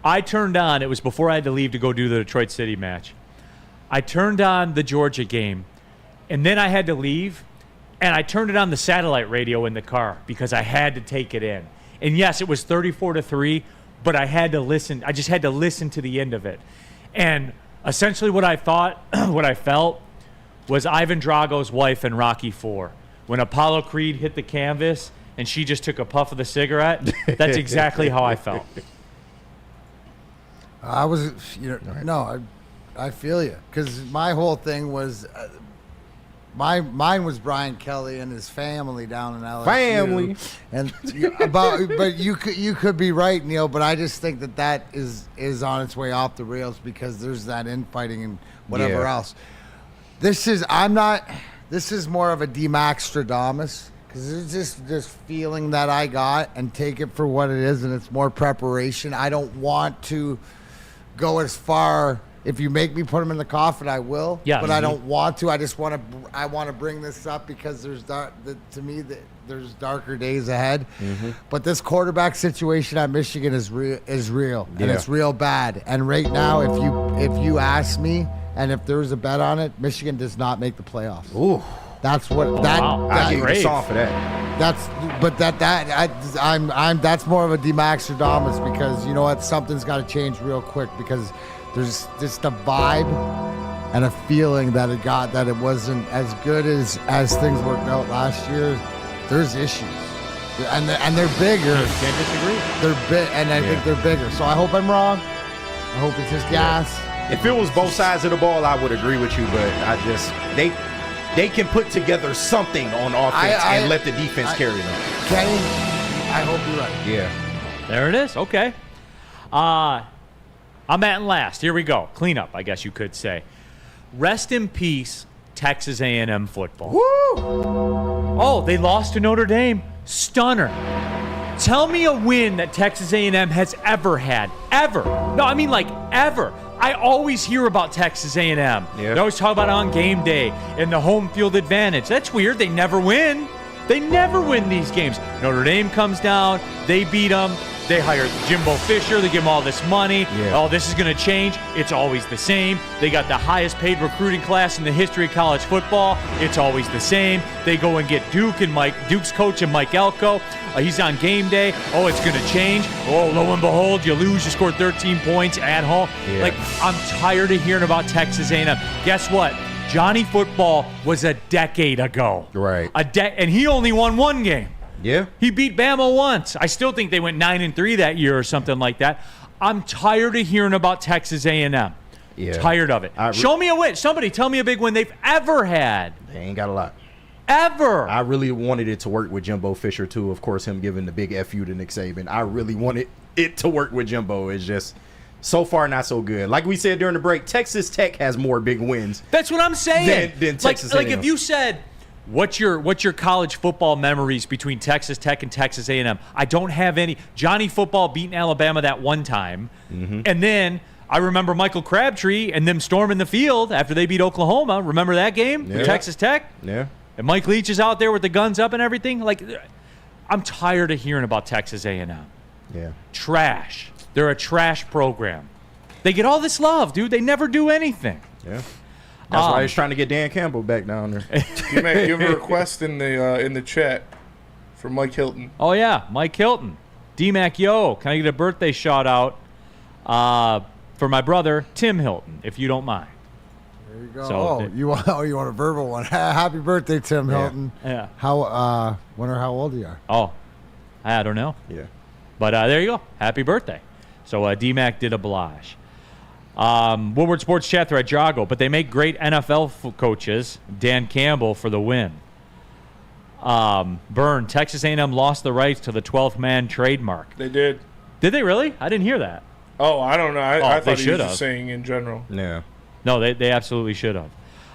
B: I turned on, it was before I had to leave to go do the Detroit City match. I turned on the Georgia game, and then I had to leave, and I turned it on the satellite radio in the car because I had to take it in. And yes, it was 34-3, but I had to listen. I just had to listen to the end of it. And essentially what I thought, what I felt, was Ivan Drago's wife in Rocky IV. When Apollo Creed hit the canvas and she just took a puff of the cigarette, that's exactly how I felt.
C: I was, I feel you but my whole thing was, mine was Brian Kelly and his family down in LSU.
D: Family,
C: and but you could be right, Neil. But I just think that is on its way off the rails because there's that infighting and whatever else. This is more of a D-Max-Stradamus. Because it's just feeling that I got and take it for what it is, and it's more preparation. I don't want to go as far. If you make me put him in the coffin, I will.
B: Yeah.
C: But I don't want to. I just want to. I want to bring this up because there's there's darker days ahead. Mm-hmm. But this quarterback situation at Michigan is real, and it's real bad. And right now, if you ask me, and if there was a bet on it, Michigan does not make the playoffs.
D: Ooh.
C: That's what
D: I give you song for that.
C: That's more of a D-Max-Stradamus because you know what, something's got to change real quick because there's just a vibe and a feeling that it wasn't as good as things worked out last year. There's issues and they're bigger.
B: Can't disagree.
C: They're big and I think they're bigger. So I hope I'm wrong. I hope it's just gas.
D: If it was both sides of the ball, I would agree with you, but they can put together something on offense and let the defense carry them.
C: Kenny, I hope you're right.
D: Yeah.
B: There it is. Okay. I'm at last. Here we go. Cleanup, I guess you could say. Rest in peace, Texas A&M football.
D: Woo!
B: Oh, they lost to Notre Dame. Stunner. Tell me a win that Texas A&M has ever had. Ever. No, I mean like ever. I always hear about Texas A&M.
D: Yeah.
B: They always talk about it on game day and the home field advantage. That's weird. They never win. They never win these games. Notre Dame comes down. They beat them. They hired Jimbo Fisher. They give him all this money.
D: Yeah.
B: Oh, this is going to change. It's always the same. They got the highest paid recruiting class in the history of college football. It's always the same. They go and get Duke's coach and Mike Elko. He's on game day. Oh, it's going to change. Oh, lo and behold, you lose. You score 13 points at home.
D: Yeah.
B: Like, I'm tired of hearing about Texas A&M. Guess what? Johnny Football was a decade ago.
D: Right.
B: And he only won one game.
D: Yeah.
B: He beat Bama once. I still think they went 9-3 that year or something like that. I'm tired of hearing about Texas A&M.
D: Yeah.
B: Tired of it. Show me a win. Somebody tell me a big win they've ever had.
D: They ain't got a lot.
B: Ever.
D: I really wanted it to work with Jimbo Fisher, too. Of course, him giving the big FU to Nick Saban. I really wanted it to work with Jimbo is just so far not so good. Like we said during the break, Texas Tech has more big wins.
B: That's what I'm saying.
D: Than Texas A&M.
B: Like if you said, what's your college football memories between Texas Tech and Texas A&M? I don't have any. Johnny Football beating Alabama that one time, and then I remember Michael Crabtree and them storming the field after they beat Oklahoma. Remember that game with Texas Tech?
D: Yeah.
B: And Mike Leach is out there with the guns up and everything. Like, I'm tired of hearing about Texas A&M.
D: Yeah.
B: Trash. They're a trash program. They get all this love, dude. They never do anything.
D: Yeah. That's why he's trying to get Dan Campbell back down there.
E: You have a request in the chat from Mike Hilton.
B: Oh, yeah. Mike Hilton. D-Mac, yo, can I get a birthday shout out for my brother, Tim Hilton, if you don't mind?
C: There you go.
B: So,
C: you want a verbal one. Happy birthday, Tim Hilton.
B: Yeah.
C: Wonder how old you are.
B: Oh, I don't know.
D: Yeah.
B: But there you go. Happy birthday. So D-Mac did oblige. Woodward Sports Chat thread, Jago, but they make great NFL coaches. Dan Campbell for the win. Burn, Texas A&M lost the rights to the 12th man trademark.
E: They did.
B: Did they really? I didn't hear that.
E: Oh, I don't know. I thought he was
B: have.
E: just saying in general.
D: Yeah.
B: No, they absolutely should have.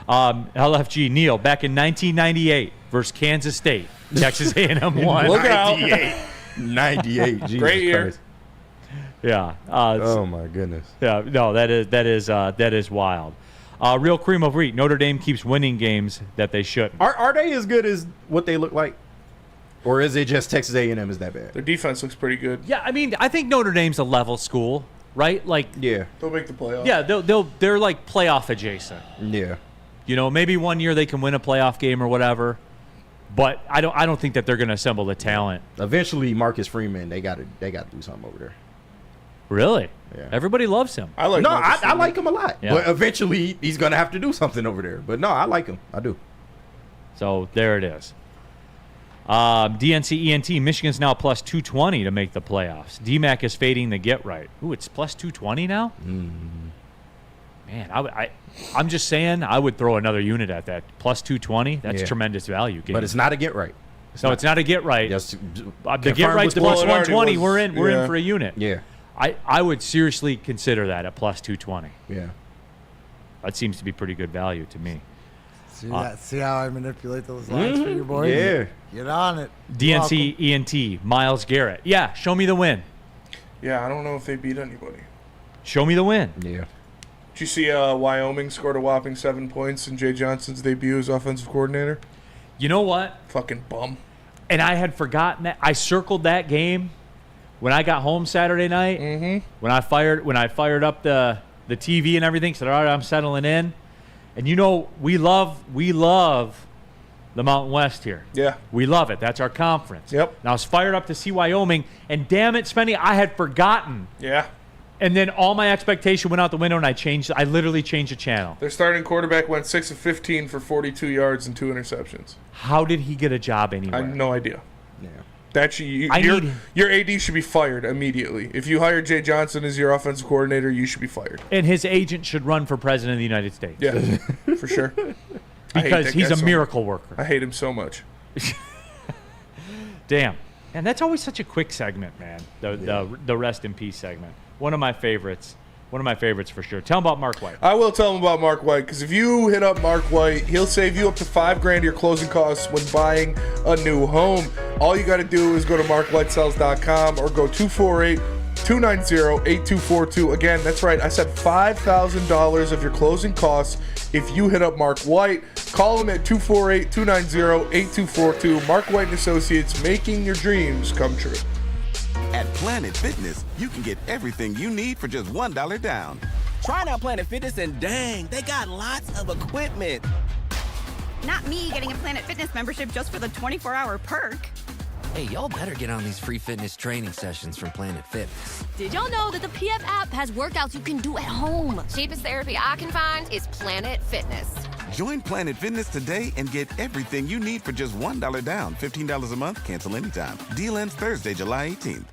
B: LFG, Neil, back in 1998 versus Kansas State, Texas A&M won.
E: Look out.
D: 98. Jesus
E: Great year.
D: Christ.
B: Yeah.
D: Oh my goodness.
B: Yeah. No, that is wild. Real cream of wheat. Notre Dame keeps winning games that they shouldn't.
D: Are they as good as what they look like, or is it just Texas A&M is that bad?
E: Their defense looks pretty good.
B: Yeah, I mean, I think Notre Dame's a level school, right? Like,
D: yeah,
E: they'll make the playoffs.
B: Yeah, they're like playoff adjacent.
D: Yeah.
B: You know, maybe one year they can win a playoff game or whatever. But I don't think that they're going to assemble the talent.
D: Eventually, Marcus Freeman, they got to do something over there.
B: Really?
D: Yeah.
B: Everybody loves him.
D: I like him a lot. Yeah. But eventually, he's going to have to do something over there. But no, I like him. I do.
B: So there it is. DNC ENT, Michigan's now plus 220 to make the playoffs. DMAC is fading the get right. Ooh, it's plus 220 now?
D: Mm-hmm.
B: Man, I'm just saying I would throw another unit at that. Plus 220, that's tremendous value.
D: But it's not a get right.
B: It's not a get right.
D: Yes,
B: the get right's plus 120. We're in for a unit.
D: Yeah.
B: I would seriously consider that at plus 220.
D: Yeah.
B: That seems to be pretty good value to me.
C: See how I manipulate those lines for you, boys?
D: Yeah.
C: Get on it.
B: DNC ENT, Myles Garrett. Yeah, show me the win.
E: Yeah, I don't know if they beat anybody.
B: Show me the win.
D: Yeah.
E: Did you see Wyoming scored a whopping 7 points in Jay Johnson's debut as offensive coordinator?
B: You know what?
E: Fucking bum.
B: And I had forgotten that. I circled that game when I got home Saturday night.
E: Mm-hmm.
B: When I fired up the TV and everything, said, all right, I'm settling in. And you know, we love the Mountain West here.
E: Yeah.
B: We love it. That's our conference.
E: Yep.
B: And I was fired up to see Wyoming, and damn it, Spenny, I had forgotten.
E: Yeah.
B: And then all my expectation went out the window, and I literally changed the channel.
E: Their starting quarterback went 6 of 15 for 42 yards and 2 interceptions.
B: How did he get a job anywhere?
E: I have no idea.
D: Yeah.
E: Your AD should be fired immediately. If you hire Jay Johnson as your offensive coordinator, you should be fired.
B: And his agent should run for president of the United States.
E: Yeah, for sure.
B: Because he's a miracle worker.
E: I hate him so much.
B: Damn. And that's always such a quick segment, man. The rest in peace segment. One of my favorites. One of my favorites for sure. Tell him about Mark White.
E: I will tell him about Mark White, because if you hit up Mark White, he'll save you up to $5,000 of your closing costs when buying a new home. All you got to do is go to markwhitesells.com or go 248-290-8242. Again, that's right. I said $5,000 of your closing costs if you hit up Mark White. Call him at 248-290-8242. Mark White & Associates, making your dreams come true.
N: At Planet Fitness, you can get everything you need for just $1 down. Try out Planet Fitness and dang, they got lots of equipment.
O: Not me getting a Planet Fitness membership just for the 24-hour perk.
P: Hey, y'all better get on these free fitness training sessions from Planet Fitness.
Q: Did y'all know that the PF app has workouts you can do at home? Cheapest therapy I can find is Planet Fitness.
N: Join Planet Fitness today and get everything you need for just $1 down. $15 a month, cancel anytime. Deal ends Thursday, July 18th.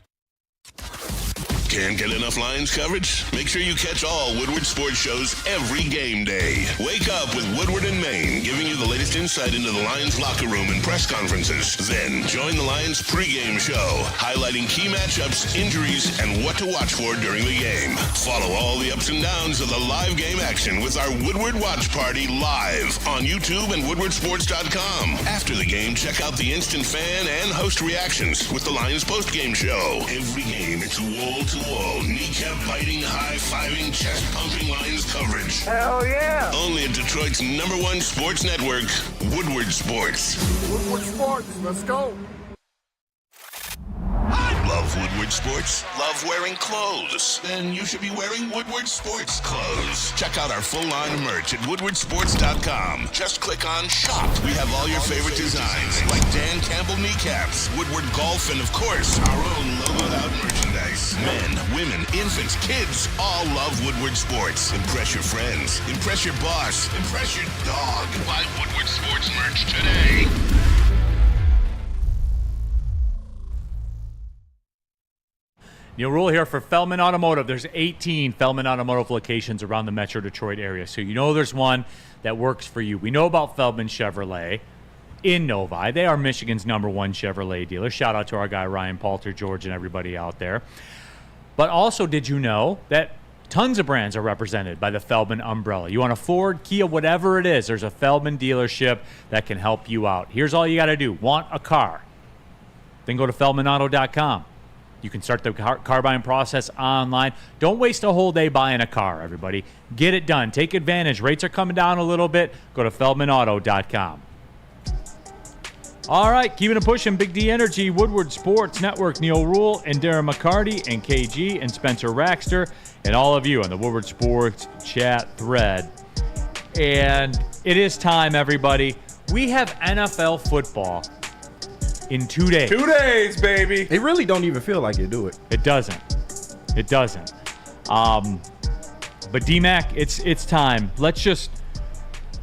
A: Can't get enough Lions coverage? Make sure you catch all Woodward sports shows every game day. Wake up with Woodward and Maine, giving you the latest insight into the Lions locker room and press conferences. Then join the Lions pregame show, highlighting key matchups, injuries, and what to watch for during the game. Follow all the ups and downs of the live game action with our Woodward Watch Party live on YouTube and woodwardsports.com. After the game, check out the instant fan and host reactions with the Lions postgame show. Every game, it's wall-to-wall, kneecap-biting, high-fiving, chest-pumping Lions coverage.
L: Hell yeah!
A: Only at Detroit's #1 sports network, Woodward Sports.
L: Woodward Sports, let's go.
A: Love Woodward Sports? Love wearing clothes? Then you should be wearing Woodward Sports clothes. Check out our full line of merch at woodwardsports.com. Just click on Shop. We have all your favorite designs, like Dan Campbell kneecaps, Woodward Golf, and of course, our own logoed out merchandise. Men, women, infants, kids, all love Woodward Sports. Impress your friends. Impress your boss. Impress your dog. Buy Woodward Sports merch today.
B: Neil Rule here for Feldman Automotive. There's 18 Feldman Automotive locations around the Metro Detroit area, so you know there's one that works for you. We know about Feldman Chevrolet in Novi. They are Michigan's #1 Chevrolet dealer. Shout out to our guy Ryan Palter, George, and everybody out there. But also, did you know that tons of brands are represented by the Feldman umbrella? You want a Ford, Kia, whatever it is, there's a Feldman dealership that can help you out. Here's all you got to do. Want a car? Then go to feldmanauto.com. You can start the car buying process online. Don't waste a whole day buying a car, everybody. Get it done. Take advantage. Rates are coming down a little bit. Go to feldmanauto.com. All right, keeping it pushing. Big D Energy, Woodward Sports Network, Neil Rule and Darren McCarty and KG and Spencer Raxter and all of you on the Woodward Sports chat thread. And it is time, everybody. We have NFL football in 2 days.
E: 2 days, baby.
D: It really don't even feel like it, do it?
B: It doesn't. It doesn't. But D-Mac, it's time. Let's just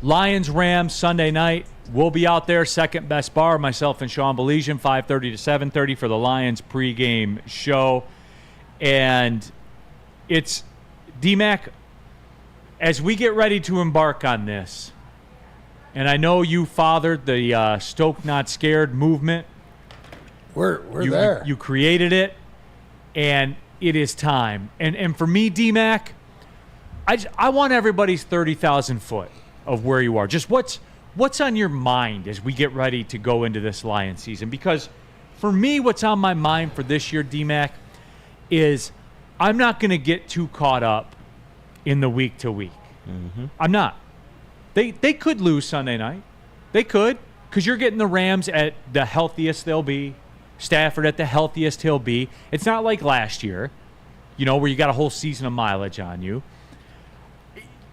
B: Lions-Rams Sunday night. We'll be out there, second best bar, myself and Sean Belizean, 5:30 to 7:30 for the Lions pregame show. And it's D-Mac, as we get ready to embark on this, and I know you fathered the Stoke Not Scared movement.
C: We're there.
B: You created it, and it is time. And for me, D-Mac, I want everybody's 30,000 foot of where you are. Just what's on your mind as we get ready to go into this Lions season? Because for me, what's on my mind for this year, D-Mac, is I'm not going to get too caught up in the week to week. Mm-hmm. I'm not. They could lose Sunday night. They could, because you're getting the Rams at the healthiest they'll be, Stafford at the healthiest he'll be. It's not like last year, where you got a whole season of mileage on you.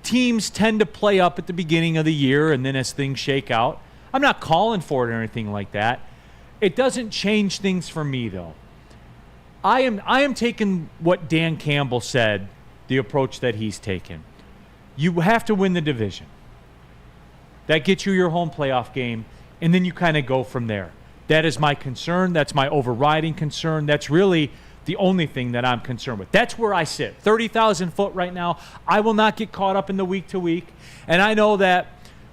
B: Teams tend to play up at the beginning of the year, and then as things shake out, I'm not calling for it or anything like that. It doesn't change things for me, though. I am taking what Dan Campbell said, the approach that he's taken. You have to win the division. That gets you your home playoff game, and then you kind of go from there. That is my concern. That's my overriding concern. That's really the only thing that I'm concerned with. That's where I sit. 30,000 foot right now. I will not get caught up in the week to week. And I know that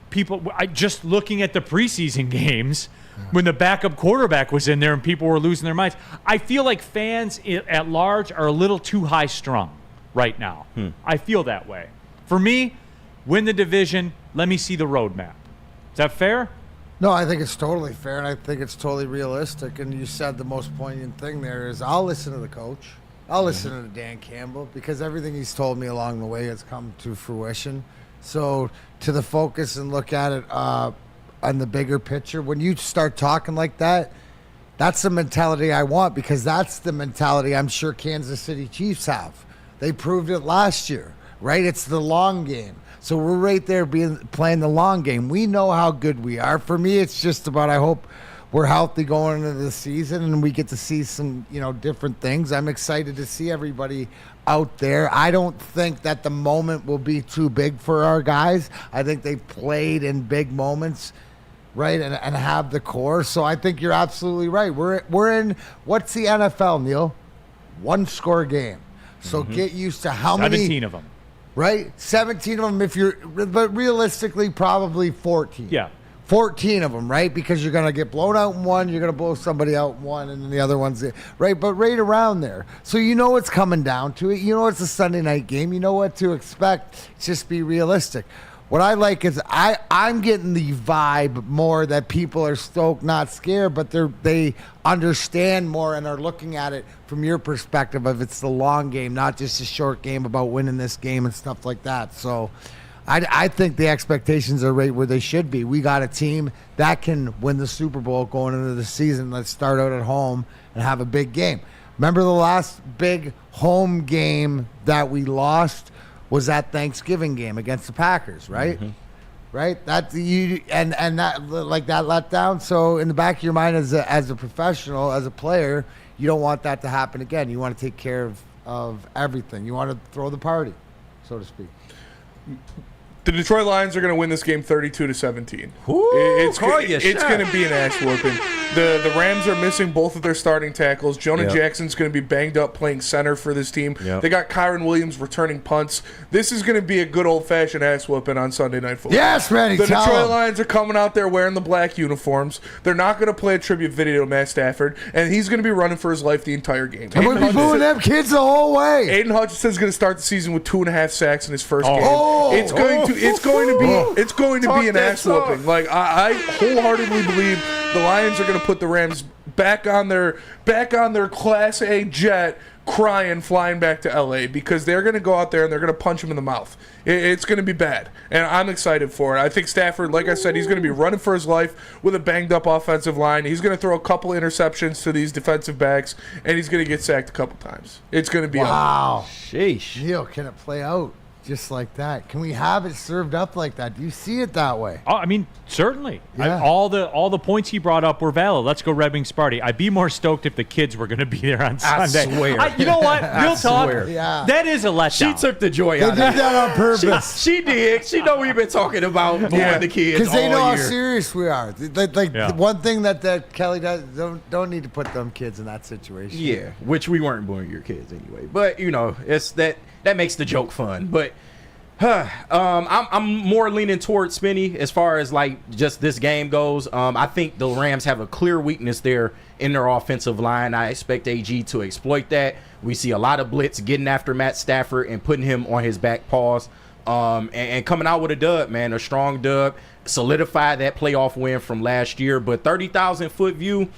B: people, just looking at the preseason games, when the backup quarterback was in there and people were losing their minds, I feel like fans at large are a little too high strung right now. I feel that way. For me, win the division. Let me see the roadmap. Is that fair?
C: No, I think it's totally fair, and I think it's totally realistic. And you said the most poignant thing there is I'll listen to the coach. I'll listen to Dan Campbell because everything he's told me along the way has come to fruition. So to the focus and look at it on the bigger picture, when you start talking like that, that's the mentality I want because that's the mentality I'm sure Kansas City Chiefs have. They proved it last year, right? It's the long game. So we're right there playing the long game. We know how good we are. For me, it's just about I hope we're healthy going into the season and we get to see some, different things. I'm excited to see everybody out there. I don't think that the moment will be too big for our guys. I think they've played in big moments, right, and have the core. So I think you're absolutely right. We're in, what's the NFL, Neil? One-score game. So get used to how many.
B: 17 of them.
C: Right? 17 of them, but realistically, probably 14.
B: Yeah.
C: 14 of them, right? Because you're going to get blown out in one, you're going to blow somebody out in one, and then the other one's right? But right around there. So you know what's coming down to it. You know it's a Sunday night game. You know what to expect. Just be realistic. What I like is I'm getting the vibe more that people are stoked, not scared, but they understand more and are looking at it from your perspective of it's the long game, not just a short game about winning this game and stuff like that. So I think the expectations are right where they should be. We got a team that can win the Super Bowl going into the season. Let's start out at home and have a big game. Remember the last big home game that we lost was that Thanksgiving game against the Packers, right? Mm-hmm. Right? That's you and that like that letdown. So in the back of your mind as a professional, as a player, you don't want that to happen again. You want to take care of everything. You want to throw the party, so to speak.
E: The Detroit Lions are going to win this game 32-17.
D: It's
E: going to be an ass whooping. The Rams are missing both of their starting tackles. Jonah Jackson's going to be banged up playing center for this team. Yep. They got Kyron Williams returning punts. This is going to be a good old-fashioned ass whooping on Sunday Night Football.
C: Yes, Randy,
E: the Detroit Lions are coming out there wearing the black uniforms. They're not going to play a tribute video to Matt Stafford, and he's going to be running for his life the entire game.
C: And we'll be booing them kids the whole way.
E: Aiden Hutchinson's going to start the season with 2.5 sacks in his first game. It's going to be an ass whooping. Like I wholeheartedly believe the Lions are going to put the Rams back on their Class A jet, crying, flying back to LA because they're going to go out there and they're going to punch him in the mouth. It's going to be bad, and I'm excited for it. I think Stafford, like I said, he's going to be running for his life with a banged up offensive line. He's going to throw a couple interceptions to these defensive backs, and he's going to get sacked a couple times. It's going to be
C: wow.
D: Sheesh.
C: Neil, can it play out just like that? Can we have it served up like that? Do you see it that way?
B: Oh, I mean, certainly.
C: Yeah.
B: All the points he brought up were valid. Let's go Red Wing Sparty. I'd be more stoked if the kids were going to be there on Sunday.
D: I swear.
B: You know what? Real talk.
C: Yeah.
B: That is a letdown.
D: She took the joy
C: They
D: out
C: did
D: of it.
C: that on purpose.
D: She did. She know we've been talking about booing the kids
C: Because they know
D: all
C: how
D: year.
C: serious we are. The one thing that Kelly does, don't need to put them kids in that situation.
D: Yeah, which we weren't booing your kids anyway. But, it's that makes the joke fun. But I'm more leaning towards Spinny as far as like just this game goes. I think the Rams have a clear weakness there in their offensive line. I expect AG to exploit that. We see a lot of blitz getting after Matt Stafford and putting him on his back paws. And coming out with a dub, man, a strong dub, solidify that playoff win from last year. But 30,000 foot view,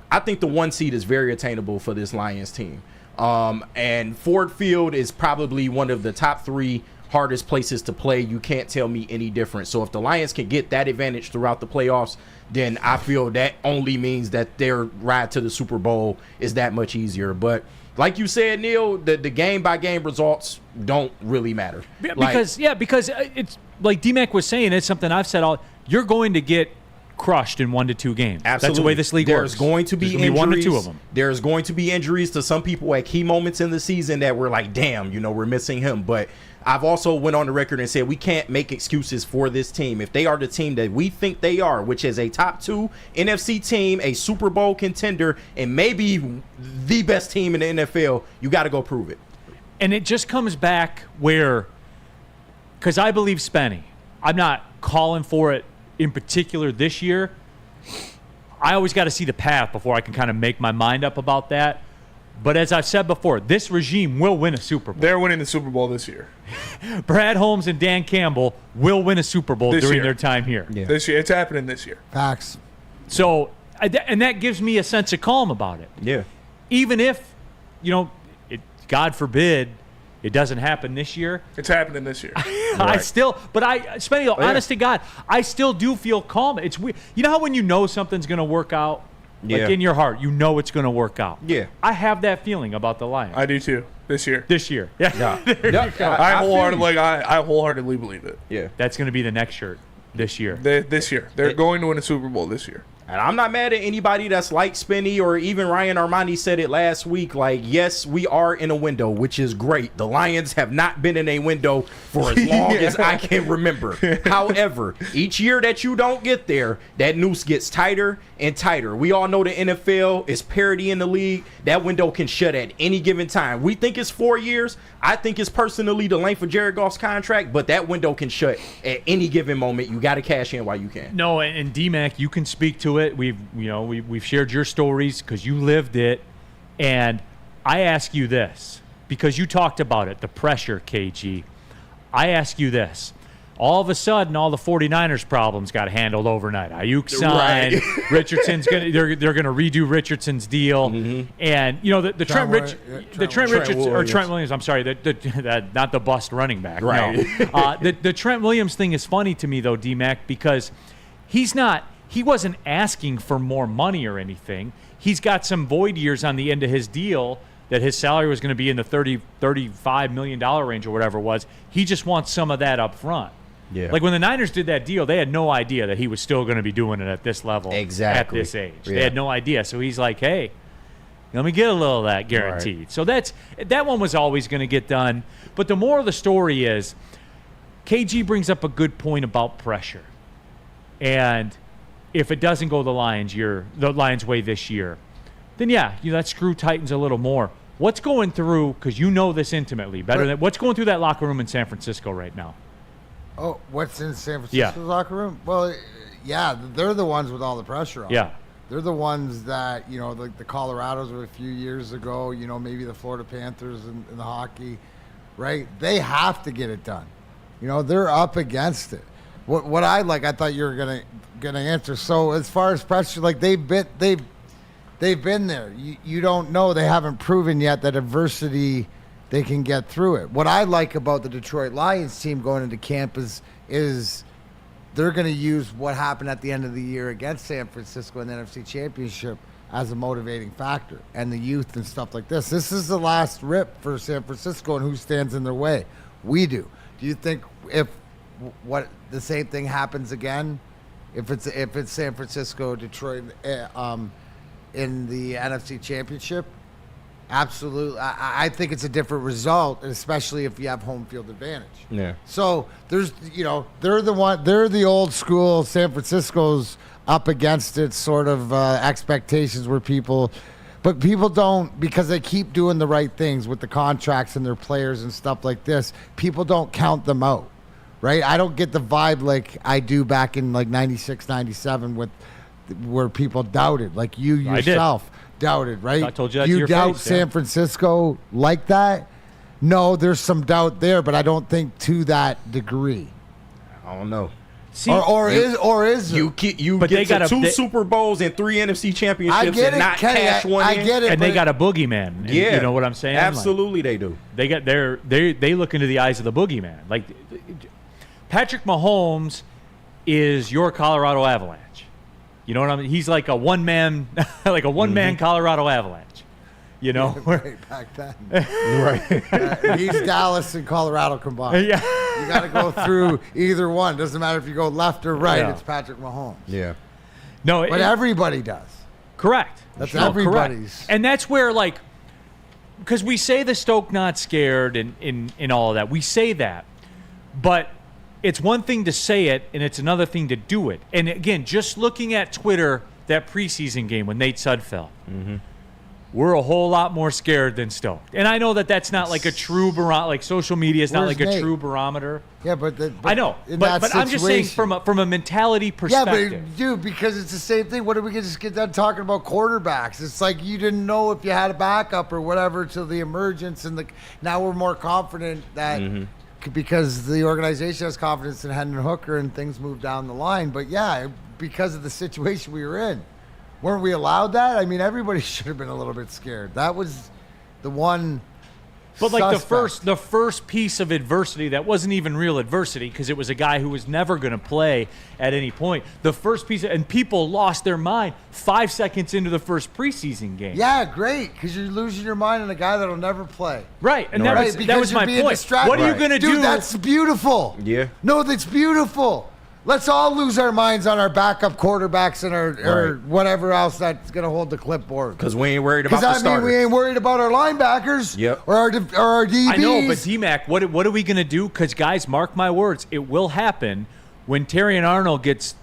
D: I think the 1 seed is very attainable for this Lions team. And Ford Field is probably one of the top 3 hardest places to play. You can't tell me any different. So if the Lions can get that advantage throughout the playoffs, then I feel that only means that their ride to the Super Bowl is that much easier. But like you said, Neil, the game by game results don't really matter.
B: Because it's like D-Mac was saying, it's something I've said you're going to get crushed in 1 to 2 games.
D: Absolutely.
B: That's the way this league works.
D: There's going to be injuries.
B: 1 to 2 of them.
D: There's going to be injuries to some people at key moments in the season that we're like, damn, we're missing him. But I've also went on the record and said we can't make excuses for this team. If they are the team that we think they are, which is a top 2 NFC team, a Super Bowl contender, and maybe the best team in the NFL, you got to go prove it.
B: And it just comes back because I believe Spenny. I'm not calling for it in particular this year. I always got to see the path before I can kind of make my mind up about that. But as I've said before, this regime will win a Super Bowl.
E: They're winning the Super Bowl this year.
B: Brad Holmes and Dan Campbell will win a Super Bowl during their time here.
E: Yeah. This year. It's happening this year.
C: Facts.
B: So, and that gives me a sense of calm about it.
D: Yeah.
B: Even if, God forbid, it doesn't happen this year.
E: It's happening this year.
B: Spenny, honest to God, I still do feel calm. It's weird. You know how when you know something's going to work out? Like in your heart, you know it's going to work out.
D: Yeah.
B: I have that feeling about the Lions.
E: I do too. This year.
B: Yeah.
E: I wholeheartedly believe it.
D: Yeah.
B: That's going to be the next shirt this year.
E: This year. They're going to win a Super Bowl this year.
D: And I'm not mad at anybody that's like Spinny, or even Ryan Ermanni said it last week. Like, yes, we are in a window, which is great. The Lions have not been in a window for as long as I can remember. However, each year that you don't get there, that noose gets tighter and tighter. We all know the NFL is parity in the league. That window can shut at any given time. We think it's 4 years. I think it's personally the length of Jared Goff's contract, but that window can shut at any given moment. You got to cash in while you can.
B: No, and D-Mac, you can speak to it. We've shared your stories because you lived it. And I ask you this, because you talked about it, the pressure, KG. I ask you this. All of a sudden, all the 49ers problems got handled overnight. Ayuk signed. Right. Richardson's they're gonna redo Richardson's deal, and the Trent Williams. I'm sorry, not the bust running back.
D: Right.
B: No. The Trent Williams thing is funny to me though, D-Mac, because he wasn't asking for more money or anything. He's got some void years on the end of his deal that his salary was going to be in the $35 million range or whatever it was. He just wants some of that up front.
D: Yeah.
B: Like when the Niners did that deal, they had no idea that he was still going to be doing it at this level.
D: Exactly.
B: At this age.
D: Yeah.
B: They had no idea. So he's like, hey, let me get a little of that guaranteed. Right. So that one was always going to get done. But the moral of the story is KG brings up a good point about pressure. And if it doesn't go the Lions' way this year, then that screw tightens a little more. What's going through, because you know this intimately better than what's going through that locker room in San Francisco right now?
C: Oh, what's in San Francisco's locker room? Well, they're the ones with all the pressure on.
B: Yeah.
C: They're the ones that, like the Colorados were a few years ago, maybe the Florida Panthers in the hockey, right? They have to get it done. They're up against it. What I thought you were gonna answer. So as far as pressure, like they've been there. You don't know. They haven't proven yet that adversity, they can get through it. What I like about the Detroit Lions team going into camp is they're going to use what happened at the end of the year against San Francisco in the NFC Championship as a motivating factor, and the youth and stuff like this. This is the last rip for San Francisco, and who stands in their way? We do. Do you think if the same thing happens again, if it's San Francisco, Detroit, in the NFC Championship? Absolutely. I think it's a different result, especially if you have home field advantage.
D: Yeah.
C: So there's, they're the old school. San Francisco's up against it sort of expectations where people don't, because they keep doing the right things with the contracts and their players and stuff like this, people don't count them out, right? I don't get the vibe like I do back in like 96, 97 where people doubted, like you yourself doubted, right?
B: I told you that
C: you
B: to your
C: doubt
B: face,
C: San Francisco like that? No, there's some doubt there, but I don't think to that degree.
D: I don't know.
C: See, or is
D: you get to two Super Bowls and 3 NFC championships and not cash one in?
C: I get it,
B: and they got a boogeyman.
D: Yeah,
B: you know what I'm saying?
D: Absolutely, they do.
B: They look into the eyes of the boogeyman. Like Patrick Mahomes is your Colorado Avalanche. You know what I mean? He's like a one-man Colorado Avalanche.
C: Right back then. Right. He's Dallas and Colorado combined.
B: Yeah.
C: You got to go through either one. Doesn't matter if you go left or right. Yeah. It's Patrick Mahomes.
D: Yeah.
B: No,
C: but everybody does.
B: Correct.
C: That's everybody's.
B: Correct. And that's where, because we say the Stoke not scared and all of that. We say that, but it's one thing to say it, and it's another thing to do it. And again, just looking at Twitter, that preseason game when Nate Sudfeld, we're a whole lot more scared than stoked. And I know that's not like a true barometer. Like social media is not like a true barometer.
C: Yeah, but
B: I know. But I'm just saying from a mentality perspective.
C: Yeah, but dude, because it's the same thing. What did we just get done talking about quarterbacks? It's like you didn't know if you had a backup or whatever until the emergence, and now we're more confident that. Because the organization has confidence in Hendon Hooker and things move down the line. But yeah, because of the situation we were in, weren't we allowed that? I mean, everybody should have been a little bit scared. That was the one.
B: But like the first piece of adversity that wasn't even real adversity because it was a guy who was never going to play at any point. The first piece, and people lost their mind 5 seconds into the first preseason game.
C: Yeah, great, because you're losing your mind on a guy that'll never play.
B: Right, and that was my point.
C: Distracted.
B: What are you going to do?
C: Dude, that's beautiful.
D: Yeah.
C: No, that's beautiful. Let's all lose our minds on our backup quarterbacks and or
D: Right.
C: whatever else that's going to hold the clipboard.
D: Because we ain't worried about the starters.
C: We ain't worried about our linebackers or our DBs.
B: I know, but D-Mac, what are we going to do? Because, guys, mark my words, it will happen when Terry and Arnold gets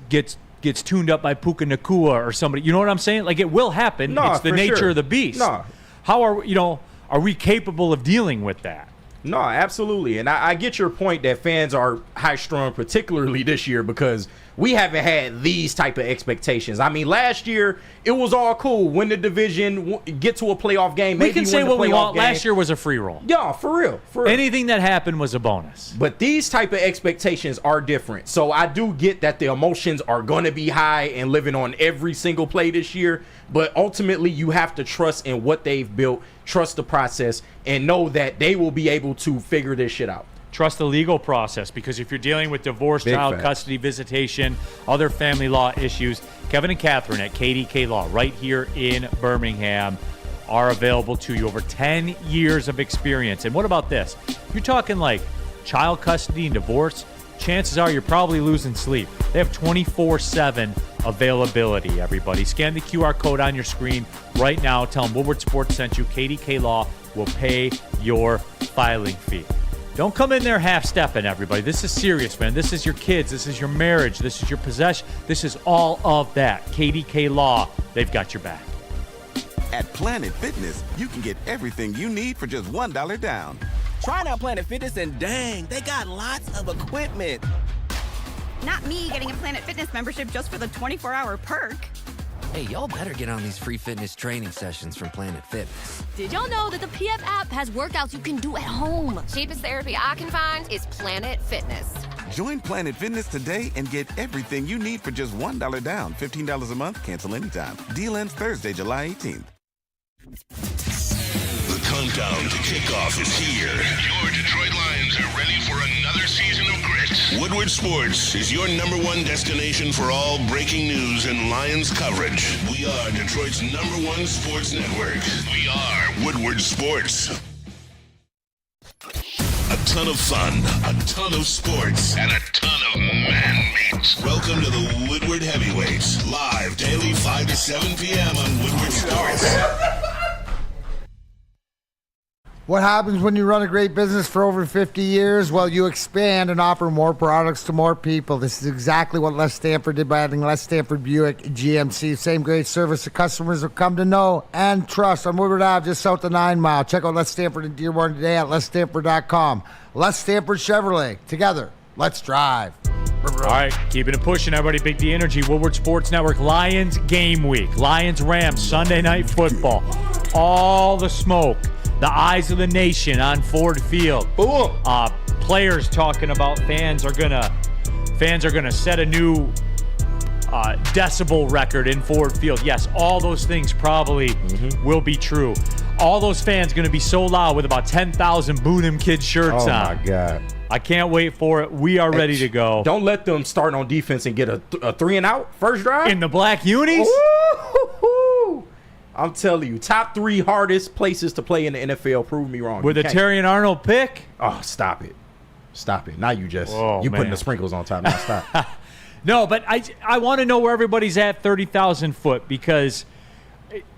B: tuned up by Puka Nacua or somebody. You know what I'm saying? Like, it will happen.
D: No,
B: it's the
D: for
B: nature
D: sure.
B: of the beast.
D: No.
B: How are we capable of dealing with that?
D: No, absolutely. And I get your point that fans are high-strung, particularly this year, because we haven't had these type of expectations. I mean, last year, it was all cool. Win the division, get to a playoff game.
B: We
D: maybe
B: can say
D: win the
B: what we
D: playoff
B: want.
D: game.
B: Last year was a free roll.
D: Yeah, for real.
B: Anything that happened was a bonus.
D: But these type of expectations are different. So I do get that the emotions are going to be high and living on every single play this year. But ultimately, you have to trust in what they've built, trust the process, and know that they will be able to figure this shit out.
B: Trust the legal process, because if you're dealing with divorce,
D: Big
B: child
D: fact.
B: custody, visitation, other family law issues, Kevin and Catherine at KDK Law right here in Birmingham are available to you. Over 10 years of experience. And what about this? You're talking like child custody and divorce, chances are you're probably losing sleep. They have 24/7 availability, everybody. Scan the QR code on your screen right now. Tell them Woodward Sports sent you. KDK Law will pay your filing fee. Don't come in there half-stepping, everybody. This is serious, man. This is your kids. This is your marriage. This is your possession. This is all of that. KDK Law, they've got your back.
N: At Planet Fitness, you can get everything you need for just $1 down. Try out Planet Fitness and dang, they got lots of equipment.
O: Not me getting a Planet Fitness membership just for the 24-hour perk.
P: Hey, y'all better get on these free fitness training sessions from Planet Fitness.
Q: Did y'all know that the PF app has workouts you can do at home? Cheapest therapy I can find is Planet Fitness.
N: Join Planet Fitness today and get everything you need for just $1 down. $15 a month, cancel anytime. Deal ends Thursday, July 18th.
A: The countdown to kickoff is here. Your Detroit Lions are ready for another season of grit. Woodward Sports is your #1 destination for all breaking news and Lions coverage. We are Detroit's #1 sports network. We are Woodward Sports. A ton of fun, a ton of sports, and a ton of man-meat. Welcome to the Woodward Heavyweights, live daily 5 to 7 p.m. on Woodward Sports.
C: What happens when you run a great business for over 50 years? Well, you expand and offer more products to more people. This is exactly what Les Stanford did by adding Les Stanford Buick GMC. Same great service that customers have come to know and trust on Woodward Ave, just south of 9 Mile. Check out Les Stanford in Dearborn today at lesstanford.com. Les Stanford Chevrolet. Together, let's drive.
B: All right, keeping it pushing, everybody. Big D Energy, Woodward Sports Network. Lions game week. Lions-Rams, Sunday Night Football. All the smoke. The eyes of the nation on Ford Field.
D: Boom.
B: Players talking about fans are gonna set a new decibel record in Ford Field. Yes, all those things probably will be true. All those fans going to be so loud with about 10,000 Boo Them Kids shirts on.
D: Oh, my God.
B: I can't wait for it. We are ready to go.
D: Don't let them start on defense and get a 3 and out first drive.
B: In the black unis?
D: Ooh. I'm telling you, top 3 hardest places to play in the NFL. Prove me wrong.
B: With a Terry and Arnold pick?
D: Oh, stop it. Stop it. Now you just,
B: Whoa,
D: putting
B: man.
D: the sprinkles on top. Now stop.
B: No, but I want to know where everybody's at 30,000 foot, because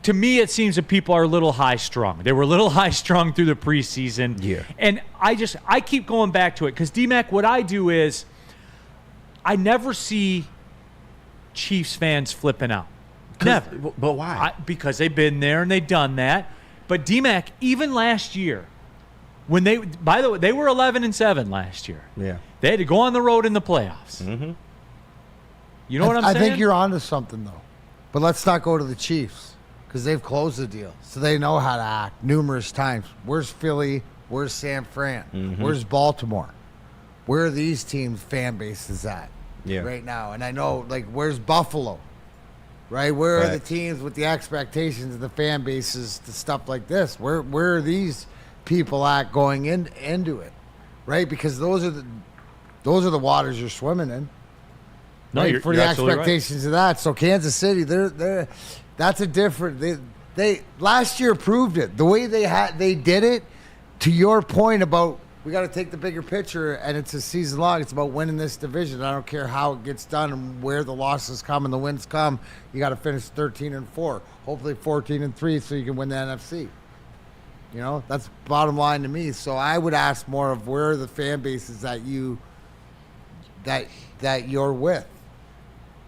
B: to me it seems that people are a little high-strung. They were a little high-strung through the preseason.
D: Yeah.
B: And I keep going back to it because, D-Mac, what I do is I never see Chiefs fans flipping out. Never.
D: But why?
B: Because they've been there and they've done that. But, D-Mac, even last year, when they – by the way, they were 11-7 last year.
D: Yeah.
B: They had to go on the road in the playoffs.
D: Mm-hmm.
B: You know what I'm saying?
C: I think you're onto something, though. But let's not go to the Chiefs because they've closed the deal. So they know how to act numerous times. Where's Philly? Where's San Fran?
D: Mm-hmm.
C: Where's Baltimore? Where are these teams' fan bases at right now? And I know, like, where's Buffalo? Right? Where are the teams with the expectations of the fan bases to stuff like this? Where are these people at going into it? Right? Because those are the waters you're swimming in.
B: No,
C: right?
B: you're
C: For the
B: absolutely
C: expectations of that. So Kansas City, they're that's a different. They last year proved it. The way they did it. To your point about we got to take the bigger picture, and it's a season long. It's about winning this division. I don't care how it gets done and where the losses come and the wins come. You got to finish 13-4, hopefully 14-3, so you can win the NFC. You know, that's bottom line to me. So I would ask more of where are the fan bases that you're with,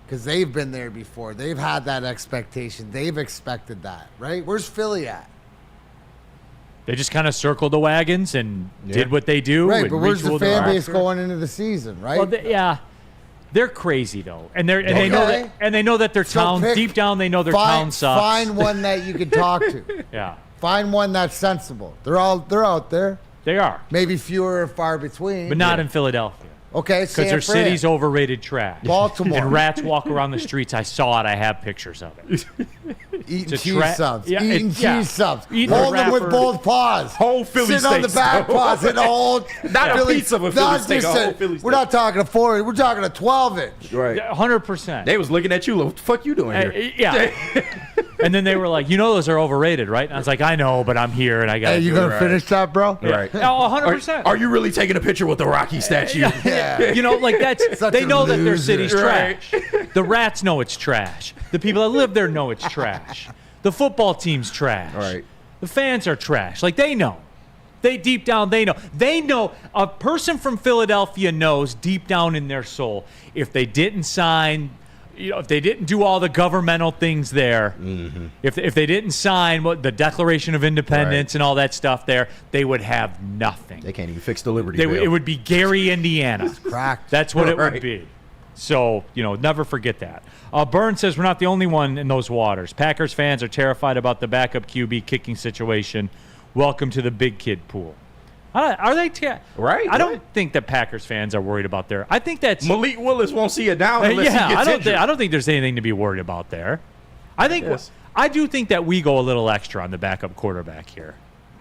C: because they've been there before. They've had that expectation. They've expected that, right? Where's Philly at?
B: They just kind of circled the wagons and did what they do.
C: Right,
B: and
C: but where's the
B: retooled
C: fan
B: their
C: base
B: roster.
C: going into the season, right?
B: Well, they're crazy though, and they know that their town deep down they know their town sucks.
C: Find one that you can talk to.
B: Yeah,
C: find one that's sensible. They're out there.
B: They are.
C: Maybe fewer and far between,
B: but not in Philadelphia.
C: Okay,
B: because their city's overrated trash.
C: Baltimore.
B: And rats walk around the streets. I saw it. I have pictures of it.
C: Eating cheese subs.
B: Yeah,
C: Eating cheese subs.
B: Eating
C: Hold them with both paws.
D: Whole Philly
C: Sitting on the back paws. Hitting a whole
D: not a piece of a Philly steak, a whole Philly steak.
C: We're not talking a 4-inch. We're talking a 12-inch.
D: Right.
B: 100%.
D: They was looking at you. What the fuck you doing here?
B: Yeah. And then they were like, you know those are overrated, right? And I was like, I know, but I'm here and I got to
C: Hey, you going to finish that, bro?
B: Yeah.
D: Right.
B: Oh, 100%.
D: Are you really taking a picture with the Rocky statue?
C: Yeah.
B: You know, like they know that their city's
D: Right.
B: trash. The rats know it's trash. The people that live there know it's trash. The football team's trash.
D: Right.
B: The fans are trash. Like they know. They deep down they know. They know a person from Philadelphia knows deep down in their soul if they didn't sign, if they didn't do all the governmental things there, if they didn't sign the Declaration of Independence and all that stuff there, they would have nothing.
D: They can't even fix the Liberty Bell.
B: It would be Gary, Indiana.
C: Cracked.
B: That's what it would be. So, never forget that. Burns says we're not the only one in those waters. Packers fans are terrified about the backup QB kicking situation. Welcome to the big kid pool. Are they?
D: Right.
B: I don't think that Packers fans are worried about there. I think that's
D: Malik Willis won't see it down unless he gets injured.
B: I don't think there's anything to be worried about there. I do think that we go a little extra on the backup quarterback here.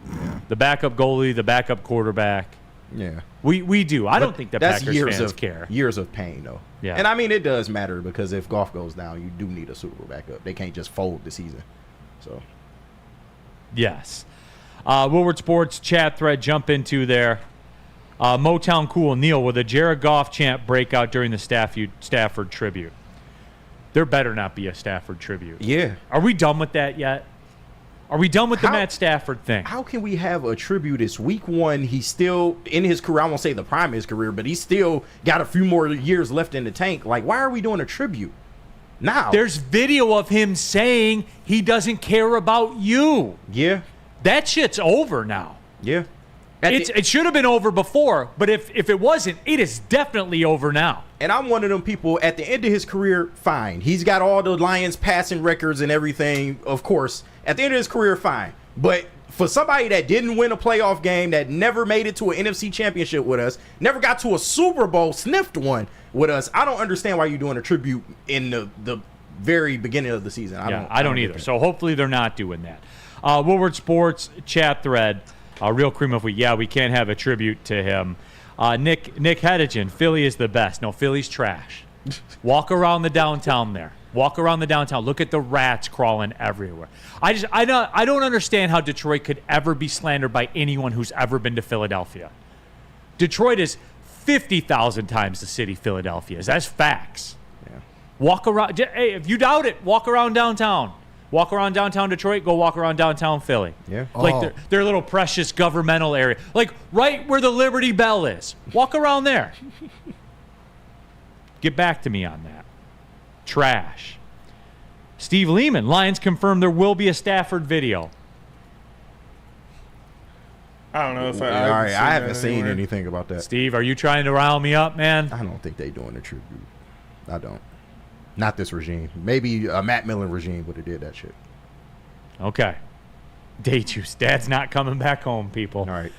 B: Yeah. The backup goalie, the backup quarterback.
D: Yeah.
B: We do. I don't think that
D: that's
B: Packers fans care.
D: Years of pain, though.
B: Yeah.
D: And I mean, it does matter because if Goff goes down, you do need a Super Bowl backup. They can't just fold the season. So.
B: Yes. Woodward Sports chat thread, jump into there. Motown Cool, Neil, will the Jared Goff chant break out during the Stafford tribute? There better not be a Stafford tribute.
D: Yeah.
B: Are we done with that yet? Are we done with the Matt Stafford thing?
D: How can we have a tribute? It's week one. He's still in his career. I won't say the prime of his career, but he's still got a few more years left in the tank. Like, why are we doing a tribute now?
B: There's video of him saying he doesn't care about you.
D: Yeah.
B: That shit's over now.
D: Yeah.
B: It should have been over before, but if it wasn't, it is definitely over now.
D: And I'm one of them people, at the end of his career, fine. He's got all the Lions passing records and everything, of course. At the end of his career, fine. But for somebody that didn't win a playoff game, that never made it to an NFC championship with us, never got to a Super Bowl, sniffed one with us, I don't understand why you're doing a tribute in the very beginning of the season.
B: I don't either. So hopefully they're not doing that. Woodward Sports chat thread, real cream of wheat. Yeah, we can't have a tribute to him. Nick Hedigen, Philly is the best. No, Philly's trash. Walk around the downtown there. Walk around the downtown. Look at the rats crawling everywhere. I don't understand how Detroit could ever be slandered by anyone who's ever been to Philadelphia. Detroit is 50,000 times the city Philadelphia is. That's facts.
D: Yeah.
B: Walk around. Hey, if you doubt it, walk around downtown. Walk around downtown Detroit, go walk around downtown Philly.
D: Yeah.
B: Like their little precious governmental area. Like right where the Liberty Bell is. Walk around there. Get back to me on that. Trash. Steve Lehman, Lions confirmed there will be a Stafford video.
E: I don't know if
D: I haven't seen anything about that.
B: Steve, are you trying to rile me up, man?
D: I don't think they're doing a tribute. I don't. Not this regime. Maybe a Matt Millen regime would have did that shit.
B: Okay. Date juice. Dad's not coming back home, people.
D: All right.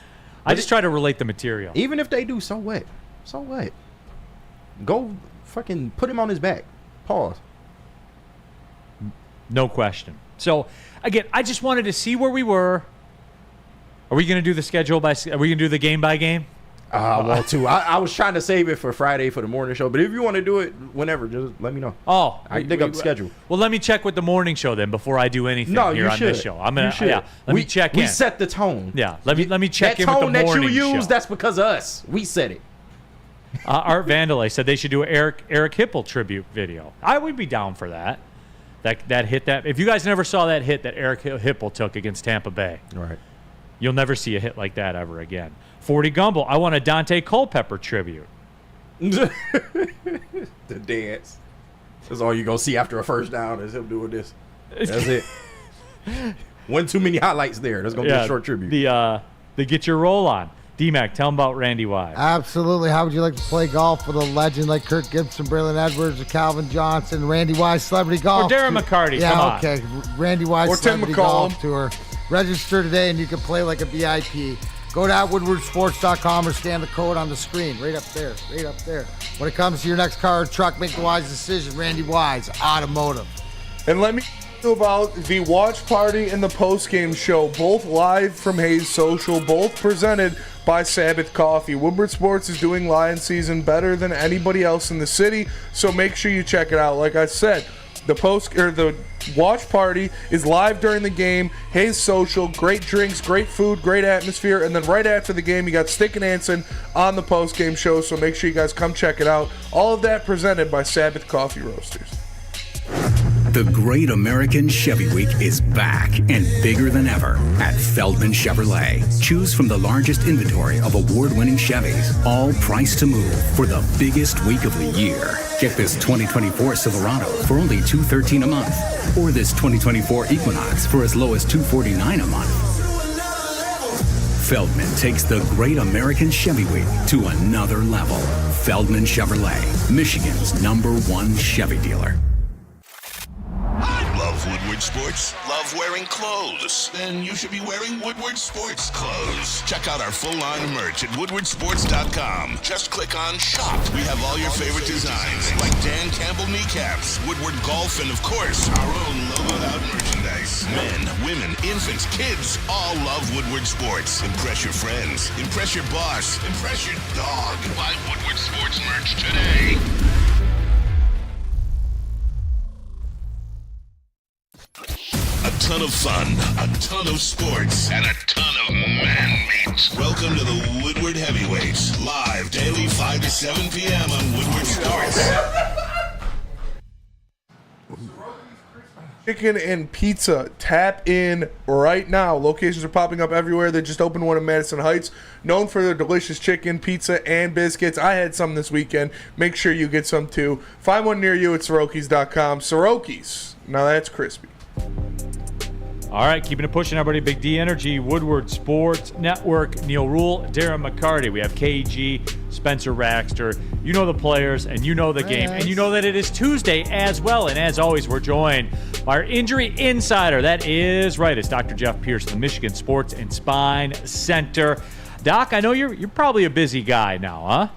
B: I just try to relate the material.
D: Even if they do, so what? So what? Go fucking put him on his back. Pause.
B: No question. So, again, I just wanted to see where we were. Are we going to do the schedule are we going to do the game by game?
D: I want to. I was trying to save it for Friday for the morning show, but if you want to do it whenever, just let me know.
B: Oh,
D: I dig up the schedule.
B: Well, let me check with the morning show then before I do anything here on this show. I'm gonna. Let me check in.
D: We set the tone.
B: Yeah, let me check in with the morning show.
D: That tone that you use, that's because of us. We set it.
B: Art Vandalay said they should do an Eric Hipple tribute video. I would be down for that. That hit that. If you guys never saw that hit that Eric Hipple took against Tampa Bay,
D: right?
B: You'll never see a hit like that ever again. 40 Gumble, I want a Dante Culpepper tribute.
D: The dance. That's all you're going to see after a first down is him doing this. That's it. One too many highlights there. That's going to be a short tribute.
B: The get your roll on. D-Mac, tell him about Randy Wise.
C: Absolutely. How would you like to play golf with a legend like Kirk Gibson, Braylon Edwards, or Calvin Johnson, Randy Wise Celebrity Golf?
B: Or Darren McCarty, come on.
C: Okay. Randy Wise
E: or
C: Celebrity Golf Tour. Register today and you can play like a VIP. Go to woodwardsports.com or scan the code on the screen. Right up there. When it comes to your next car or truck, make the wise decision. Randy Wise, Automotive.
E: And let me know about the watch party and the post-game show, both live from Hayes Social, both presented by Sabbath Coffee. Woodward Sports is doing Lion season better than anybody else in the city, so make sure you check it out. Like I said, the watch party is live during the game. Hayes Social, great drinks, great food, great atmosphere, and then right after the game, you got Stick and Anson on the post-game show. So make sure you guys come check it out. All of that presented by Sabbath Coffee Roasters.
G: The Great American Chevy Week is back and bigger than ever at Feldman Chevrolet. Choose from the largest inventory of award-winning Chevys, all priced to move for the biggest week of the year. Get this 2024 Silverado for only $213 a month, or this 2024 Equinox for as low as $249 a month. Feldman takes the Great American Chevy Week to another level. Feldman Chevrolet, Michigan's #1 Chevy dealer.
A: Love Woodward Sports? Love wearing clothes? Then you should be wearing Woodward Sports clothes. Check out our full line of merch at woodwardsports.com. Just click on shop. We have all your favorite designs, like Dan Campbell kneecaps, Woodward Golf, and of course, our own logoed out merchandise. Men, women, infants, kids, all love Woodward Sports. Impress your friends. Impress your boss. Impress your dog. Buy Woodward Sports merch today. A ton of fun, a ton of sports, and a ton of man meat. Welcome to the Woodward Heavyweights, live daily 5 to 7 p.m. on Woodward Sports.
E: Chicken and pizza. Tap in right now. Locations are popping up everywhere. They just opened one in Madison Heights. Known for their delicious chicken, pizza, and biscuits. I had some this weekend. Make sure you get some too. Find one near you at Soroki's.com. Soroki's. Now that's crispy.
B: All right, keeping it pushing, everybody. Big D Energy, Woodward Sports Network, Neil Rule, Darren McCarty. We have KG, Spencer Raxter. You know the players, and you know the game, and you know that it is Tuesday as well. And as always, we're joined by our injury insider. That is right. It's Dr. Jeff Pierce, the Michigan Sports and Spine Center. Doc, I know you're probably a busy guy now, huh?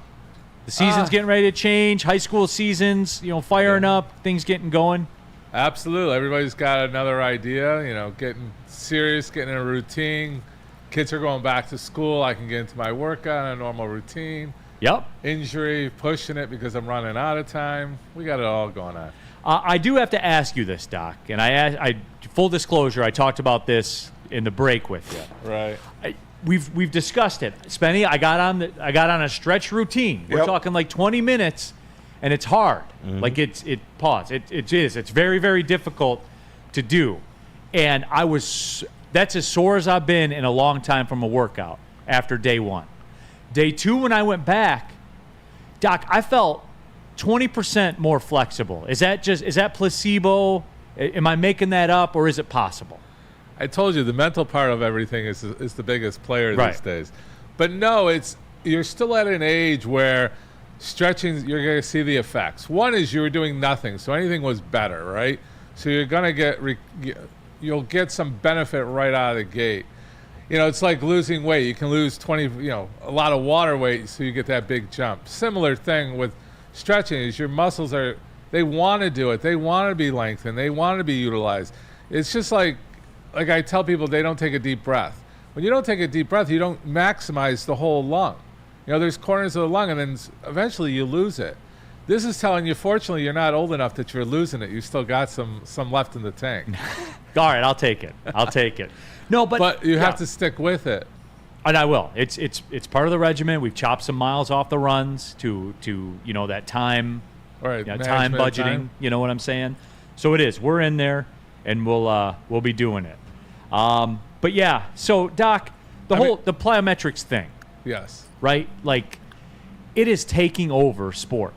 B: The season's getting ready to change. High school seasons, firing up, things getting going.
R: Absolutely. Everybody's got another idea, getting serious, getting in a routine. Kids are going back to school. I can get into my workout in a normal routine.
B: Yep.
R: Injury, pushing it because I'm running out of time. We got it all going on.
B: I do have to ask you this, Doc, and I full disclosure, I talked about this in the break with you.
R: Right.
B: We've discussed it. Spenny, I got on a stretch routine. We're talking like 20 minutes. And it's hard. Mm-hmm. Like it's very, very difficult to do. And that's as sore as I've been in a long time from a workout after day one. Day two, when I went back, Doc, I felt 20% more flexible. Is that placebo? Am I making that up, or is it possible?
R: I told you the mental part of everything is the biggest player these days. But no, you're still at an age where stretching, you're going to see the effects. One is you were doing nothing, so anything was better, right? So you're going to you'll get some benefit right out of the gate. It's like losing weight. You can lose 20, a lot of water weight, so you get that big jump. Similar thing with stretching is your muscles they want to do it. They want to be lengthened. They want to be utilized. It's just like I tell people, they don't take a deep breath. When you don't take a deep breath, you don't maximize the whole lung. There's corners of the lung, and then eventually you lose it. This is telling you, fortunately, you're not old enough that you're losing it. You still got some left in the tank.
B: All right, I'll take it. No,
R: but you have to stick with it.
B: And I will. It's part of the regimen. We've chopped some miles off the runs to that time,
R: right?
B: Time budgeting. Time. You know what I'm saying? So it is. We're in there, and we'll be doing it. But yeah. So Doc, the plyometrics thing.
R: Yes.
B: Right. Like, it is taking over sport.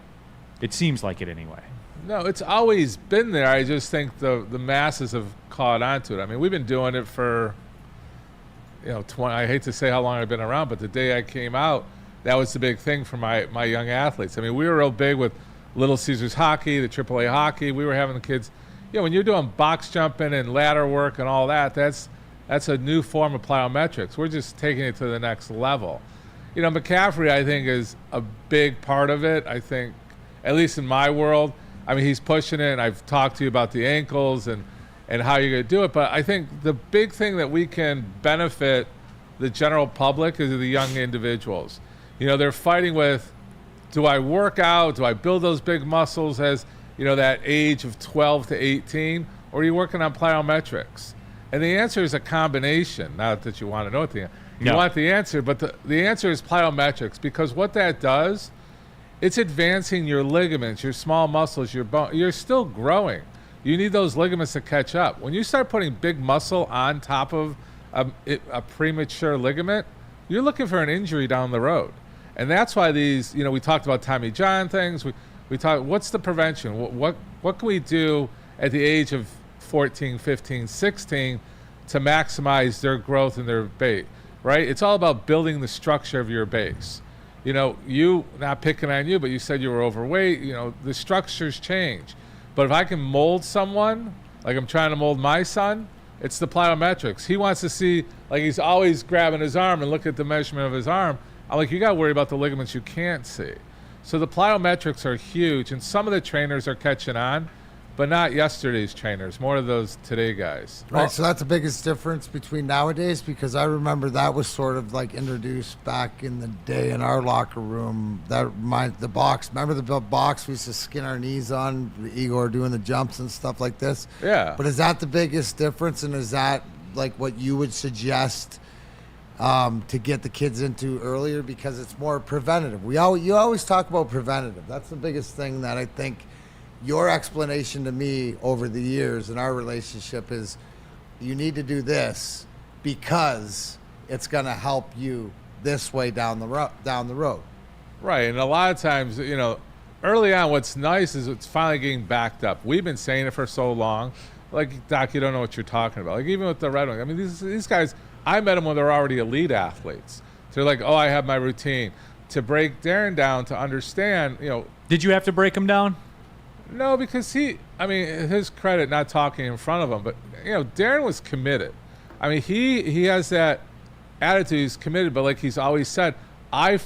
B: It seems like it anyway.
R: No, it's always been there. I just think the masses have caught on to it. I mean, we've been doing it for, 20. I hate to say how long I've been around, but the day I came out, that was the big thing for my young athletes. I mean, we were real big with Little Caesars hockey, the AAA hockey. We were having the kids, when you're doing box jumping and ladder work and all that, that's a new form of plyometrics. We're just taking it to the next level. McCaffrey, I think, is a big part of it. I think, at least in my world, I mean, he's pushing it, and I've talked to you about the ankles and how you're going to do it. But I think the big thing that we can benefit the general public is the young individuals. They're fighting with, do I work out? Do I build those big muscles as, that age of 12 to 18? Or are you working on plyometrics? And the answer is a combination. Not that you want to know what you want the answer, but the answer is plyometrics, because what that does, it's advancing your ligaments, your small muscles, your bone. You're still growing. You need those ligaments to catch up. When you start putting big muscle on top of a premature ligament, you're looking for an injury down the road. And that's why these, we talked about Tommy John things. We talked, what's the prevention? What can we do at the age of 14, 15, 16 to maximize their growth and their base, right? It's all about building the structure of your base. You, not picking on you, but you said you were overweight. The structures change. But if I can mold someone, like I'm trying to mold my son, it's the plyometrics. He wants to see, like he's always grabbing his arm and look at the measurement of his arm. I'm like, you got to worry about the ligaments you can't see. So the plyometrics are huge, and some of the trainers are catching on, but not yesterday's trainers, more of those today guys.
C: Right, so that's the biggest difference between nowadays, because I remember that was sort of like introduced back in the day in our locker room. The box, remember the box we used to skin our knees on, Igor doing the jumps and stuff like this?
R: Yeah.
C: But is that the biggest difference, and is that like what you would suggest to get the kids into earlier, because it's more preventative? You always talk about preventative. That's the biggest thing that I think. Your explanation to me over the years in our relationship is, you need to do this because it's going to help you this way down the road.
R: Right, and a lot of times, early on, what's nice is it's finally getting backed up. We've been saying it for so long. Like, Doc, you don't know what you're talking about. Like, even with the Red Wings, I mean, these guys, I met them when they're already elite athletes. So they're like, oh, I have my routine. To break Darren down, to understand,
B: Did you have to break him down?
R: No, because his credit, not talking in front of him, but, Darren was committed. I mean, he has that attitude, he's committed, but like he's always said, I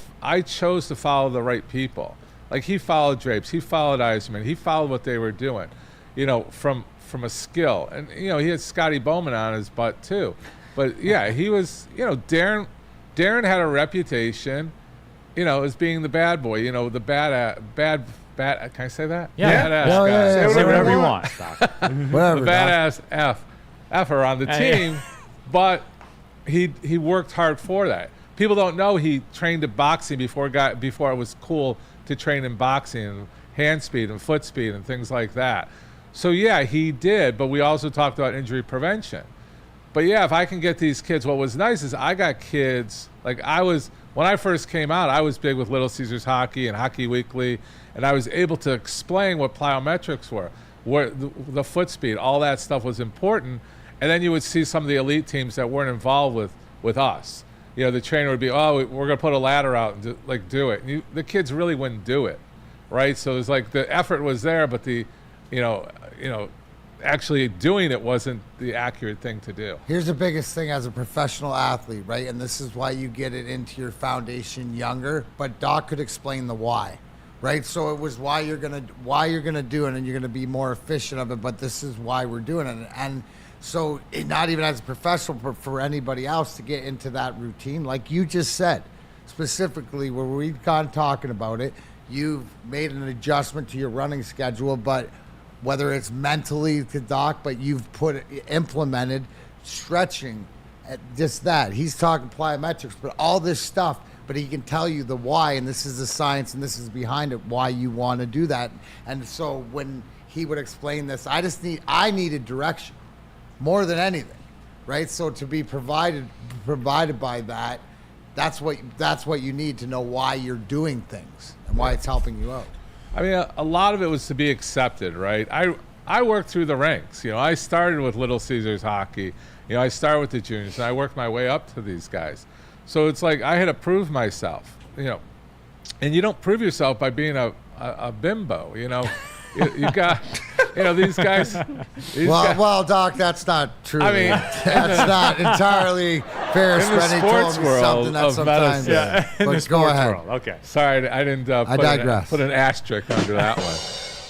R: chose to follow the right people. Like, he followed Drapes, he followed Eisman, he followed what they were doing, from a skill. And, he had Scotty Bowman on his butt too. But yeah, he was, Darren had a reputation, as being the bad boy, the bad, can I say that?
B: Yeah.
R: Badass guy.
B: Yeah. Say whatever you want.
C: Whatever.
R: The badass effer on the team, but he worked hard for that. People don't know he trained in boxing before it was cool to train in boxing, and hand speed and foot speed and things like that. So yeah, he did, but we also talked about injury prevention. But yeah, if I can get these kids, what was nice is I got kids, like when I first came out, I was big with Little Caesars hockey and Hockey Weekly, and I was able to explain what plyometrics were, where the foot speed, all that stuff was important. And then you would see some of the elite teams that weren't involved with us. The trainer would be, oh, we're going to put a ladder out and do it. And the kids really wouldn't do it, right? So it's like the effort was there, but the, actually doing it wasn't the accurate thing to do.
C: Here's the biggest thing as a professional athlete, right? And this is why you get it into your foundation younger, but Doc could explain the why, right? So it was why you're gonna do it, and you're gonna be more efficient of it, but this is why we're doing it. And so not even as a professional, but for anybody else to get into that routine, like you just said, specifically where we've gone talking about it, you've made an adjustment to your running schedule, but whether it's mentally to Doc, but you've implemented stretching, just that. He's talking plyometrics, but all this stuff, but he can tell you the why, and this is the science, and this is behind it, why you want to do that. And so when he would explain this, I needed direction more than anything, right? So to be provided by that, that's what you need to know why you're doing things and why it's helping you out.
R: I mean, a lot of it was to be accepted, right? I worked through the ranks. I started with Little Caesars hockey. I started with the juniors, and I worked my way up to these guys. So it's like I had to prove myself, and you don't prove yourself by being a bimbo, you got, these guys.
C: Well, Doc, that's not true.
R: I mean,
C: that's not entirely fair.
R: In the sports world of medicine.
B: Yeah, in the
C: But go
B: sports
C: ahead.
B: world. Okay.
R: Sorry, I didn't
C: I digress.
R: put an asterisk under that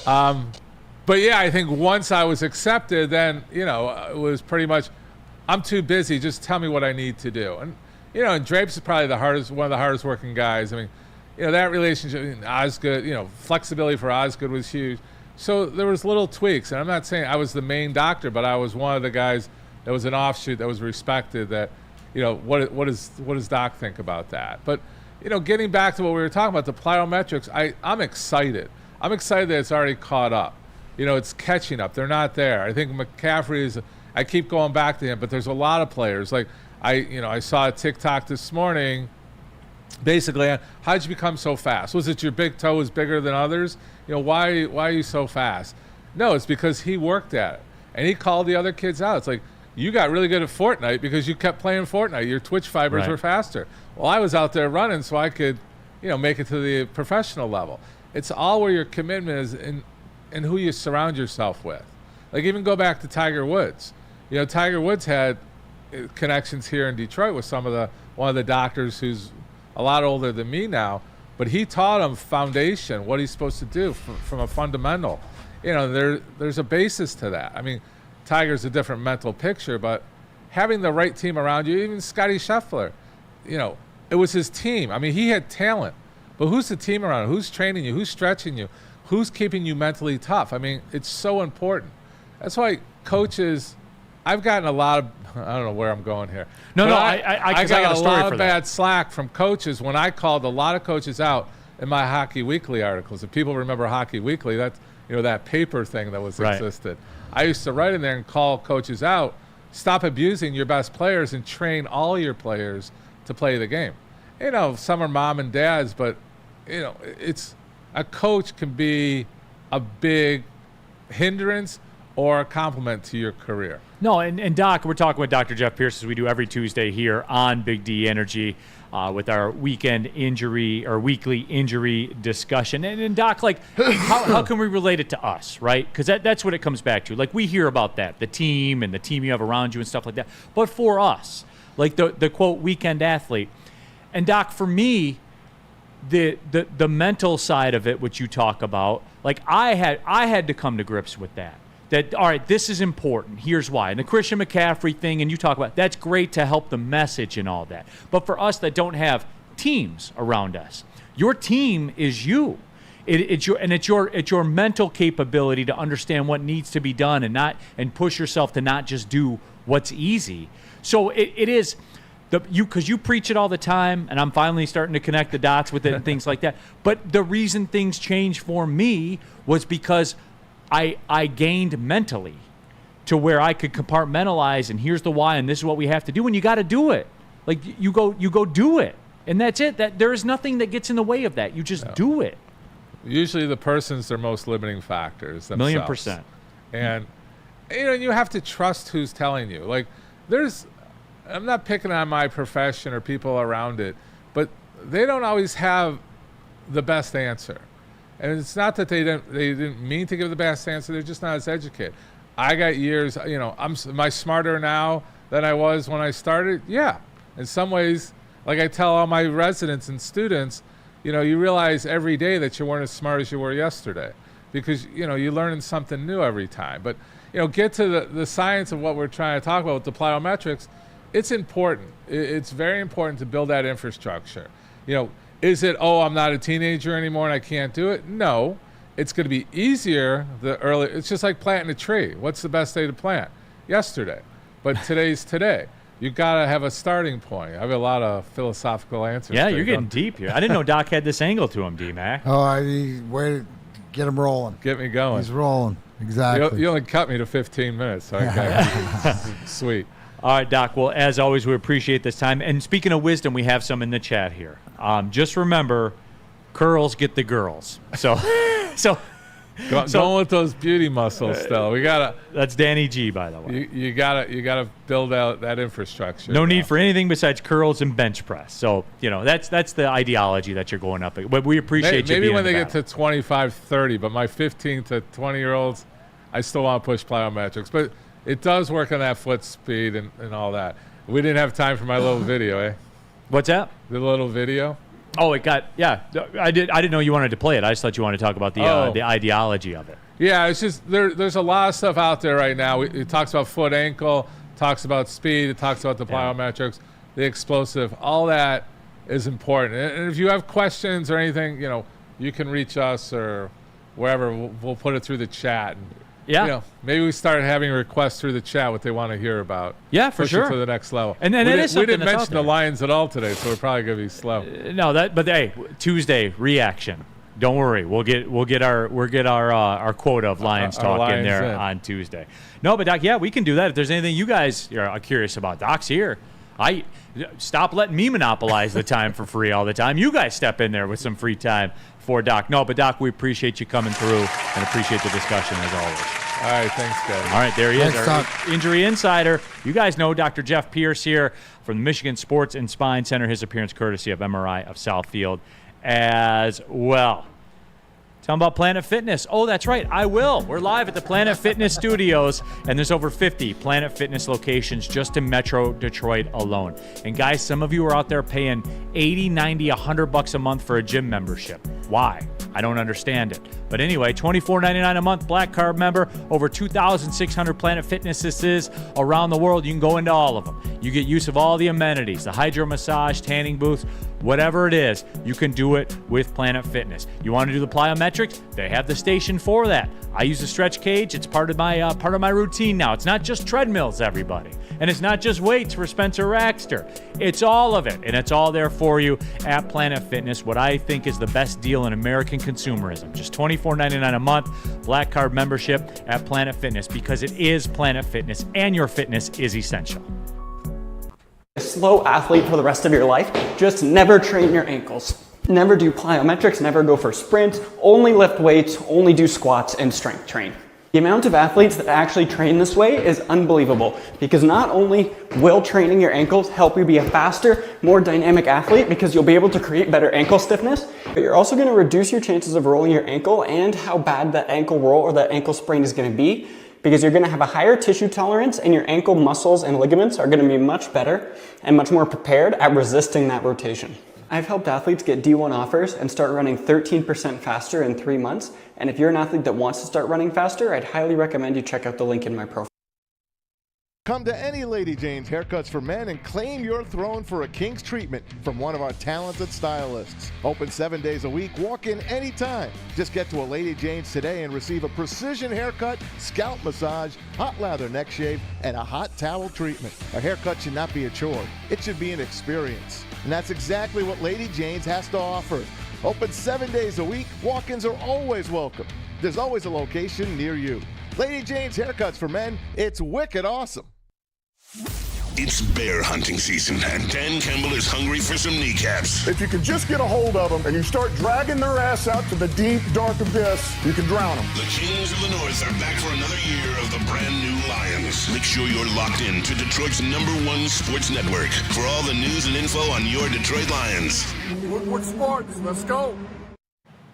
R: one. But yeah, I think once I was accepted, then, it was pretty much, I'm too busy. Just tell me what I need to do. And Drapes is probably one of the hardest working guys. I mean, that relationship, Osgood, flexibility for Osgood was huge. So there was little tweaks, and I'm not saying I was the main doctor, but I was one of the guys that was an offshoot that was respected. That, what does Doc think about that? But, getting back to what we were talking about, the plyometrics, I'm excited. I'm excited that it's already caught up. It's catching up. They're not there. I think McCaffrey I keep going back to him, but there's a lot of players. Like, I saw a TikTok this morning. Basically, how'd you become so fast? Was it your big toe was bigger than others? Why are you so fast? No, it's because he worked at it. And he called the other kids out. It's like, you got really good at Fortnite because you kept playing Fortnite. Your twitch fibers were faster. Well, I was out there running so I could, make it to the professional level. It's all where your commitment is and who you surround yourself with. Like, even go back to Tiger Woods. Tiger Woods had connections here in Detroit with one of the doctors who's a lot older than me now, but he taught him foundation, what he's supposed to do from a fundamental. There's a basis to that. I mean, Tiger's a different mental picture, but having the right team around you, even Scotty Scheffler, it was his team. I mean, he had talent, but who's the team around him? Who's training you? Who's stretching you? Who's keeping you mentally tough? I mean, it's so important. That's why coaches, I've gotten a lot of, I don't know where I'm going here.
B: I
R: got a lot of bad slack from coaches when I called a lot of coaches out in my Hockey Weekly articles. If people remember Hockey Weekly, that's that paper thing that existed. I used to write in there and call coaches out, stop abusing your best players and train all your players to play the game. Some are mom and dads, but it's a coach can be a big hindrance or a compliment to your career.
B: No, and Doc, we're talking with Dr. Jeff Pierce, as we do every Tuesday here on Big D Energy with our weekend injury or weekly injury discussion. And Doc, like, how can we relate it to us, right? Because that's what it comes back to. Like, we hear about that, the team and the team you have around you and stuff like that. But for us, like the quote, weekend athlete. And Doc, for me, the mental side of it, which you talk about, like I had to come to grips with that. That, all right, this is important. Here's why. And the Christian McCaffrey thing, and you talk about, that's great to help the message and all that. But for us that don't have teams around us, your team is you. It's your mental capability to understand what needs to be done and push yourself to not just do what's easy. So it is because you preach it all the time, and I'm finally starting to connect the dots with it and things like that. But the reason things changed for me was because I gained mentally to where I could compartmentalize, and here's the why, and this is what we have to do, and you got to do it. Like, you go do it, and that's it. That there is nothing that gets in the way of that. You just do it.
R: Usually the person's their most limiting factors themselves.
B: 1,000,000%.
R: And you have to trust who's telling you. Like, I'm not picking on my profession or people around it, but they don't always have the best answer. And it's not that they didn't mean to give the best answer. They're just not as educated. I got years, am I smarter now than I was when I started? Yeah. In some ways, like I tell all my residents and students, you realize every day that you weren't as smart as you were yesterday because, you're learning something new every time. But, get to the science of what we're trying to talk about with the plyometrics. It's important. It's very important to build that infrastructure. Is it, I'm not a teenager anymore and I can't do it? No. It's going to be easier the early. It's just like planting a tree. What's the best day to plant? Yesterday. But today's today. You got to have a starting point. I have a lot of philosophical answers.
B: Yeah, you're getting deep here. I didn't know Doc had this angle to him, D-Mac.
C: Way to get him rolling.
R: Get me going.
C: He's rolling. Exactly.
R: You only cut me to 15 minutes. So sweet.
B: All right, Doc. Well, as always, we appreciate this time. And speaking of wisdom, we have some in the chat here. Just remember, curls get the girls. So
R: going with those beauty muscles still. We gotta.
B: That's Danny G, by the way.
R: You gotta build out that infrastructure.
B: No need for anything besides curls and bench press. So that's the ideology that you're going up. But we appreciate you.
R: Maybe when they get to 25, 30. But my 15 to 20-year-olds, I still want to push plyometrics. But it does work on that foot speed and all that. We didn't have time for my little video, eh?
B: What's that?
R: The little video.
B: Oh, I didn't know you wanted to play it. I just thought you wanted to talk about the ideology of it.
R: Yeah, it's just there's a lot of stuff out there right now. It talks about foot, ankle, talks about speed, it talks about the plyometrics, the explosive. All that is important. And if you have questions or anything, you can reach us or wherever. We'll put it through the chat. And, maybe we start having requests through the chat what they want to hear about.
B: Yeah, for sure.
R: Push it to the next level.
B: And
R: we didn't mention
B: the
R: the Lions at all today, so we're probably gonna be slow.
B: But hey, Tuesday reaction. Don't worry, we'll get our quota of Lions talk in there on Tuesday. No, but Doc, we can do that. If there's anything you guys are curious about, Doc's here. Stop letting me monopolize the time for free all the time. You guys step in there with some free time for Doc. No, but Doc, we appreciate you coming through and appreciate the discussion as always.
R: All right, thanks, guys.
B: All right, there he is,
C: Thanks,
B: our injury insider. You guys know Dr. Jeff Pierce here from the Michigan Sports and Spine Center. His appearance courtesy of MRI of Southfield as well. Tell them about Planet Fitness. Oh, that's right. I will. We're live at the Planet Fitness Studios, and there's over 50 Planet Fitness locations just in Metro Detroit alone. And guys, some of you are out there paying $80, $90, $100 a month for a gym membership. Why? I don't understand it. But anyway, $24.99 a month, Black Card member, over 2,600 Planet Fitnesses around the world. You can go into all of them. You get use of all the amenities, the hydro massage, tanning booths, whatever it is, you can do it with Planet Fitness. You want to do the plyometrics? They have the station for that. I use a stretch cage. It's part of my routine now. It's not just treadmills, everybody. And it's not just weights for Spencer Raxter. It's all of it, and it's all there for you at Planet Fitness, what I think is the best deal in American consumerism. Just $24.99 a month, Black Card membership at Planet Fitness, because it is Planet Fitness, and your fitness is essential.
S: A slow athlete for the rest of your life, just never train your ankles. Never do plyometrics, never go for sprints, only lift weights, only do squats and strength train. The amount of athletes that actually train this way is unbelievable, because not only will training your ankles help you be a faster, more dynamic athlete because you'll be able to create better ankle stiffness, but you're also going to reduce your chances of rolling your ankle and how bad that ankle roll or that ankle sprain is going to be, because you're going to have a higher tissue tolerance and your ankle muscles and ligaments are going to be much better and much more prepared at resisting that rotation. I've helped athletes get D1 offers and start running 13% faster in 3 months. And if you're an athlete that wants to start running faster, I'd highly recommend you check out the link in my profile.
F: Come to any Lady Jane's Haircuts for Men and claim your throne for a king's treatment from one of our talented stylists. Open 7 days a week, walk in anytime. Just get to a Lady Jane's today and receive a precision haircut, scalp massage, hot lather neck shave, and a hot towel treatment. A haircut should not be a chore. It should be an experience. And that's exactly what Lady Jane's has to offer. Open 7 days a week, walk-ins are always welcome. There's always a location near you. Lady Jane's Haircuts for Men, it's wicked awesome.
A: It's bear hunting season, and Dan Campbell is hungry for some kneecaps.
L: If you can just get a hold of them and you start dragging their ass out to the deep, dark abyss, you can drown them.
A: The Kings of the North are back for another year of the brand new Lions. Make sure you're locked in to Detroit's #1 sports network for all the news and info on your Detroit Lions.
L: Woodward Sports, let's go.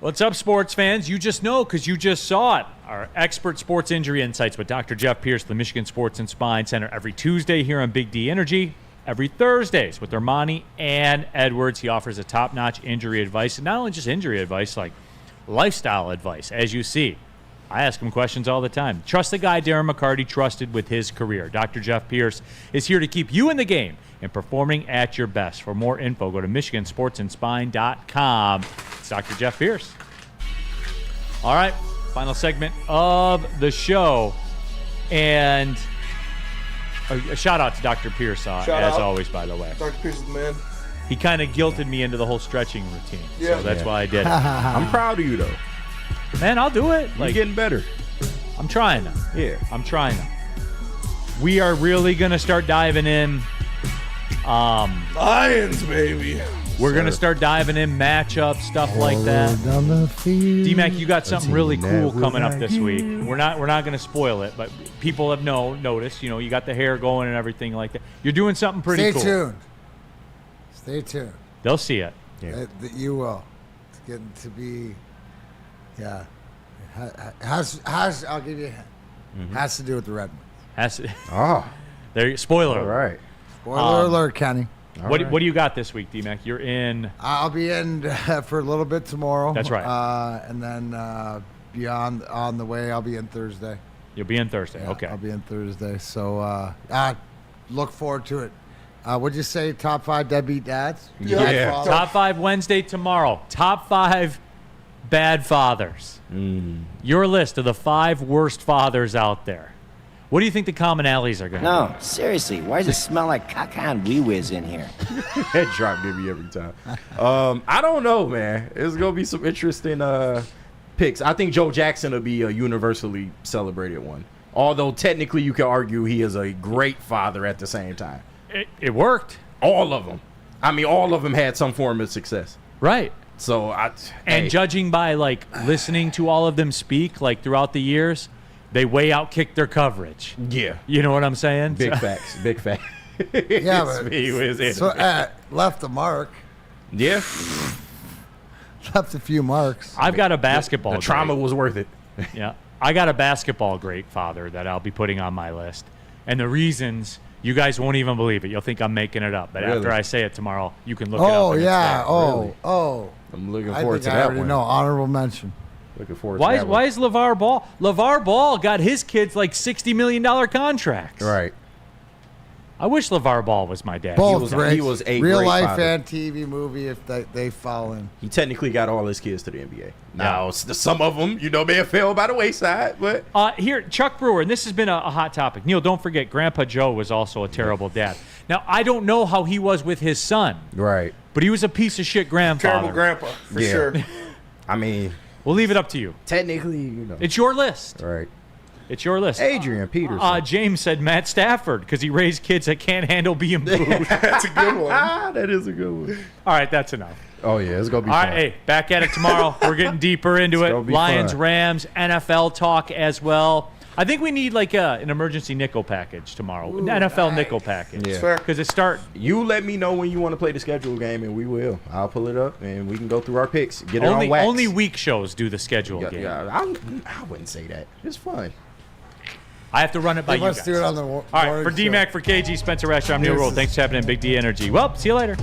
B: What's up, sports fans? You just know because you just saw it. Our expert sports injury insights with Dr. Jeff Pierce, the Michigan Sports and Spine Center, every Tuesday here on Big D Energy. Every Thursdays with Ermanni and Edwards. He offers a top-notch injury advice, and not only just injury advice, like lifestyle advice, as you see. I ask him questions all the time. Trust the guy Darren McCarty trusted with his career. Dr. Jeff Pierce is here to keep you in the game and performing at your best. For more info, go to MichiganSportsAndSpine.com. It's Dr. Jeff Pierce. All right, final segment of the show. And a shout-out to Dr. Pierce, as always, by the way.
E: Dr. Pierce is the man.
B: He kind of guilted me into the whole stretching routine, so that's why I did it.
D: I'm proud of you, though.
B: Man, I'll do it.
D: You're getting better.
B: I'm trying to.
D: Yeah.
B: I'm trying to. We are really going to start diving in.
E: Lions, baby.
B: We're going to start diving in matchups, stuff like that. D-Mac, you got something really cool coming up this week. We're not going to spoil it, but people have noticed. You got the hair going and everything like that. You're doing something pretty cool.
C: Stay tuned.
B: They'll see it.
C: Yeah. You will. It's getting to be, yeah. I'll give you a hint. Has to do with the Red Wings.
B: There. Spoiler.
D: All right.
C: Spoiler alert, Kenny.
B: What do you got this week, D-Mac? You're in.
C: I'll be in for a little bit tomorrow.
B: That's right.
C: And then beyond on the way, I'll be in Thursday.
B: You'll be in Thursday.
C: Yeah,
B: okay.
C: I'll be in Thursday. So look forward to it. What'd you say? Top 5 deadbeat dads?
B: Yeah. Top 5 Wednesday tomorrow. Top 5 bad fathers. Your list of the 5 worst fathers out there. What do you think the commonalities are going to be?
T: No, seriously. Why does it smell like caca and wee-whiz in here?
D: That drop give me every time. I don't know, man. It's going to be some interesting picks. I think Joe Jackson will be a universally celebrated one. Although technically you can argue he is a great father at the same time.
B: It worked.
D: All of them. I mean, all of them had some form of success.
B: Right.
D: So
B: judging by listening to all of them speak throughout the years, they way outkicked their coverage.
D: Yeah.
B: You know what I'm saying?
D: Big facts. Big facts.
C: Yeah, but left a mark.
D: Yeah.
C: Left a few marks.
B: I've got a basketball.
D: The trauma was worth it.
B: Yeah. I got a basketball great father that I'll be putting on my list. And the reasons, you guys won't even believe it. You'll think I'm making it up. But
D: Really?
B: after I say it tomorrow, you can look it up.
C: Oh,
B: and
C: yeah.
B: it's there.
C: Oh.
D: I'm looking
C: I
D: forward
C: think
D: to
C: I
D: that
C: already
D: one.
C: know. Honorable mention.
D: Looking forward
B: Why
D: to
B: is
D: that
B: why is LeVar Ball? LeVar Ball got his kids $60 million contracts.
D: Right.
B: I wish LeVar Ball was my dad.
C: Both
D: he was a
C: real
D: great
C: life
D: father.
C: and TV movie if they fall in.
D: He technically got all his kids to the NBA. Now, some of them, may have fell by the wayside, but
B: here, Chuck Brewer, and this has been a hot topic. Neil, don't forget, Grandpa Joe was also a terrible dad. Now, I don't know how he was with his son.
D: Right.
B: But he was a piece of shit grandfather.
E: Terrible grandpa, for sure.
D: I mean,
B: we'll leave it up to you.
D: Technically,
B: It's your list.
D: Right.
B: It's your list.
D: Adrian Peterson.
B: James said Matt Stafford because he raised kids that can't handle being booed.
E: That's a good one.
D: That is a good one.
B: All right, that's enough.
D: Oh, yeah, it's going to be
B: All
D: fun.
B: right, hey, back at it tomorrow. We're getting deeper into it. Lions,
D: fun.
B: Rams, NFL talk as well. I think we need an emergency nickel package tomorrow. An NFL nickel package.
D: Yeah.
B: Because it start.
D: You let me know when you want to play the schedule game, and we will. I'll pull it up, and we can go through our picks. Get it on wax.
B: Only week shows do the schedule game.
D: Yeah, I wouldn't say that. It's fun.
B: I have to run it by you guys.
C: Let's do it on the
B: All right, for D-Mac, for KG, Spencer Rasher, I'm Neil Rule. Thanks for happening, Big D Energy. Well, see you later.